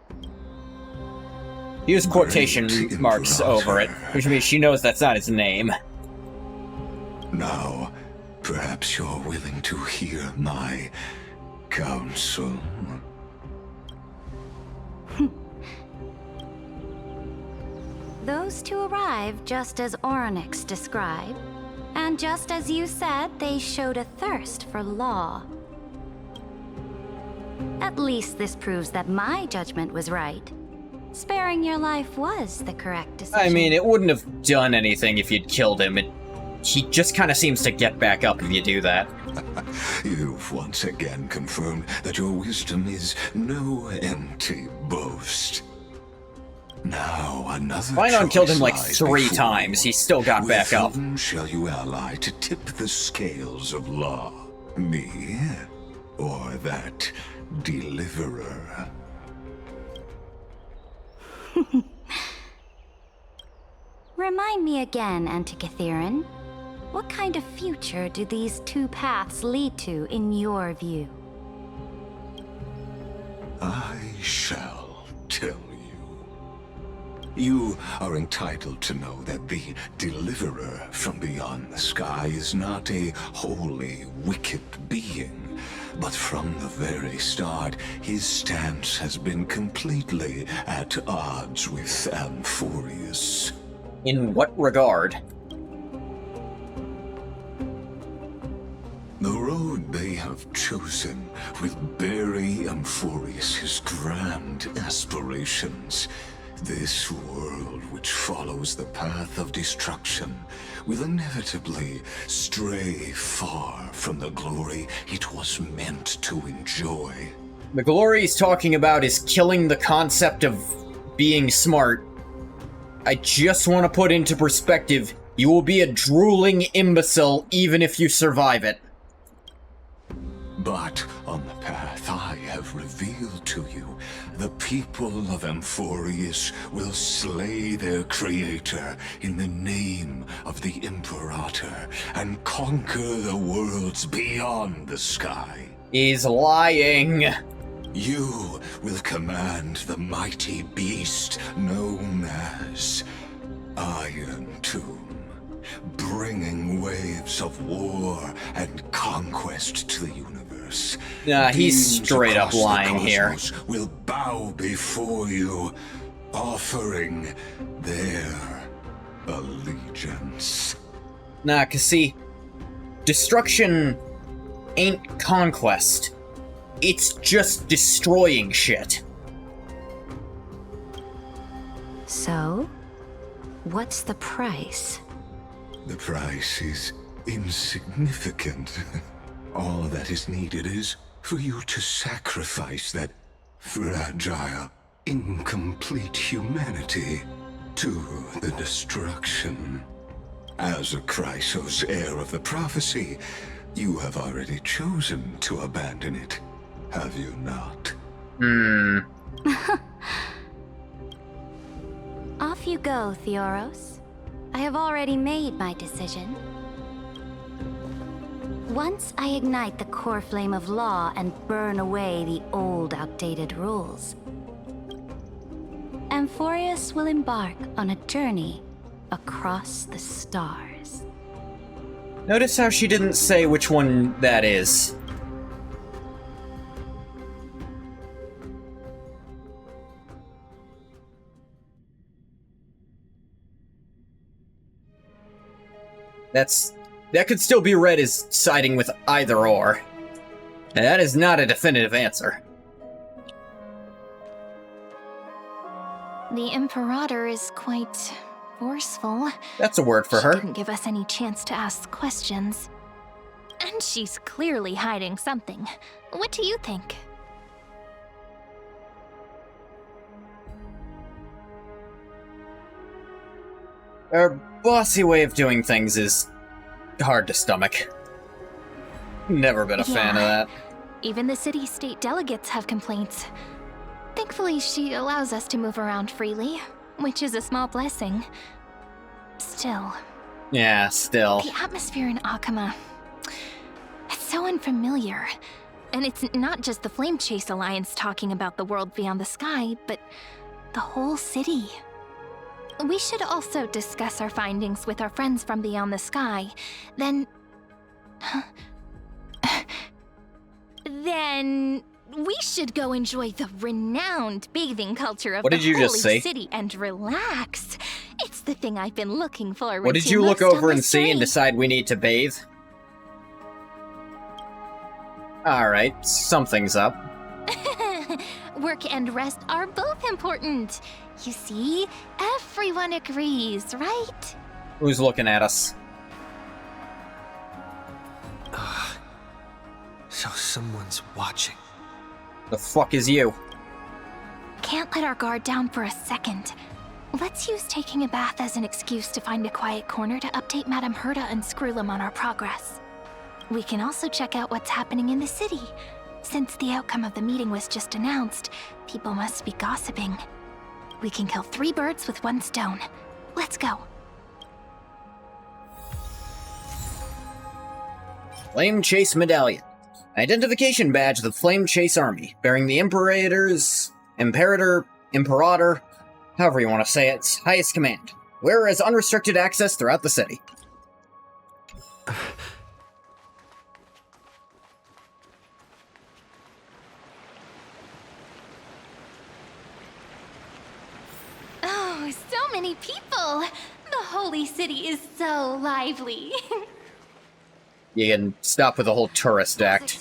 Use quotation marks over it, which means she knows that's not his name. Now, perhaps you're willing to hear my counsel. Those two arrived just as Oryx described, and just as you said, they showed a thirst for law. At least this proves that my judgment was right. Sparing your life was the correct decision. I mean, it wouldn't have done anything if you'd killed him. he just kind of seems to get back up if you do that. You've once again confirmed that your wisdom is no empty boast. Now another Finon killed him like lies 3 before times. you. He still got back up. With whom shall you ally to tip the scales of law? Me? Or that deliverer? Remind me again, Antikytheron. What kind of future do these two paths lead to in your view? I shall tell you. You are entitled to know that the deliverer from beyond the sky is not a wholly wicked being, but from the very start, his stance has been completely at odds with Amphorius. In what regard? The road they have chosen will bury Amphorius' grand aspirations. This world, which follows the path of destruction, will inevitably stray far from the glory it was meant to enjoy. The glory he's talking about is killing the concept of being smart. I just want to put into perspective, you will be a drooling imbecile even if you survive it. But on the path I have revealed to you, the people of Amphorius will slay their creator in the name of the Imperator and conquer the worlds beyond the sky. He's lying. You will command the mighty beast known as Iron Tomb, bringing waves of war and conquest to the universe. Nah, he's Beings straight up across the lying here. cosmos will bow before you, offering their allegiance. Nah, 'cause see, destruction ain't conquest. It's just destroying shit. So, what's the price? The price is insignificant. All that is needed is for you to sacrifice that fragile, incomplete humanity to the destruction. As a Chrysos heir of the prophecy, you have already chosen to abandon it, have you not? Off you go, Theoros. I have already made my decision. Once I ignite the core flame of law and burn away the old, outdated rules, Amphorius will embark on a journey across the stars. Notice how she didn't say which one that is. That could still be read as siding with either or. And that is not a definitive answer. The Imperator is quite forceful. That's a word for her. She didn't give us any chance to ask questions. And she's clearly hiding something. What do you think? Her bossy way of doing things is hard to stomach. Never been a fan of that. Even the city-state delegates have complaints. Thankfully, she allows us to move around freely, which is a small blessing. Still. Yeah, still. The atmosphere in Akama, it's so unfamiliar. And it's not just the Flame Chase Alliance talking about the world beyond the sky, but the whole city. We should also discuss our findings with our friends from beyond the sky. Then we should go enjoy the renowned bathing culture of What the did you holy just say? city and relax. It's the thing I've been looking forward to. What did you look most on over and this see and journey. decide we need to bathe? Alright, something's up. Work and rest are both important. You see, everyone agrees, right? Who's looking at us? So someone's watching. The fuck is you? Can't let our guard down for a second. Let's use taking a bath as an excuse to find a quiet corner to update Madame Herta and Screwlum on our progress. We can also check out what's happening in the city. Since the outcome of the meeting was just announced, people must be gossiping. We can kill 3 birds with 1 stone. Let's go. Flame Chase Medallion. Identification badge of the Flame Chase Army, bearing the Imperator, however you want to say its highest command. Wearer has unrestricted access throughout the city. Oh, so many people! The holy city is so lively. You can stop with the whole tourist act.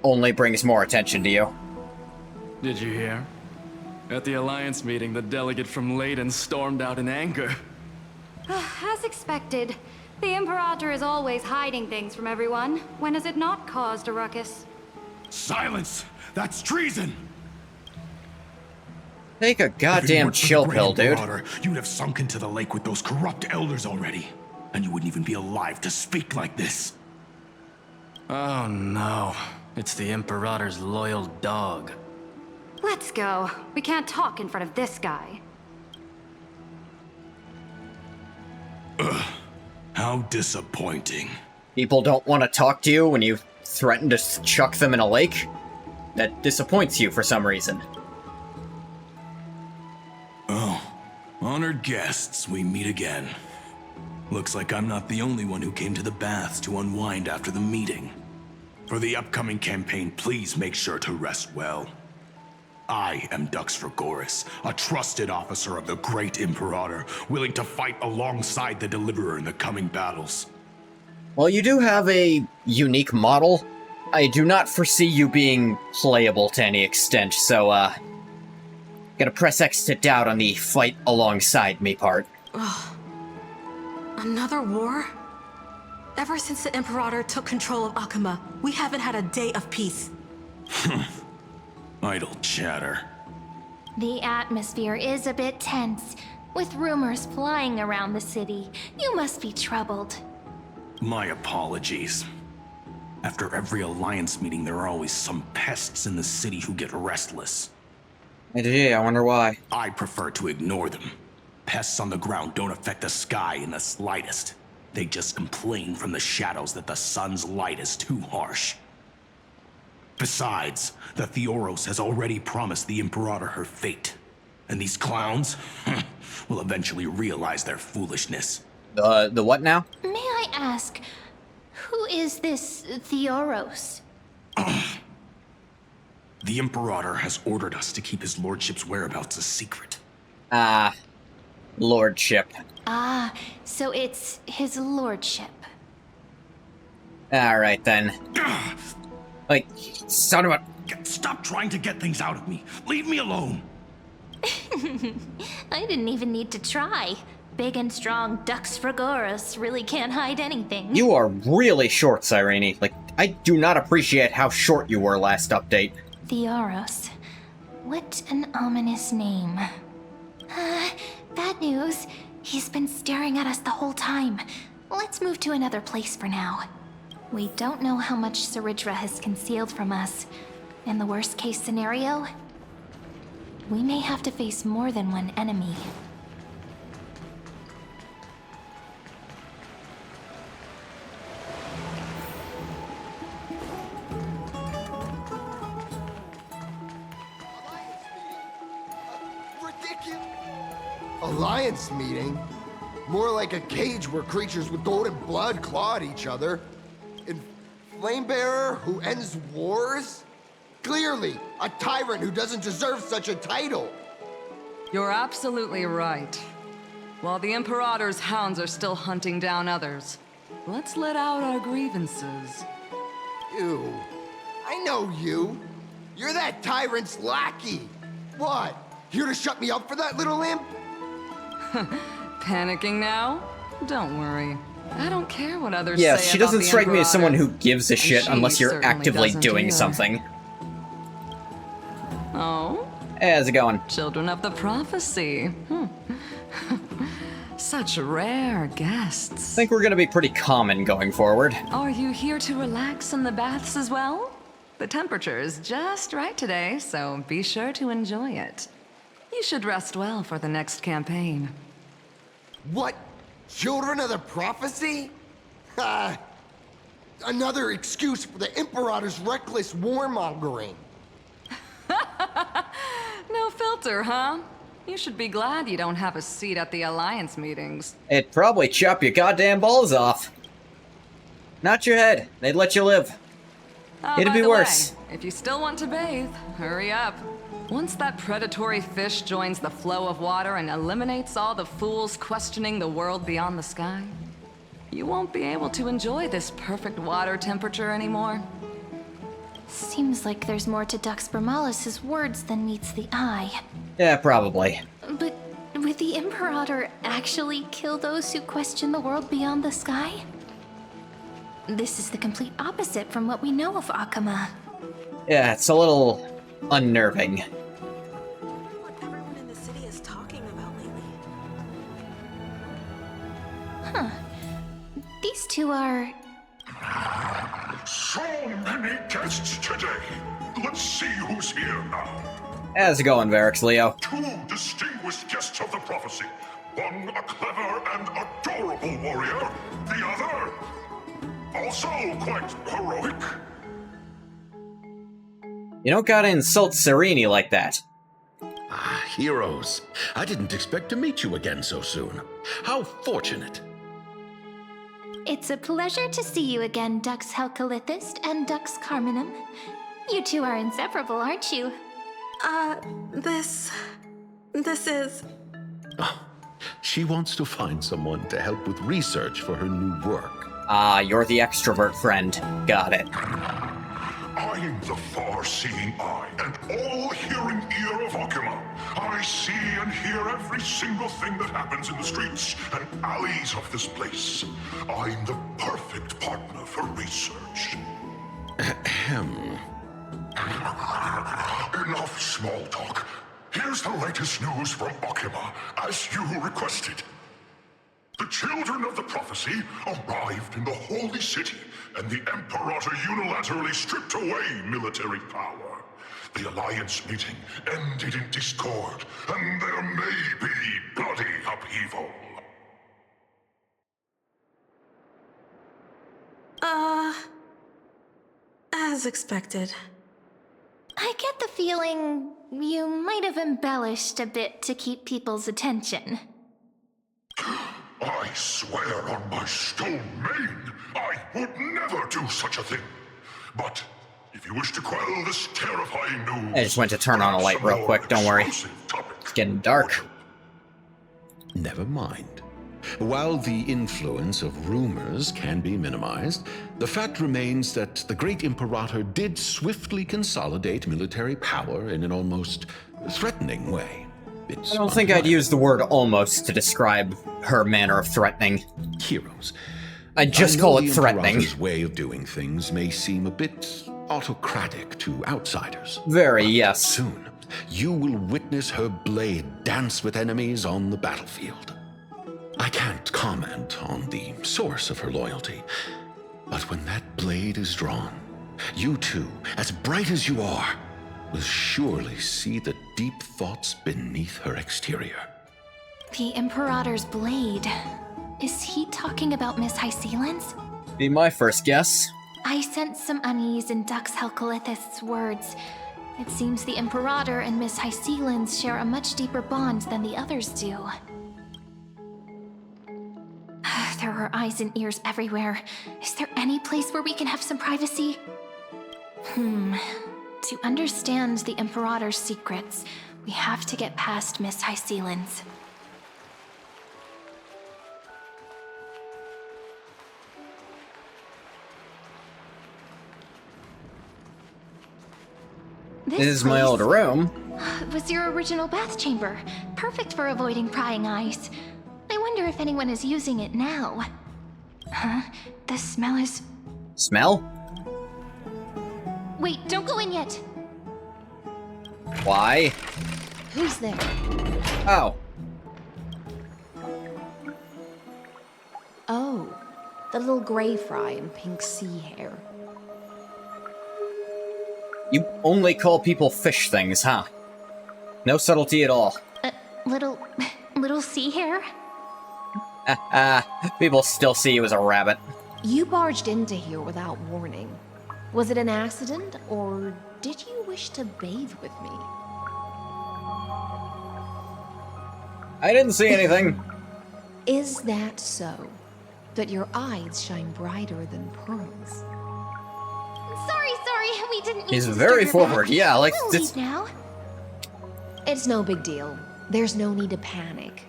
Only brings more attention to you. Did you hear? At the Alliance meeting, the delegate from Leyden stormed out in anger. As expected. The Imperator is always hiding things from everyone. When has it not caused a ruckus? Silence! That's treason! Take a goddamn chill pill, dude. You'd have sunk into the lake with those corrupt elders already. And you wouldn't even be alive to speak like this. Oh no. It's the Imperator's loyal dog. Let's go. We can't talk in front of this guy. Ugh. How disappointing. People don't want to talk to you when you threaten to chuck them in a lake? That disappoints you for some reason. Oh. Honored guests, we meet again. Looks like I'm not the only one who came to the baths to unwind after the meeting. For the upcoming campaign, please make sure to rest well. I am Dux Fragoris, a trusted officer of the Great Imperator, willing to fight alongside the Deliverer in the coming battles. While you do have a unique model, I do not foresee you being playable to any extent, so, gotta press X to doubt on the fight alongside me part. Ugh. Another war? Ever since the Imperator took control of Akuma, we haven't had a day of peace. Idle chatter. The atmosphere is a bit tense, with rumors flying around the city. You must be troubled. My apologies. After every Alliance meeting, there are always some pests in the city who get restless. Gee, I wonder why. I prefer to ignore them. Pests on the ground don't affect the sky in the slightest. They just complain from the shadows that the sun's light is too harsh. Besides, the Theoros has already promised the Imperator her fate. And these clowns will eventually realize their foolishness. The what now? May I ask, who is this Theoros? The Imperator has ordered us to keep his lordship's whereabouts a secret. Lordship. Ah, so it's his lordship. Alright then. Like, son of a... Stop trying to get things out of me. Leave me alone. I didn't even need to try. Big and strong Dux Fragoris really can't hide anything. You are really short, Cyrene. Like, I do not appreciate how short you were last update. Theoros. What an ominous name. Bad news. He's been staring at us the whole time. Let's move to another place for now. We don't know how much Saridra has concealed from us. In the worst case scenario, we may have to face more than one enemy. Alliance meeting? More like a cage where creatures with golden blood claw at each other. And Flamebearer who ends wars? Clearly, a tyrant who doesn't deserve such a title. You're absolutely right. While the Imperator's hounds are still hunting down others, let's let out our grievances. You. I know you. You're that tyrant's lackey. What? Here to shut me up for that little imp? Panicking now? Don't worry. I don't care what others Yeah, say she about doesn't the strike me as someone Imperator. who gives a shit She unless you're certainly actively doesn't doing either. something. Oh? Hey, how's it going? Children of the Prophecy. Such rare guests. I think we're gonna be pretty common going forward. Are you here to relax in the baths as well? The temperature is just right today, so be sure to enjoy it. You should rest well for the next campaign. What? Children of the Prophecy? Another excuse for the Imperator's reckless warmongering. No filter, huh? You should be glad you don't have a seat at the Alliance meetings. It'd probably chop your goddamn balls off. Not your head. They'd let you live. It'd By be the worse. way, if you still want to bathe, hurry up. Once that predatory fish joins the flow of water and eliminates all the fools questioning the world beyond the sky, you won't be able to enjoy this perfect water temperature anymore. Seems like there's more to Dux Bramalis's words than meets the eye. Yeah, probably. But would the Imperator actually kill those who question the world beyond the sky? This is the complete opposite from what we know of Akama. Yeah, it's a little unnerving. What everyone in the city is talking about lately. Huh. These two are... So many guests today. Let's see who's here now. How's it going, Varix, Leo? Two distinguished guests of the prophecy. One a clever and adorable warrior. The other, also quite heroic. You don't gotta insult Sereni like that. Ah, heroes. I didn't expect to meet you again so soon. How fortunate. It's a pleasure to see you again, Dux Helcalithist and Dux Carminum. You two are inseparable, aren't you? This is... Oh, she wants to find someone to help with research for her new work. Ah, you're the extrovert friend. Got it. I'm the far-seeing eye and all-hearing ear of Akama. I see and hear every single thing that happens in the streets and alleys of this place. I'm the perfect partner for research. Ahem. Enough small talk. Here's the latest news from Akama, as you requested. The children of the prophecy arrived in the holy city, and the Imperator unilaterally stripped away military power. The Alliance meeting ended in discord, and there may be bloody upheaval. As expected. I get the feeling you might have embellished a bit to keep people's attention. I swear on my stone mane, I would never do such a thing. But if you wish to quell this terrifying news... I just went to turn on a light real quick, don't worry. It's getting dark. Never mind. While the influence of rumors can be minimized, the fact remains that the great Imperator did swiftly consolidate military power in an almost threatening way. I don't think I'd use the word almost to describe her manner of threatening. Heroes. I'd just call it threatening. His way of doing things may seem a bit autocratic to outsiders. Very, yes. Soon, you will witness her blade dance with enemies on the battlefield. I can't comment on the source of her loyalty, but when that blade is drawn, you two, as bright as you are, will surely see the deep thoughts beneath her exterior. The Imperator's blade. Is he talking about Miss Hysealin's? Be my first guess. I sense some unease in Dux Helcalithist's words. It seems the Imperator and Miss Hysealin's share a much deeper bond than the others do. There are eyes and ears everywhere. Is there any place where we can have some privacy? To understand the Imperator's secrets, we have to get past Miss Hysealin's. This is my old room. Was your original bath chamber. Perfect for avoiding prying eyes. I wonder if anyone is using it now. Huh? The smell is... Smell? Wait, don't go in yet! Why? Who's there? Oh. Oh, the little gray fry in pink sea hair. You only call people fish things, huh? No subtlety at all. Little sea hair? People still see you as a rabbit. You barged into here without warning. Was it an accident, or did you wish to bathe with me? I didn't see anything. Is that so? That your eyes shine brighter than pearls? Sorry, we didn't mean He's to very disturb forward, that. yeah, like, We'll it's... leave now. It's no big deal. There's no need to panic.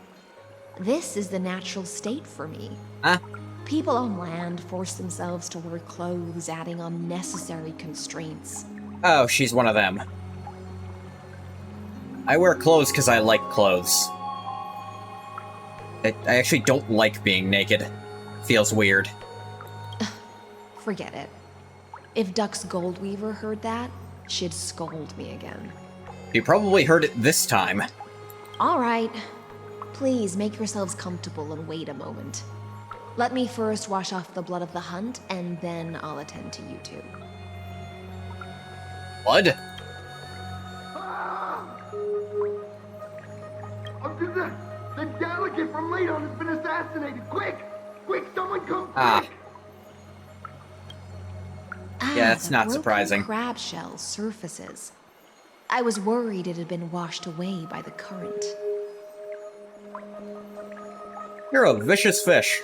This is the natural state for me. Huh? People on land force themselves to wear clothes, adding unnecessary constraints. Oh, she's one of them. I wear clothes because I like clothes. I actually don't like being naked. Feels weird. Forget it. If Duck's Goldweaver heard that, she'd scold me again. You probably heard it this time. All right. Please make yourselves comfortable and wait a moment. Let me first wash off the blood of the hunt, and then I'll attend to you two. Blood? The delegate from Ladon has been assassinated! Quick! Quick, someone come quick! Yeah, it's the not broken surprising. Crab shell surfaces. I was worried it had been washed away by the current. You're a vicious fish.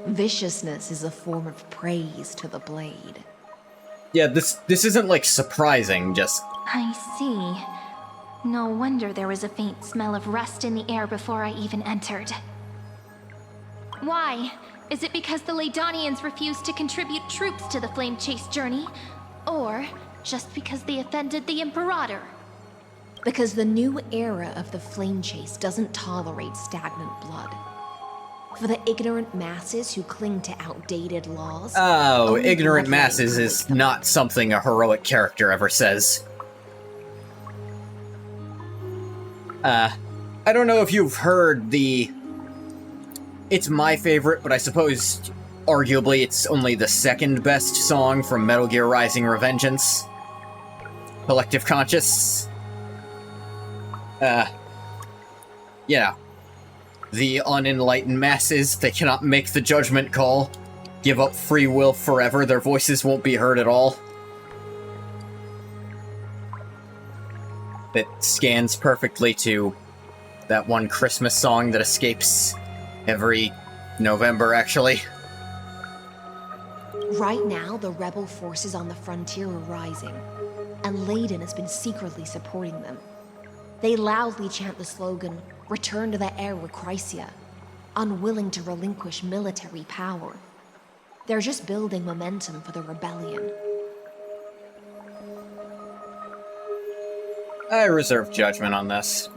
Viciousness is a form of praise to the blade. Yeah, this isn't, like, surprising, just... I see. No wonder there was a faint smell of rust in the air before I even entered. Why? Is it because the Ladonians refused to contribute troops to the Flame Chase journey? Or just because they offended the Imperator? Because the new era of the Flame Chase doesn't tolerate stagnant blood. For the ignorant masses who cling to outdated laws... Oh, only ignorant bloodletting masses can is not something a heroic character ever says. I don't know if you've heard the... It's my favorite, but I suppose, arguably, it's only the second best song from Metal Gear Rising: Revengeance. Collective Conscious. Yeah. The unenlightened masses, they cannot make the judgment call. Give up free will forever, their voices won't be heard at all. That scans perfectly to that one Christmas song that escapes every November, actually. Right now, the rebel forces on the frontier are rising, and Layden has been secretly supporting them. They loudly chant the slogan, "Return to the era Chrysia," unwilling to relinquish military power. They're just building momentum for the rebellion. I reserve judgment on this.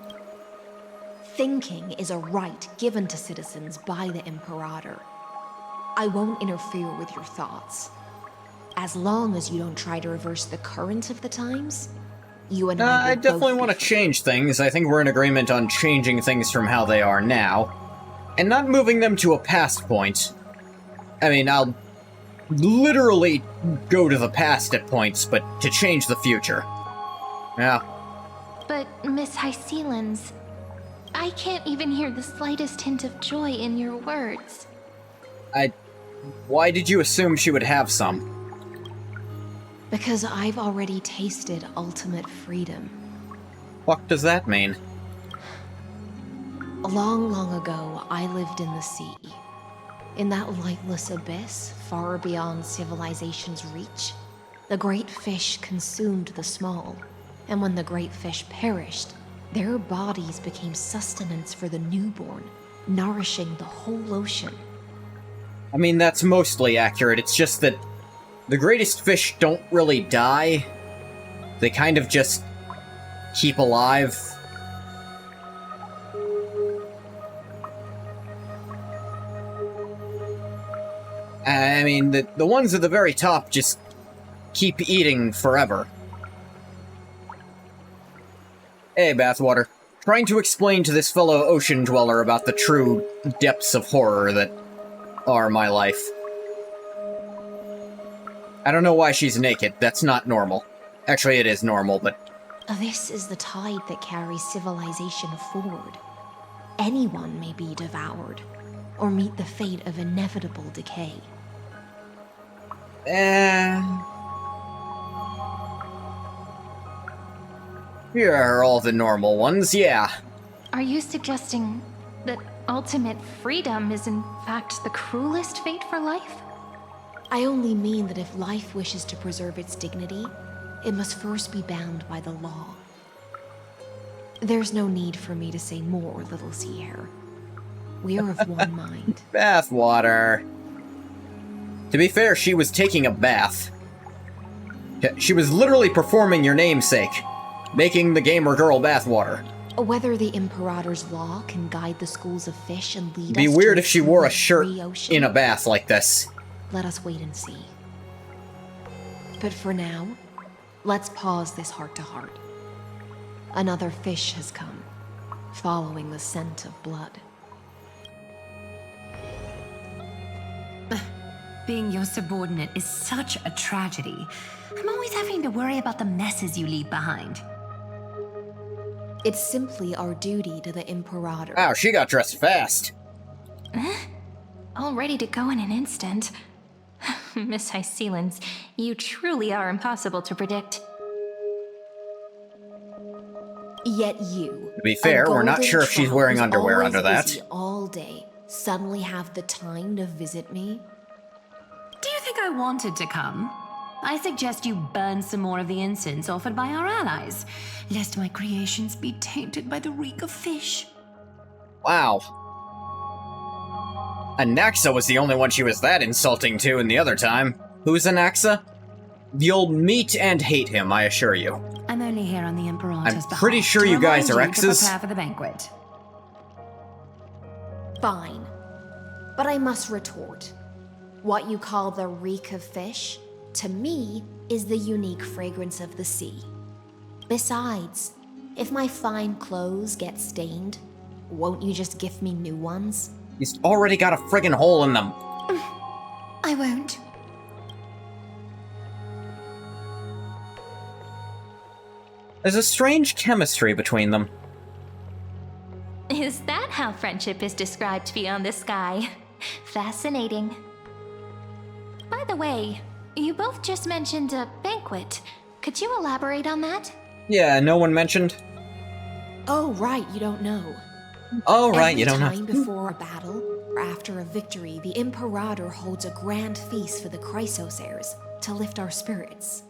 Thinking is a right given to citizens by the Imperator. I won't interfere with your thoughts. As long as you don't try to reverse the current of the times, you and I I definitely want to change things. I think we're in agreement on changing things from how they are now, and not moving them to a past point. I mean, I'll literally go to the past at points, but to change the future. Yeah. But, Miss Hysealans, I can't even hear the slightest hint of joy in your words. Why did you assume she would have some? Because I've already tasted ultimate freedom. What does that mean? Long, long ago, I lived in the sea. In that lightless abyss, far beyond civilization's reach, the great fish consumed the small. And when the great fish perished, their bodies became sustenance for the newborn, nourishing the whole ocean. I mean, that's mostly accurate. It's just that the greatest fish don't really die. They kind of just keep alive. Yeah, I mean, the ones at the very top just keep eating forever. Hey, Bathwater. Trying to explain to this fellow ocean dweller about the true depths of horror that are my life. I don't know why she's naked. That's not normal. Actually, it is normal, but... This is the tide that carries civilization forward. Anyone may be devoured, or meet the fate of inevitable decay. Here are all the normal ones, yeah. Are you suggesting that ultimate freedom is in fact the cruelest fate for life? I only mean that if life wishes to preserve its dignity, it must first be bound by the law. There's no need for me to say more, Little Sea Hare. We are of one mind. Bathwater. To be fair, she was taking a bath. She was literally performing your namesake, making the gamer girl Bathwater. Whether the Imperator's law can guide the schools of fish and lead us Be to weird if she wore a shirt free ocean, in a bath like this. let us wait and see. But for now, let's pause this heart-to-heart. Another fish has come, following the scent of blood. Being your subordinate is such a tragedy. I'm always having to worry about the messes you leave behind. It's simply our duty to the Imperator. Wow, she got dressed fast. All ready to go in an instant. Miss Hycelens, you truly are impossible to predict. Yet you, To be fair, we're not sure if she's wearing underwear under that. Busy all day, suddenly have the time to visit me? Do you think I wanted to come? I suggest you burn some more of the incense offered by our allies, lest my creations be tainted by the reek of fish. Wow. Anaxa was the only one she was that insulting to in the other time. Who's Anaxa? You'll meet and hate him, I assure you. I'm only here on the Imperator's behalf. I'm pretty sure you guys are exes. To prepare for the banquet. Fine. But I must retort. What you call the reek of fish, to me, is the unique fragrance of the sea. Besides, if my fine clothes get stained, won't you just gift me new ones? He's already got a friggin' hole in them. I won't. There's a strange chemistry between them. Is that how friendship is described beyond the sky? Fascinating. By the way, you both just mentioned a banquet. Could you elaborate on that? Yeah, no one mentioned. Oh, right, you don't know. Oh, right, you don't know. Every time before a battle, or after a victory, the Imperator holds a grand feast for the Chrysos heirs to lift our spirits.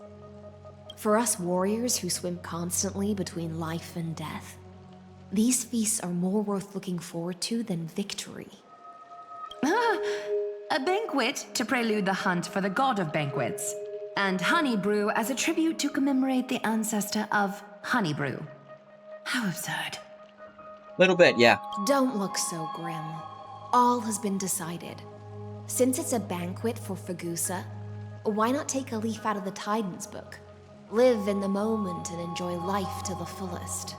For us warriors who swim constantly between life and death, these feasts are more worth looking forward to than victory. A banquet to prelude the hunt for the god of banquets, and honey brew as a tribute to commemorate the ancestor of honey brew. How absurd. Little bit, yeah. Don't look so grim. All has been decided. Since it's a banquet for Fagusa, why not take a leaf out of the Titan's book? Live in the moment and enjoy life to the fullest.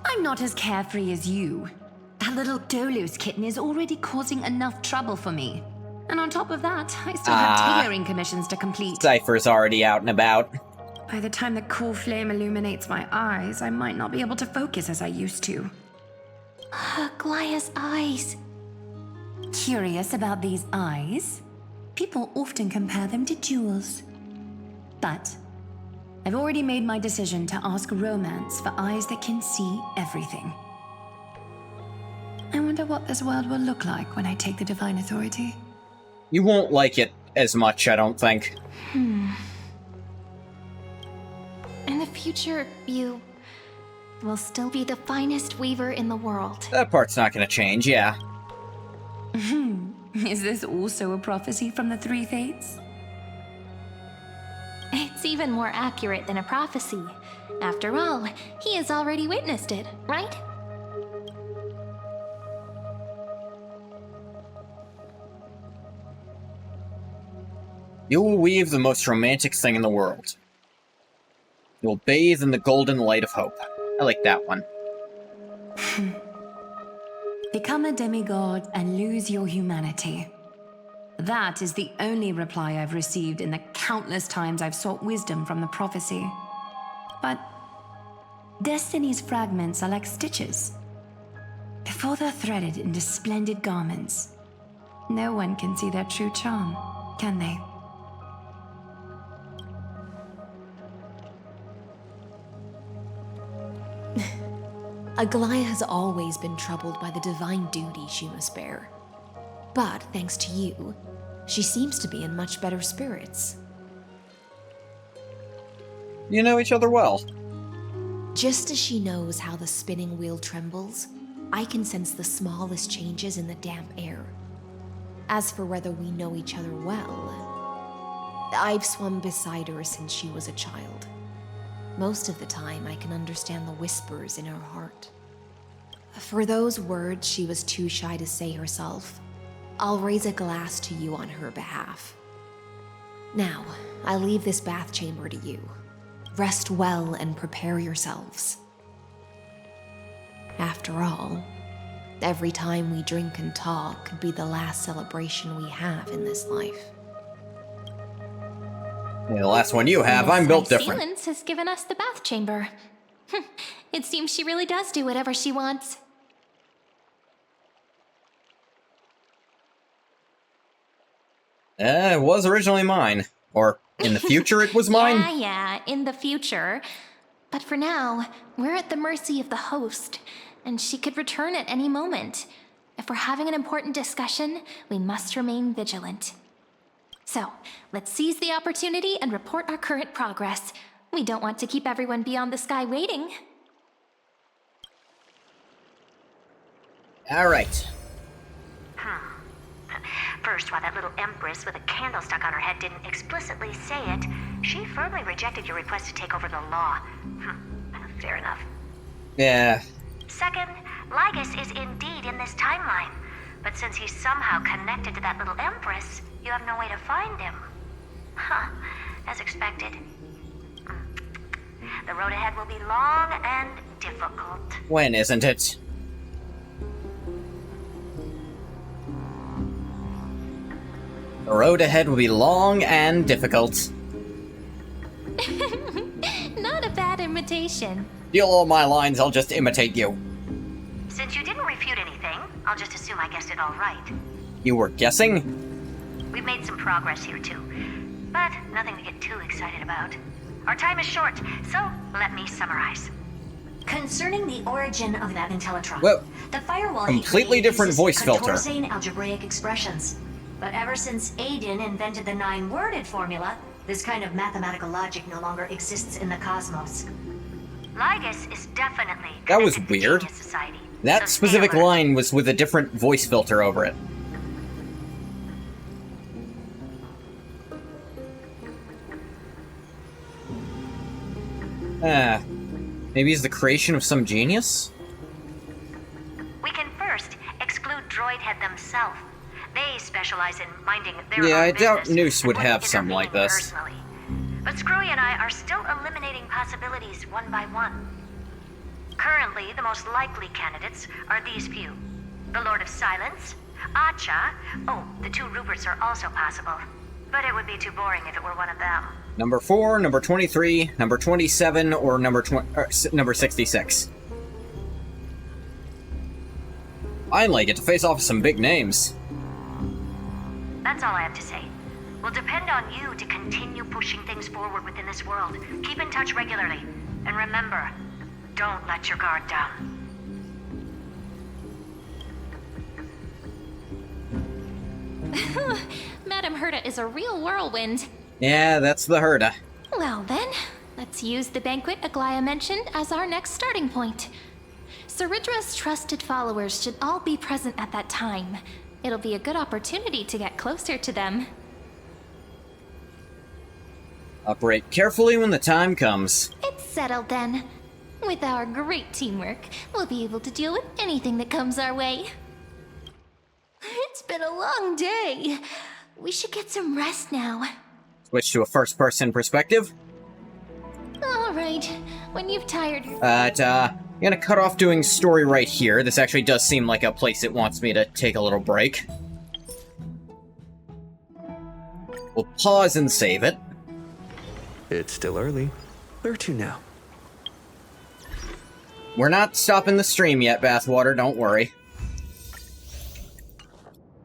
I'm not as carefree as you. That little Dolos kitten is already causing enough trouble for me. And on top of that, I still have tailoring commissions to complete. Cypher's already out and about. By the time the cool flame illuminates my eyes, I might not be able to focus as I used to. Glaya's eyes. Curious about these eyes? People often compare them to jewels. But I've already made my decision to ask Romance for eyes that can see everything. I wonder what this world will look like when I take the Divine Authority. You won't like it as much, I don't think. In the future, you will still be the finest weaver in the world. That part's not gonna change, yeah. Is this also a prophecy from the Three Fates? It's even more accurate than a prophecy. After all, he has already witnessed it, right? You will weave the most romantic thing in the world. You will bathe in the golden light of hope. I like that one. Become a demigod and lose your humanity. That is the only reply I've received in the countless times I've sought wisdom from the prophecy. But Destiny's fragments are like stitches. Before they're threaded into splendid garments, no one can see their true charm, can they? Aglaia has always been troubled by the divine duty she must bear. But thanks to you, she seems to be in much better spirits. You know each other well. Just as she knows how the spinning wheel trembles, I can sense the smallest changes in the damp air. As for whether we know each other well, I've swum beside her since she was a child. Most of the time, I can understand the whispers in her heart. For those words she was too shy to say herself, I'll raise a glass to you on her behalf. Now, I leave this bath chamber to you. Rest well and prepare yourselves. After all, every time we drink and talk could be the last celebration we have in this life. Yeah, the last one you have, I'm built Miss different. Sealens has given us the bath chamber. It seems she really does do whatever she wants. It was originally mine. Or, in the future it was mine? Yeah, in the future. But for now, we're at the mercy of the host, and she could return at any moment. If we're having an important discussion, we must remain vigilant. So, let's seize the opportunity and report our current progress. We don't want to keep everyone beyond the sky waiting. Alright. First, while that little empress with a candle stuck on her head didn't explicitly say it, she firmly rejected your request to take over the law. Fair enough. Yeah. Second, Lygus is indeed in this timeline. But since he's somehow connected to that little empress, you have no way to find him. As expected. The road ahead will be long and difficult. When isn't it? The road ahead will be long and difficult. Not a bad imitation. Steal all my lines, I'll just imitate you. Since you didn't refute anything, I'll just assume I guessed it all right. You were guessing? We've made some progress here too, but nothing to get too excited about. Our time is short, so let me summarize. Concerning the origin of that Intellitron, Whoa. the firewall Completely different uses voice filter. contorsane algebraic expressions. But ever since Aiden invented the 9-worded formula, this kind of mathematical logic no longer exists in the cosmos. Lygus is definitely That was weird. society. That specific line was with a different voice filter over it. Maybe he's the creation of some genius? We can first exclude Droidhead themselves. They specialize in minding their Yeah, own I doubt business Noose would and have wouldn't something like intervene this. personally. But Screwy and I are still eliminating possibilities one by one. Currently, the most likely candidates are these few. The Lord of Silence, Acha. Oh, the 2 Ruperts are also possible. But it would be too boring if it were one of them. Number 4, number 23, number 27, or number 66. Finally, get to face off with some big names. That's all I have to say. We'll depend on you to continue pushing things forward within this world. Keep in touch regularly. And remember, don't let your guard down. Madame Herta is a real whirlwind. Yeah, that's the Herta. Well then, let's use the banquet Aglaia mentioned as our next starting point. Ceridra's trusted followers should all be present at that time. It'll be a good opportunity to get closer to them. Operate carefully when the time comes. It's settled then. With our great teamwork, we'll be able to deal with anything that comes our way. It's been a long day. We should get some rest now. switch to a first-person perspective. Alright, when you've tired your... I'm gonna cut off doing story right here. This actually does seem like a place it wants me to take a little break. We'll pause and save it. It's still early. Where to now? We're not stopping the stream yet, Bathwater, don't worry.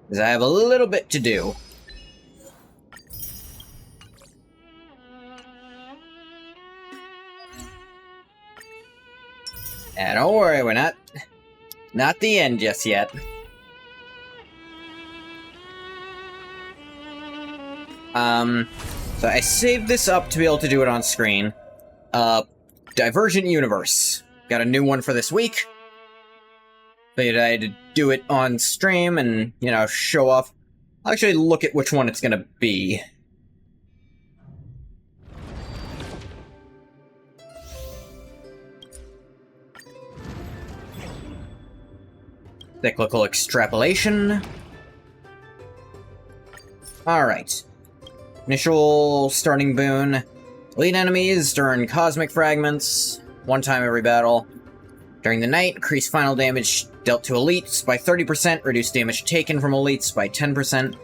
Because I have a little bit to do. And don't worry, we're not the end just yet. So I saved this up to be able to do it on screen. Divergent Universe. Got a new one for this week. Figured I had to do it on stream and, you know, show off. I'll actually look at which one it's gonna be. Cyclical extrapolation. Alright. Initial starting boon. Elite enemies during cosmic fragments. One time every battle. During the night, increase final damage dealt to elites by 30%, reduce damage taken from elites by 10%.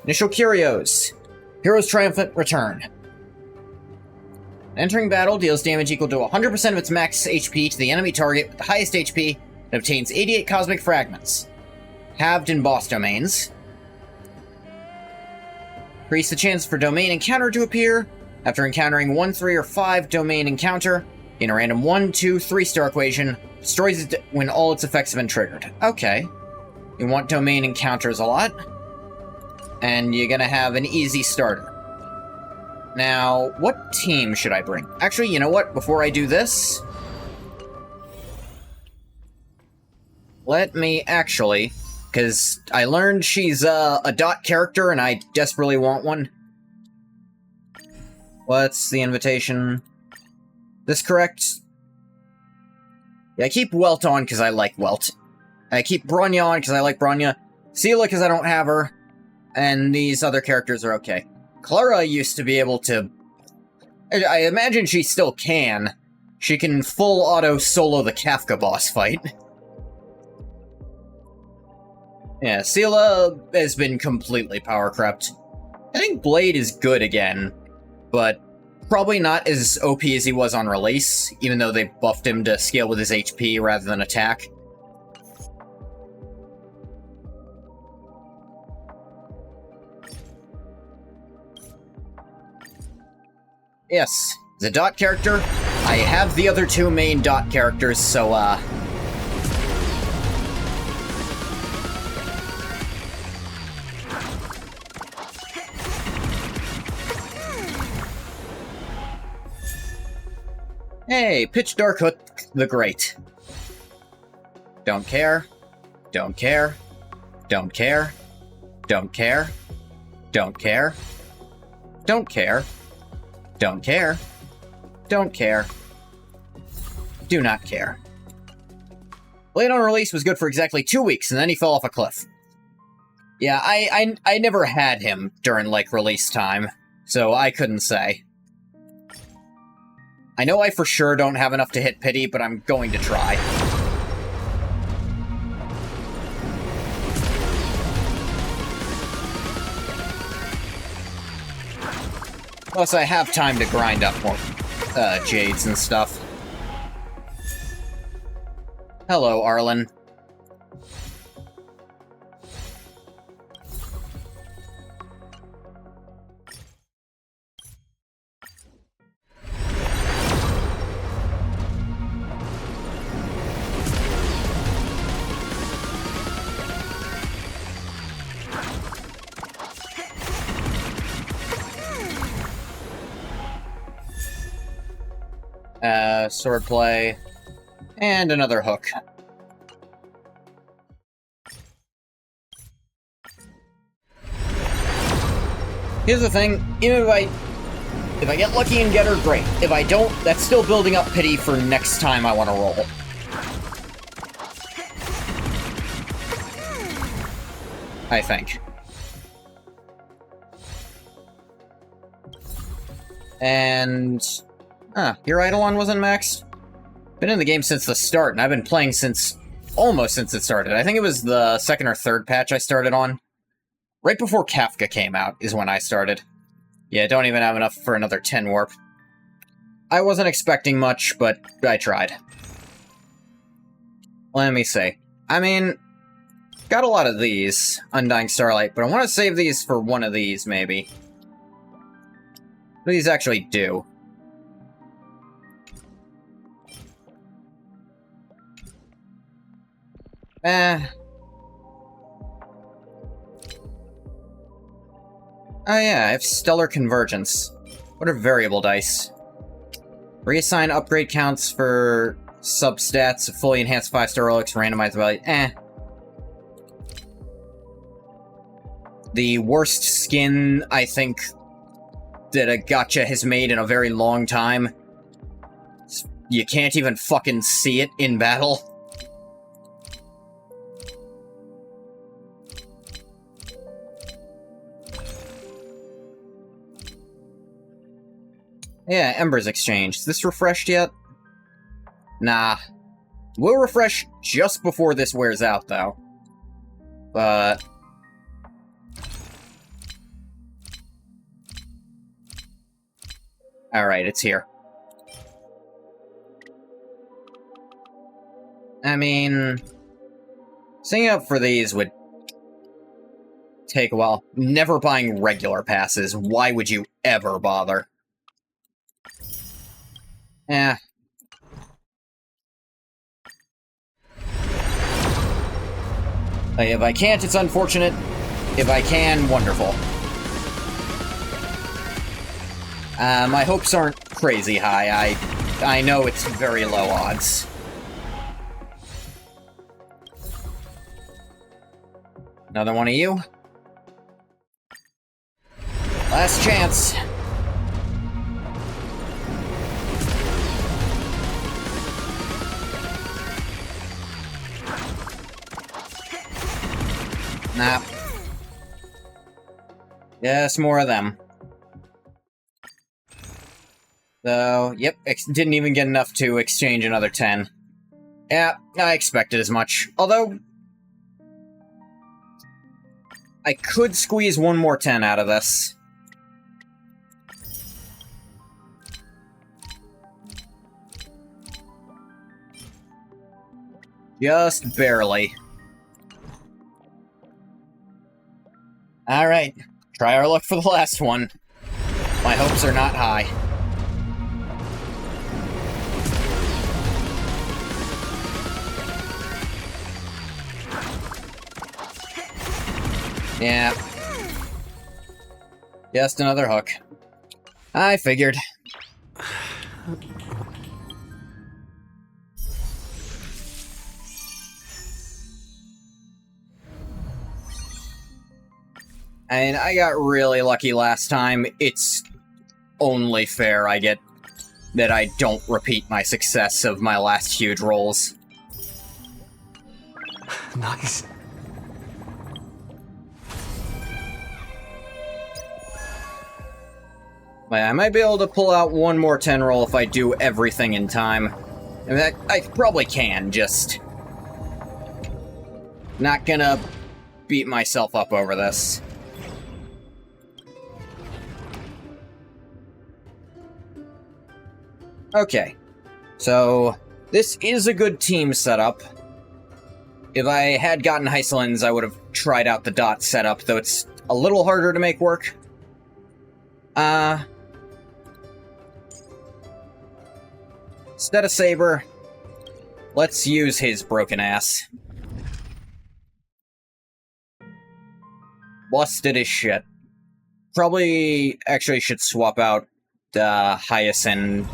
Initial curios. Hero's Triumphant Return. Entering battle deals damage equal to 100% of its max HP to the enemy target with the highest HP and obtains 88 cosmic fragments. Halved in boss domains. Increase the chance for domain encounter to appear. After encountering 1, 3, or 5 domain encounter, gain a random 1, 2, 3-star equation. Destroys it when all its effects have been triggered. Okay. You want domain encounters a lot. And you're gonna have an easy starter. Now, what team should I bring? Actually, you know what? Before I do this... let me actually... because I learned she's a dot character and I desperately want one. What's the invitation? This correct? Yeah, I keep Welt on because I like Welt. I keep Bronya on because I like Bronya. Seela because I don't have her. And these other characters are okay. Clara used to be able to... I imagine she still can. She can full auto solo the Kafka boss fight. Yeah, Seela has been completely power crept. I think Blade is good again, but probably not as OP as he was on release, even though they buffed him to scale with his HP rather than attack. Yes, the dot character. I have the other two main dot characters, so, hey, Pitch Dark Hook the Great. Don't care. Don't care. Don't care. Don't care. Don't care. Don't care. Don't care. Don't care. Do not care. Blade on release was good for exactly 2 weeks, and then he fell off a cliff. Yeah, I never had him during, like, release time, so I couldn't say. I know I for sure don't have enough to hit pity, but I'm going to try. Plus, I have time to grind up more jades and stuff. Hello, Arlen. Swordplay, and another hook. Here's the thing, even if I get lucky and get her, great. If I don't, that's still building up pity for next time I want to roll. I think. And... your Eidolon wasn't maxed? Been in the game since the start, and I've been playing almost since it started. I think it was the second or third patch I started on. Right before Kafka came out is when I started. Yeah, don't even have enough for another 10 warp. I wasn't expecting much, but I tried. Let me see. I mean, got a lot of these, Undying Starlight, but I want to save these for one of these, maybe. What do these actually do? Oh yeah, I have Stellar Convergence. What are variable dice? Reassign upgrade counts for substats of fully enhanced 5-star relics, randomized value. The worst skin, I think, that a gacha has made in a very long time. You can't even fucking see it in battle. Yeah, Embers Exchange. Is this refreshed yet? Nah. We'll refresh just before this wears out, though. But... alright, it's here. I mean... Signing up for these would take a while. Never buying regular passes. Why would you ever bother? Eh. If I can't, it's unfortunate. If I can, wonderful. My hopes aren't crazy high. I know it's very low odds. Another one of you. Last chance. Nah. Yes, more of them. So, yep, didn't even get enough to exchange another 10. Yeah, I expected as much. Although, I could squeeze one more 10 out of this. Just barely. Alright, try our luck for the last one. My hopes are not high. Yeah. Just another hook. I figured. And I got really lucky last time. It's only fair that I don't repeat my success of my last huge rolls. Nice. But I might be able to pull out one more 10 roll if I do everything in time. In fact, I probably can, just... not gonna beat myself up over this. Okay, so this is a good team setup. If I had gotten Heiselins, I would have tried out the dot setup, though it's a little harder to make work. Instead of Saber, let's use his broken ass. Busted as shit. Probably actually should swap out Hyacinth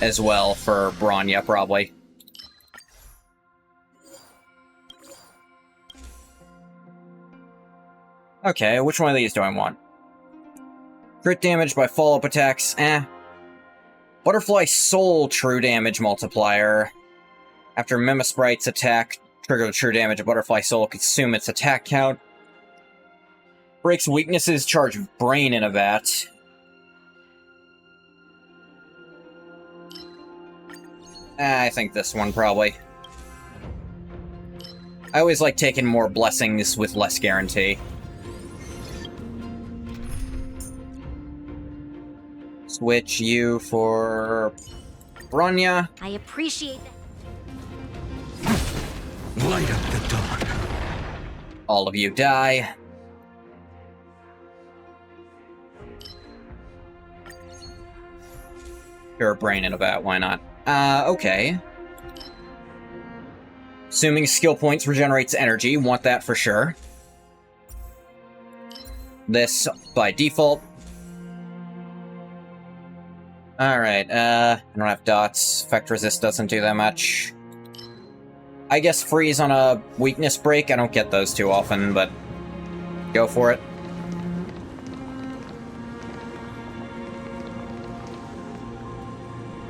as well for Bronya, probably. Okay, which one of these do I want? Crit damage by follow-up attacks, Butterfly Soul true damage multiplier. After Memasprite's attack, trigger the true damage of Butterfly Soul, consume its attack count. Breaks weaknesses, charge Brain in a vat. I think this one, probably. I always like taking more blessings with less guarantee. Switch you for Bronya. I appreciate that. Light up the dark. All of you die. You're a brain in a vat, why not? Okay. Assuming skill points regenerates energy, want that for sure. This by default. Alright, I don't have dots. Effect resist doesn't do that much. I guess freeze on a weakness break. I don't get those too often, but go for it.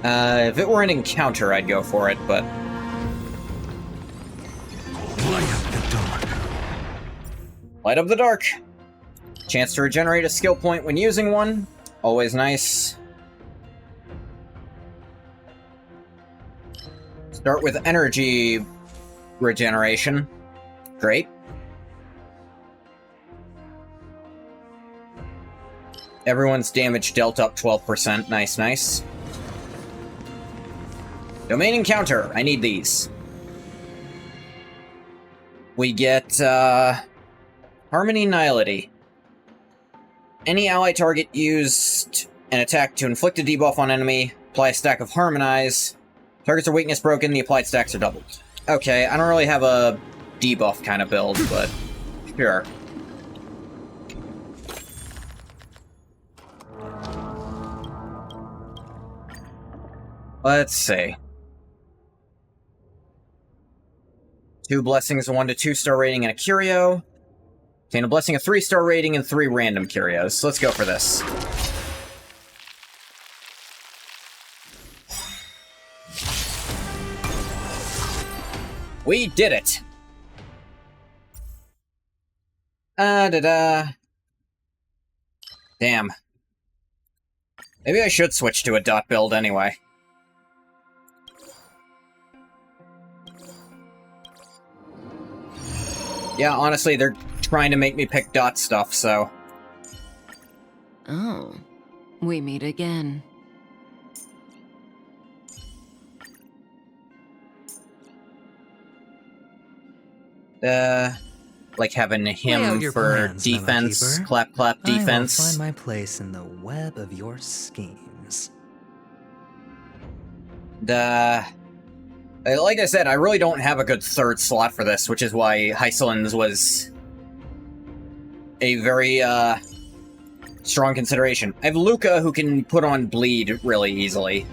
If it were an encounter, I'd go for it, but... Light up the dark. Light up the dark. Chance to regenerate a skill point when using one. Always nice. Start with energy regeneration. Great. Everyone's damage dealt up 12%. Nice, nice. Domain encounter. I need these. We get, Harmony Nihility. Any ally target used an attack to inflict a debuff on enemy. Apply a stack of Harmonize. Targets are weakness broken, the applied stacks are doubled. Okay, I don't really have a debuff kind of build, but sure. Let's see. 2 blessings, a 1 to 2 star rating, and a curio. Obtain a blessing, a 3-star rating, and 3 random curios. Let's go for this. We did it! Damn. Maybe I should switch to a dot build anyway. Yeah, honestly, they're trying to make me pick dot stuff, so... Oh, we meet again. Like having Lay him out your for plans, defense, Memo-keeper. clap clap defense. I will find my place in the web of your schemes. Like I said, I really don't have a good third slot for this, which is why Hycelin's was a very, strong consideration. I have Luca, who can put on bleed really easily.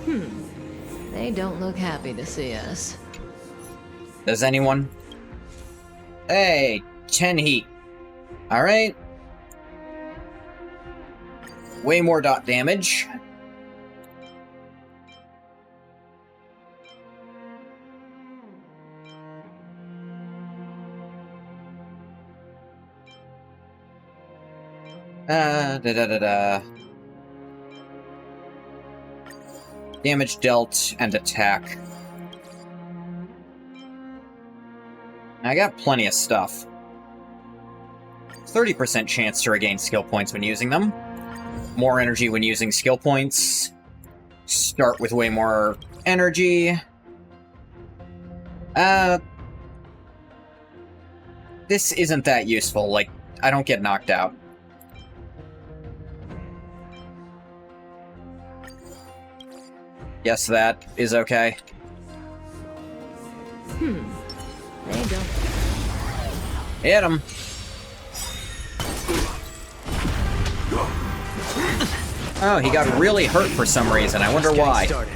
They don't look happy to see us. Does anyone? Hey, 10 heat. Alright. Way more dot damage. Damage dealt and attack. I got plenty of stuff. 30% chance to regain skill points when using them. More energy when using skill points. Start with way more energy. This isn't that useful. Like, I don't get knocked out. Guess that is okay. They don't. Hit him. Oh, he got really hurt for some reason. I wonder why. Step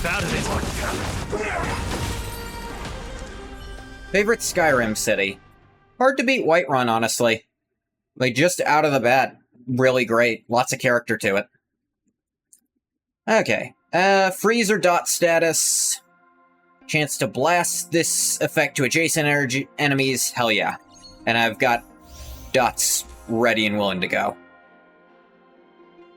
out of it. Favorite Skyrim city? Hard to beat Whiterun, honestly. Like, just out of the bat, really great. Lots of character to it. Okay. Freeze or dot status. Chance to blast this effect to adjacent enemies. Hell yeah. And I've got dots ready and willing to go.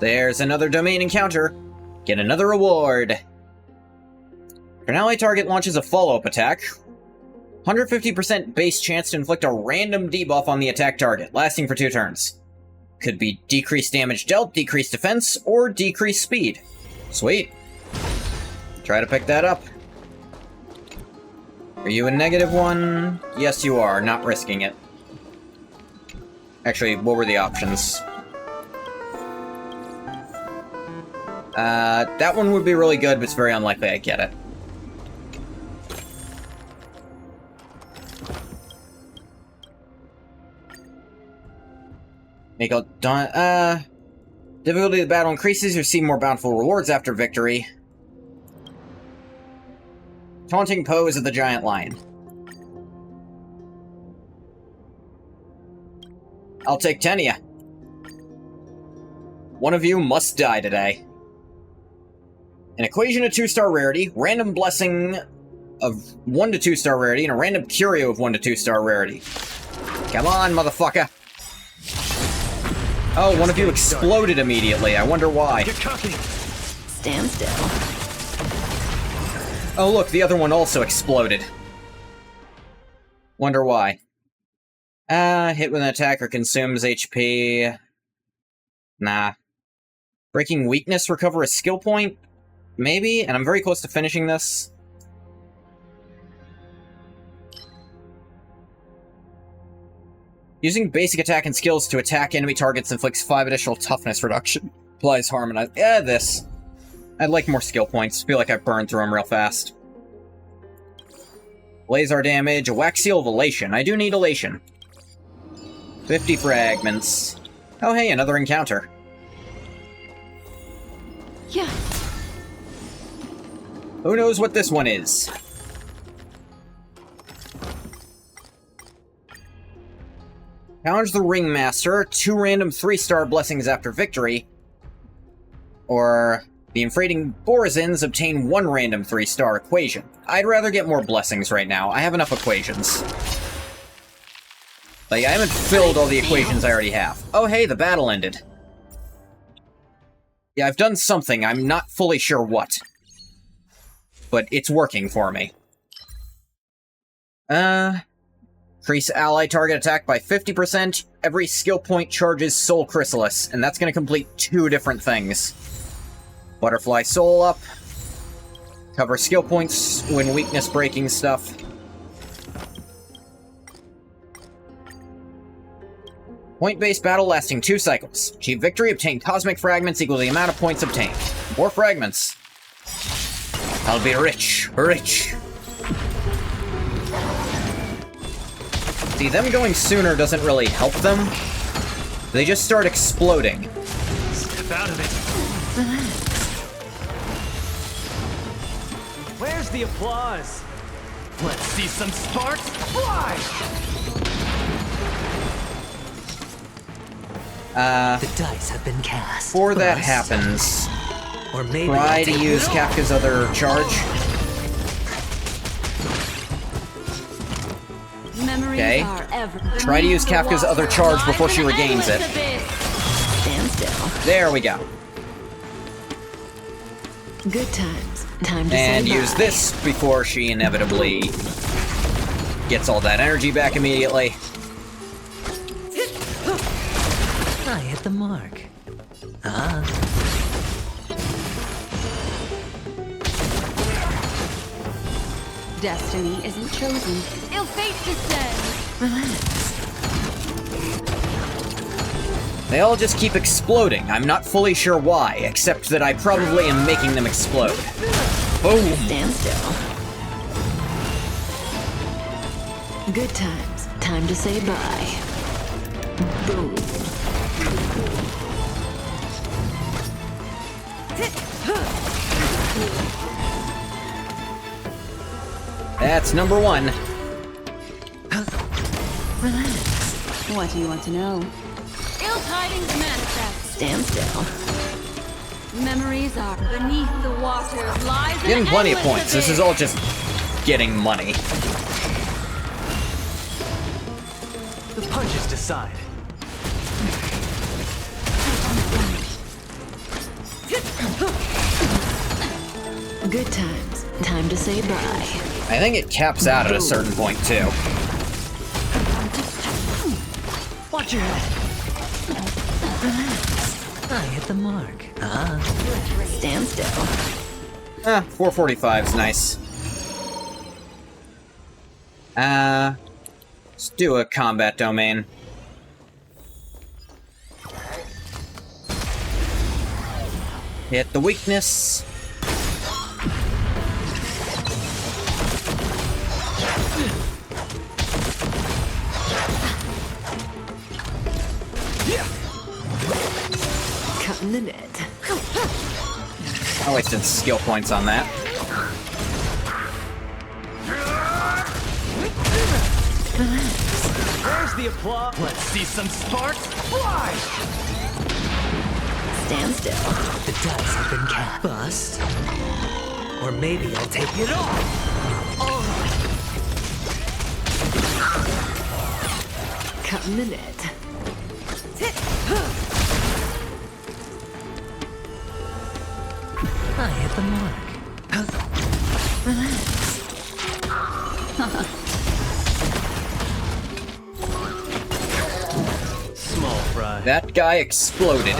There's another domain encounter. Get another reward. An ally target launches a follow-up attack. 150% base chance to inflict a random debuff on the attack target, lasting for 2 turns. Could be decreased damage dealt, decreased defense, or decreased speed. Sweet. Try to pick that up. Are you a -1? Yes, you are. Not risking it. Actually, what were the options? That one would be really good, but it's very unlikely I get it. Difficulty of the battle increases, you receive more bountiful rewards after victory. Taunting pose of the giant lion. I'll take 10 of ya. One of you must die today. An equation of 2-star rarity, random blessing of 1 to 2-star rarity, and a random curio of 1 to 2-star rarity. Come on, motherfucker. Oh, one of you exploded immediately. I wonder why. Stand still. Oh, look, the other one also exploded. Wonder why. Hit with an attacker consumes HP. Nah. Breaking weakness, recover a skill point? Maybe, and I'm very close to finishing this. Using basic attack and skills to attack enemy targets inflicts 5 additional toughness reduction. Applies harmonize. This. I'd like more skill points. Feel like I burned through them real fast. Laser damage, a wax seal of elation. I do need elation. 50 fragments. Oh hey, another encounter. Yeah. Who knows what this one is? Challenge the Ringmaster, 2 random 3-star blessings after victory. Or the Infrating Borazins obtain 1 random 3-star equation. I'd rather get more blessings right now. I have enough equations. Like, I haven't filled all the equations I already have. Oh hey, the battle ended. Yeah, I've done something. I'm not fully sure what. But it's working for me. Increase ally target attack by 50%. Every skill point charges Soul Chrysalis, and that's going to complete 2 different things. Butterfly Soul up. Cover skill points when weakness breaking stuff. Point-based battle lasting 2 cycles. Achieve victory, obtain cosmic fragments equal to the amount of points obtained. More fragments. I'll be rich, rich. See, them going sooner doesn't really help them. They just start exploding. Step out of it. Where's the applause? Let's see some sparks fly! The dice have been cast. Before that happens, or maybe try to use Kafka's other charge. Okay. Try to use Kafka's other charge before she regains it. Stand still. There we go. Good times. Time to And say use bye. this before she inevitably gets all that energy back immediately. I hit the mark. Destiny isn't chosen. Ill fate descends. Relax. They all just keep exploding. I'm not fully sure why, except that I probably am making them explode. Boom! Stand still. Good times. Time to say bye. Boom. That's number 1. Relax. What do you want to know? Ill tidings manifest. Stand still. Memories are beneath the waters. Lies an Getting plenty of endless points. This abyss. is all just getting money. The punches decide. Good times. Time to say bye. I think it caps out at a certain point, too. Watch your head. I hit the mark. Stand still. 445's nice. Let's do a combat domain. Hit the weakness. Cutting the net. I wasted skill points on that. Where's the applause? Let's see some sparks fly! Stand still. The dice have been cast. Bust. Or maybe I'll take it off. Cutting the net. I hit the mark. Relax. Small fry. That guy exploded.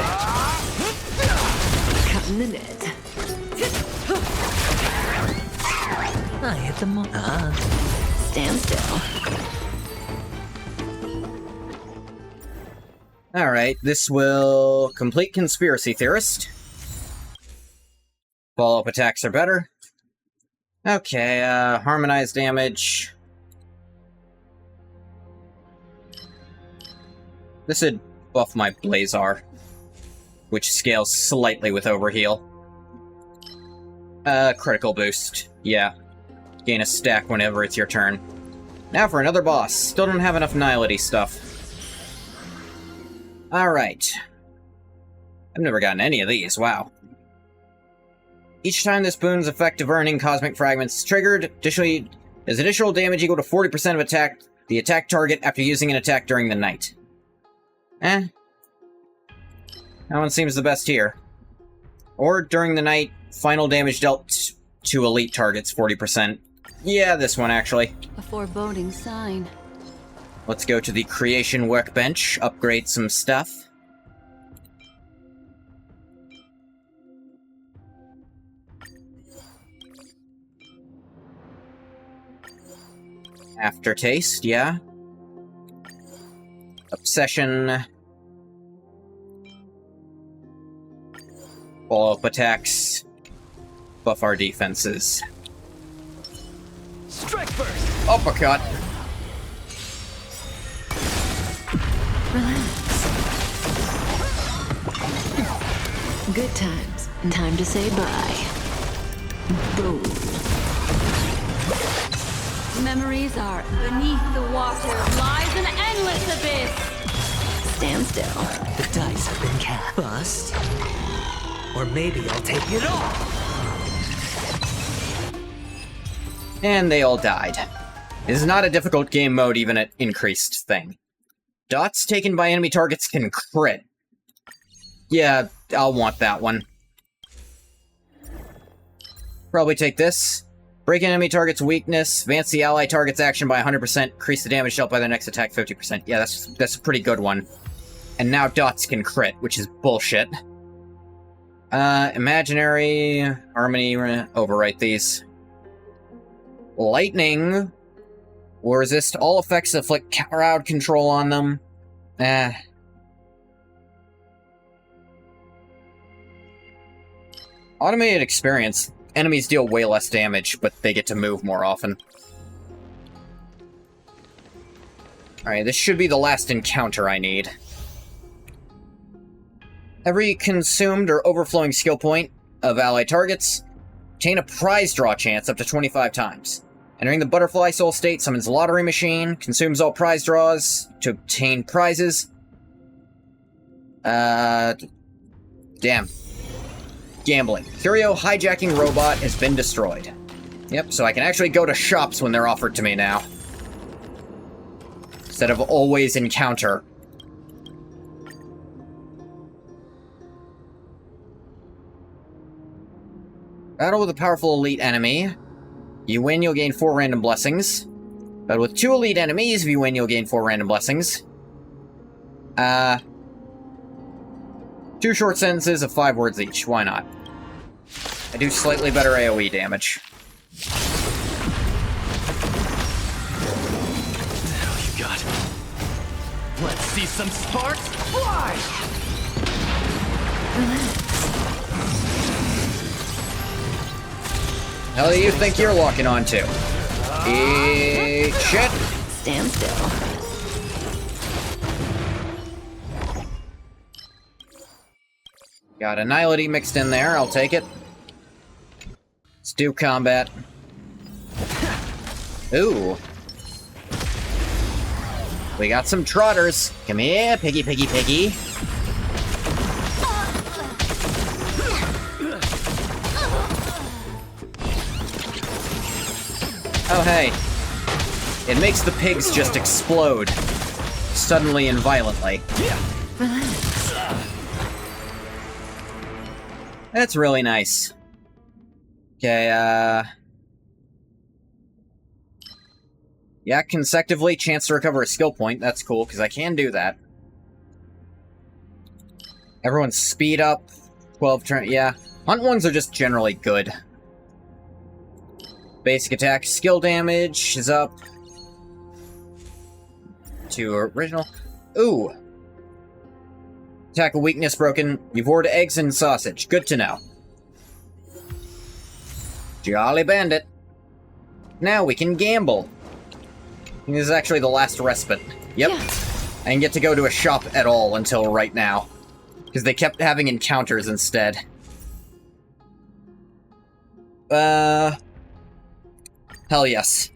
Cutting the net. I hit the mark. Stand still. Alright, this will complete Conspiracy Theorist. Follow-up attacks are better. Okay, harmonized damage. This would buff my Blazar, which scales slightly with Overheal. Critical boost. Yeah. Gain a stack whenever it's your turn. Now for another boss. Still don't have enough Nihility stuff. Alright. I've never gotten any of these, wow. Each time this boon's effect of earning cosmic fragments is triggered, additionally, there's additional damage equal to 40% of the attack target after using an attack during the night. That one seems the best here. Or during the night, final damage dealt to elite targets, 40%. Yeah, this one, actually. A foreboding sign. Let's go to the Creation Workbench, upgrade some stuff. Aftertaste, yeah. Obsession. Follow-up attacks. Buff our defenses. Strike first! Uppercut! Relax. Good times. Time to say bye. Boom. Memories are beneath the water lies an endless abyss. Stand still. The dice have been cast. Bust. Or maybe I'll take it off. And they all died. This is not a difficult game mode, even at increased thing. Dots taken by enemy targets can crit. Yeah, I'll want that one. Probably take this. Break an enemy target's weakness, advance the ally target's action by 100%, increase the damage dealt by the next attack 50%. Yeah, that's a pretty good one. And now dots can crit, which is bullshit. Imaginary, Harmony, overwrite these. Lightning will resist all effects that inflict crowd control on them. Automated experience. Enemies deal way less damage, but they get to move more often. Alright, this should be the last encounter I need. Every consumed or overflowing skill point of allied targets, obtain a prize draw chance up to 25 times. Entering the butterfly soul state summons lottery machine, consumes all prize draws to obtain prizes. Damn. Gambling. Curio hijacking robot has been destroyed. Yep, so I can actually go to shops when they're offered to me now. Instead of always encounter. . Battle with a powerful elite enemy. You win, you'll gain 4 random blessings. Battle with 2 elite enemies. If you win, you'll gain 4 random blessings. 2 short sentences of 5 words each. Why not? I do slightly better AoE damage. What the hell you got? Let's see some sparks fly! Hell do you think you're locking on to? Eat shit! Stand still. Got Annihility mixed in there, I'll take it. Let's do combat. Ooh. We got some trotters. Come here, piggy, piggy, piggy. Oh, hey. It makes the pigs just explode. Suddenly and violently. That's really nice. Okay, yeah, consecutively, chance to recover a skill point. That's cool, because I can do that. Everyone's speed up. 12 turn, yeah. Hunt ones are just generally good. Basic attack skill damage is up. To original. Ooh. Attack weakness broken. You've ordered eggs and sausage. Good to know. Jolly bandit. Now we can gamble. This is actually the last respite. Yep. Yeah. I didn't get to go to a shop at all until right now. Because they kept having encounters instead. Hell yes.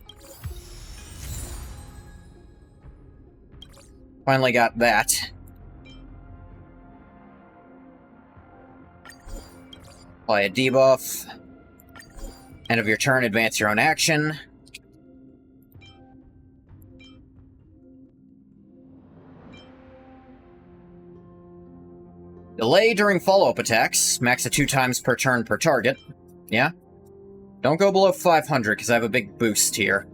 Finally got that. Apply a debuff. End of your turn, advance your own action. Delay during follow-up attacks. Max at 2 times per turn per target. Yeah? Don't go below 500, because I have a big boost here.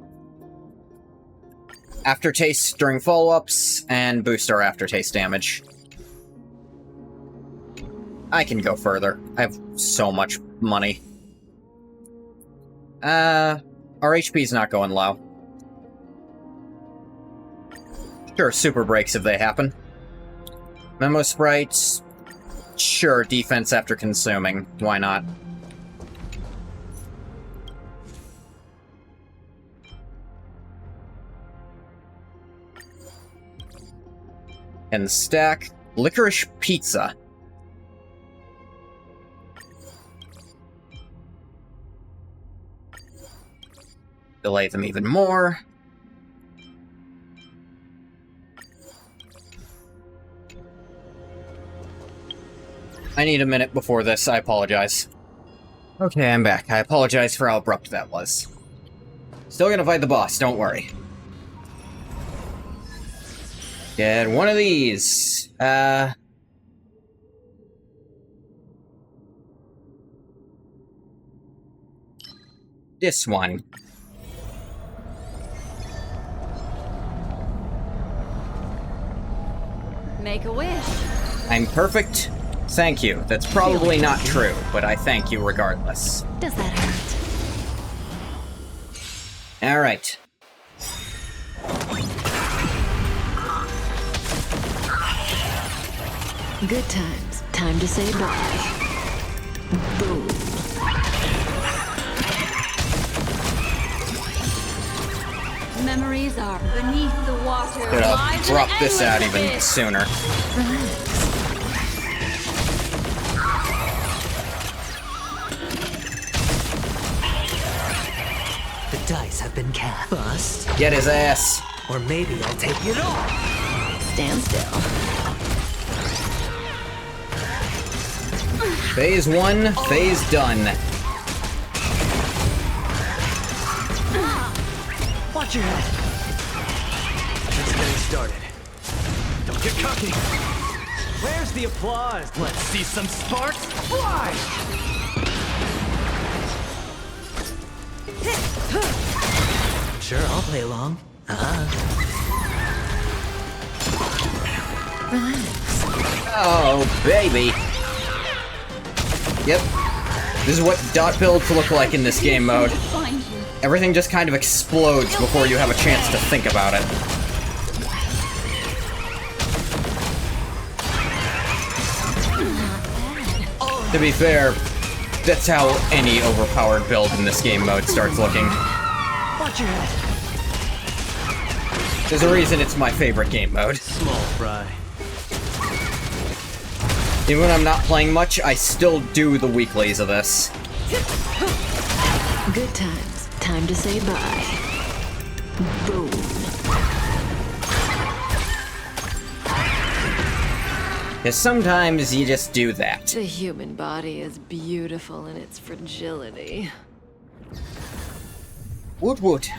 Aftertaste during follow-ups, and boost our aftertaste damage. I can go further. I have so much money. Our HP's not going low. Sure, super breaks if they happen. Memo sprites. Sure, defense after consuming. Why not? And stack licorice pizza. Delay them even more. I need a minute before this, I apologize. Okay, I'm back. I apologize for how abrupt that was. Still gonna fight the boss, don't worry. Get one of these. This one. Make a wish. I'm perfect. Thank you. That's probably not true, but I thank you regardless. Does that hurt? Alright. Good times. Time to say bye. Boom. Memories are beneath the water. Could have dropped this out even sooner. The dice have been cast. Bust. Get his ass. Or maybe I'll take it all. Stand still. Phase 1, phase done. Watch your head. Just getting started. Don't get cocky. Where's the applause? Let's see some sparks fly! Sure, I'll play along. Oh, baby. Yep. This is what dot builds look like in this game mode. Everything just kind of explodes before you have a chance to think about it. To be fair, that's how any overpowered build in this game mode starts looking. Watch your head. There's a reason it's my favorite game mode. Small fry. Even when I'm not playing much, I still do the weeklies of this. Good times. Time to say bye. Boom. Because sometimes you just do that. The human body is beautiful in its fragility. Woot woot.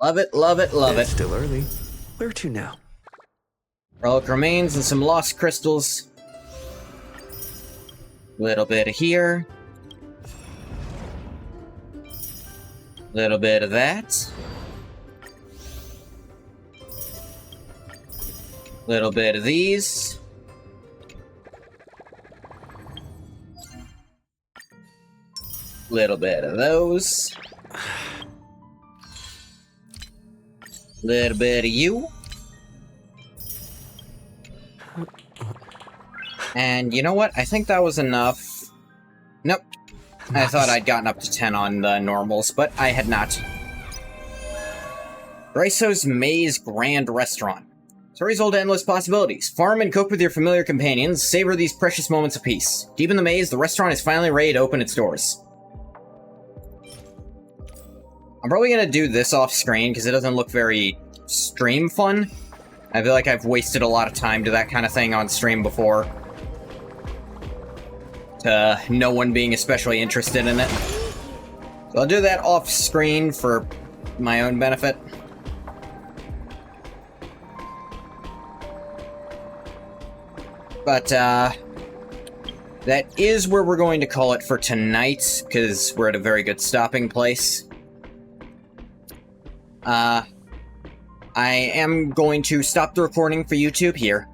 Love it, love it, love It's it. still early. Where to now? Relic remains and some lost crystals. Little bit of here. Little bit of that. Little bit of these. Little bit of those. Little bit of you. And you know what? I think that was enough. Nope. I thought I'd gotten up to 10 on the normals, but I had not. Raiso's Maze Grand Restaurant. Stories hold endless possibilities. Farm and cook with your familiar companions. Savor these precious moments of peace. Deep in the maze, the restaurant is finally ready to open its doors. I'm probably gonna do this off screen because it doesn't look very stream fun. I feel like I've wasted a lot of time to that kind of thing on stream before. To no one being especially interested in it. So I'll do that off screen for my own benefit. But, that is where we're going to call it for tonight, because we're at a very good stopping place. I am going to stop the recording for YouTube here.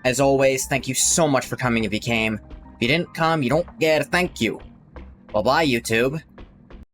As always, thank you so much for coming if you came. If you didn't come, you don't get a thank you. Bye-bye, YouTube.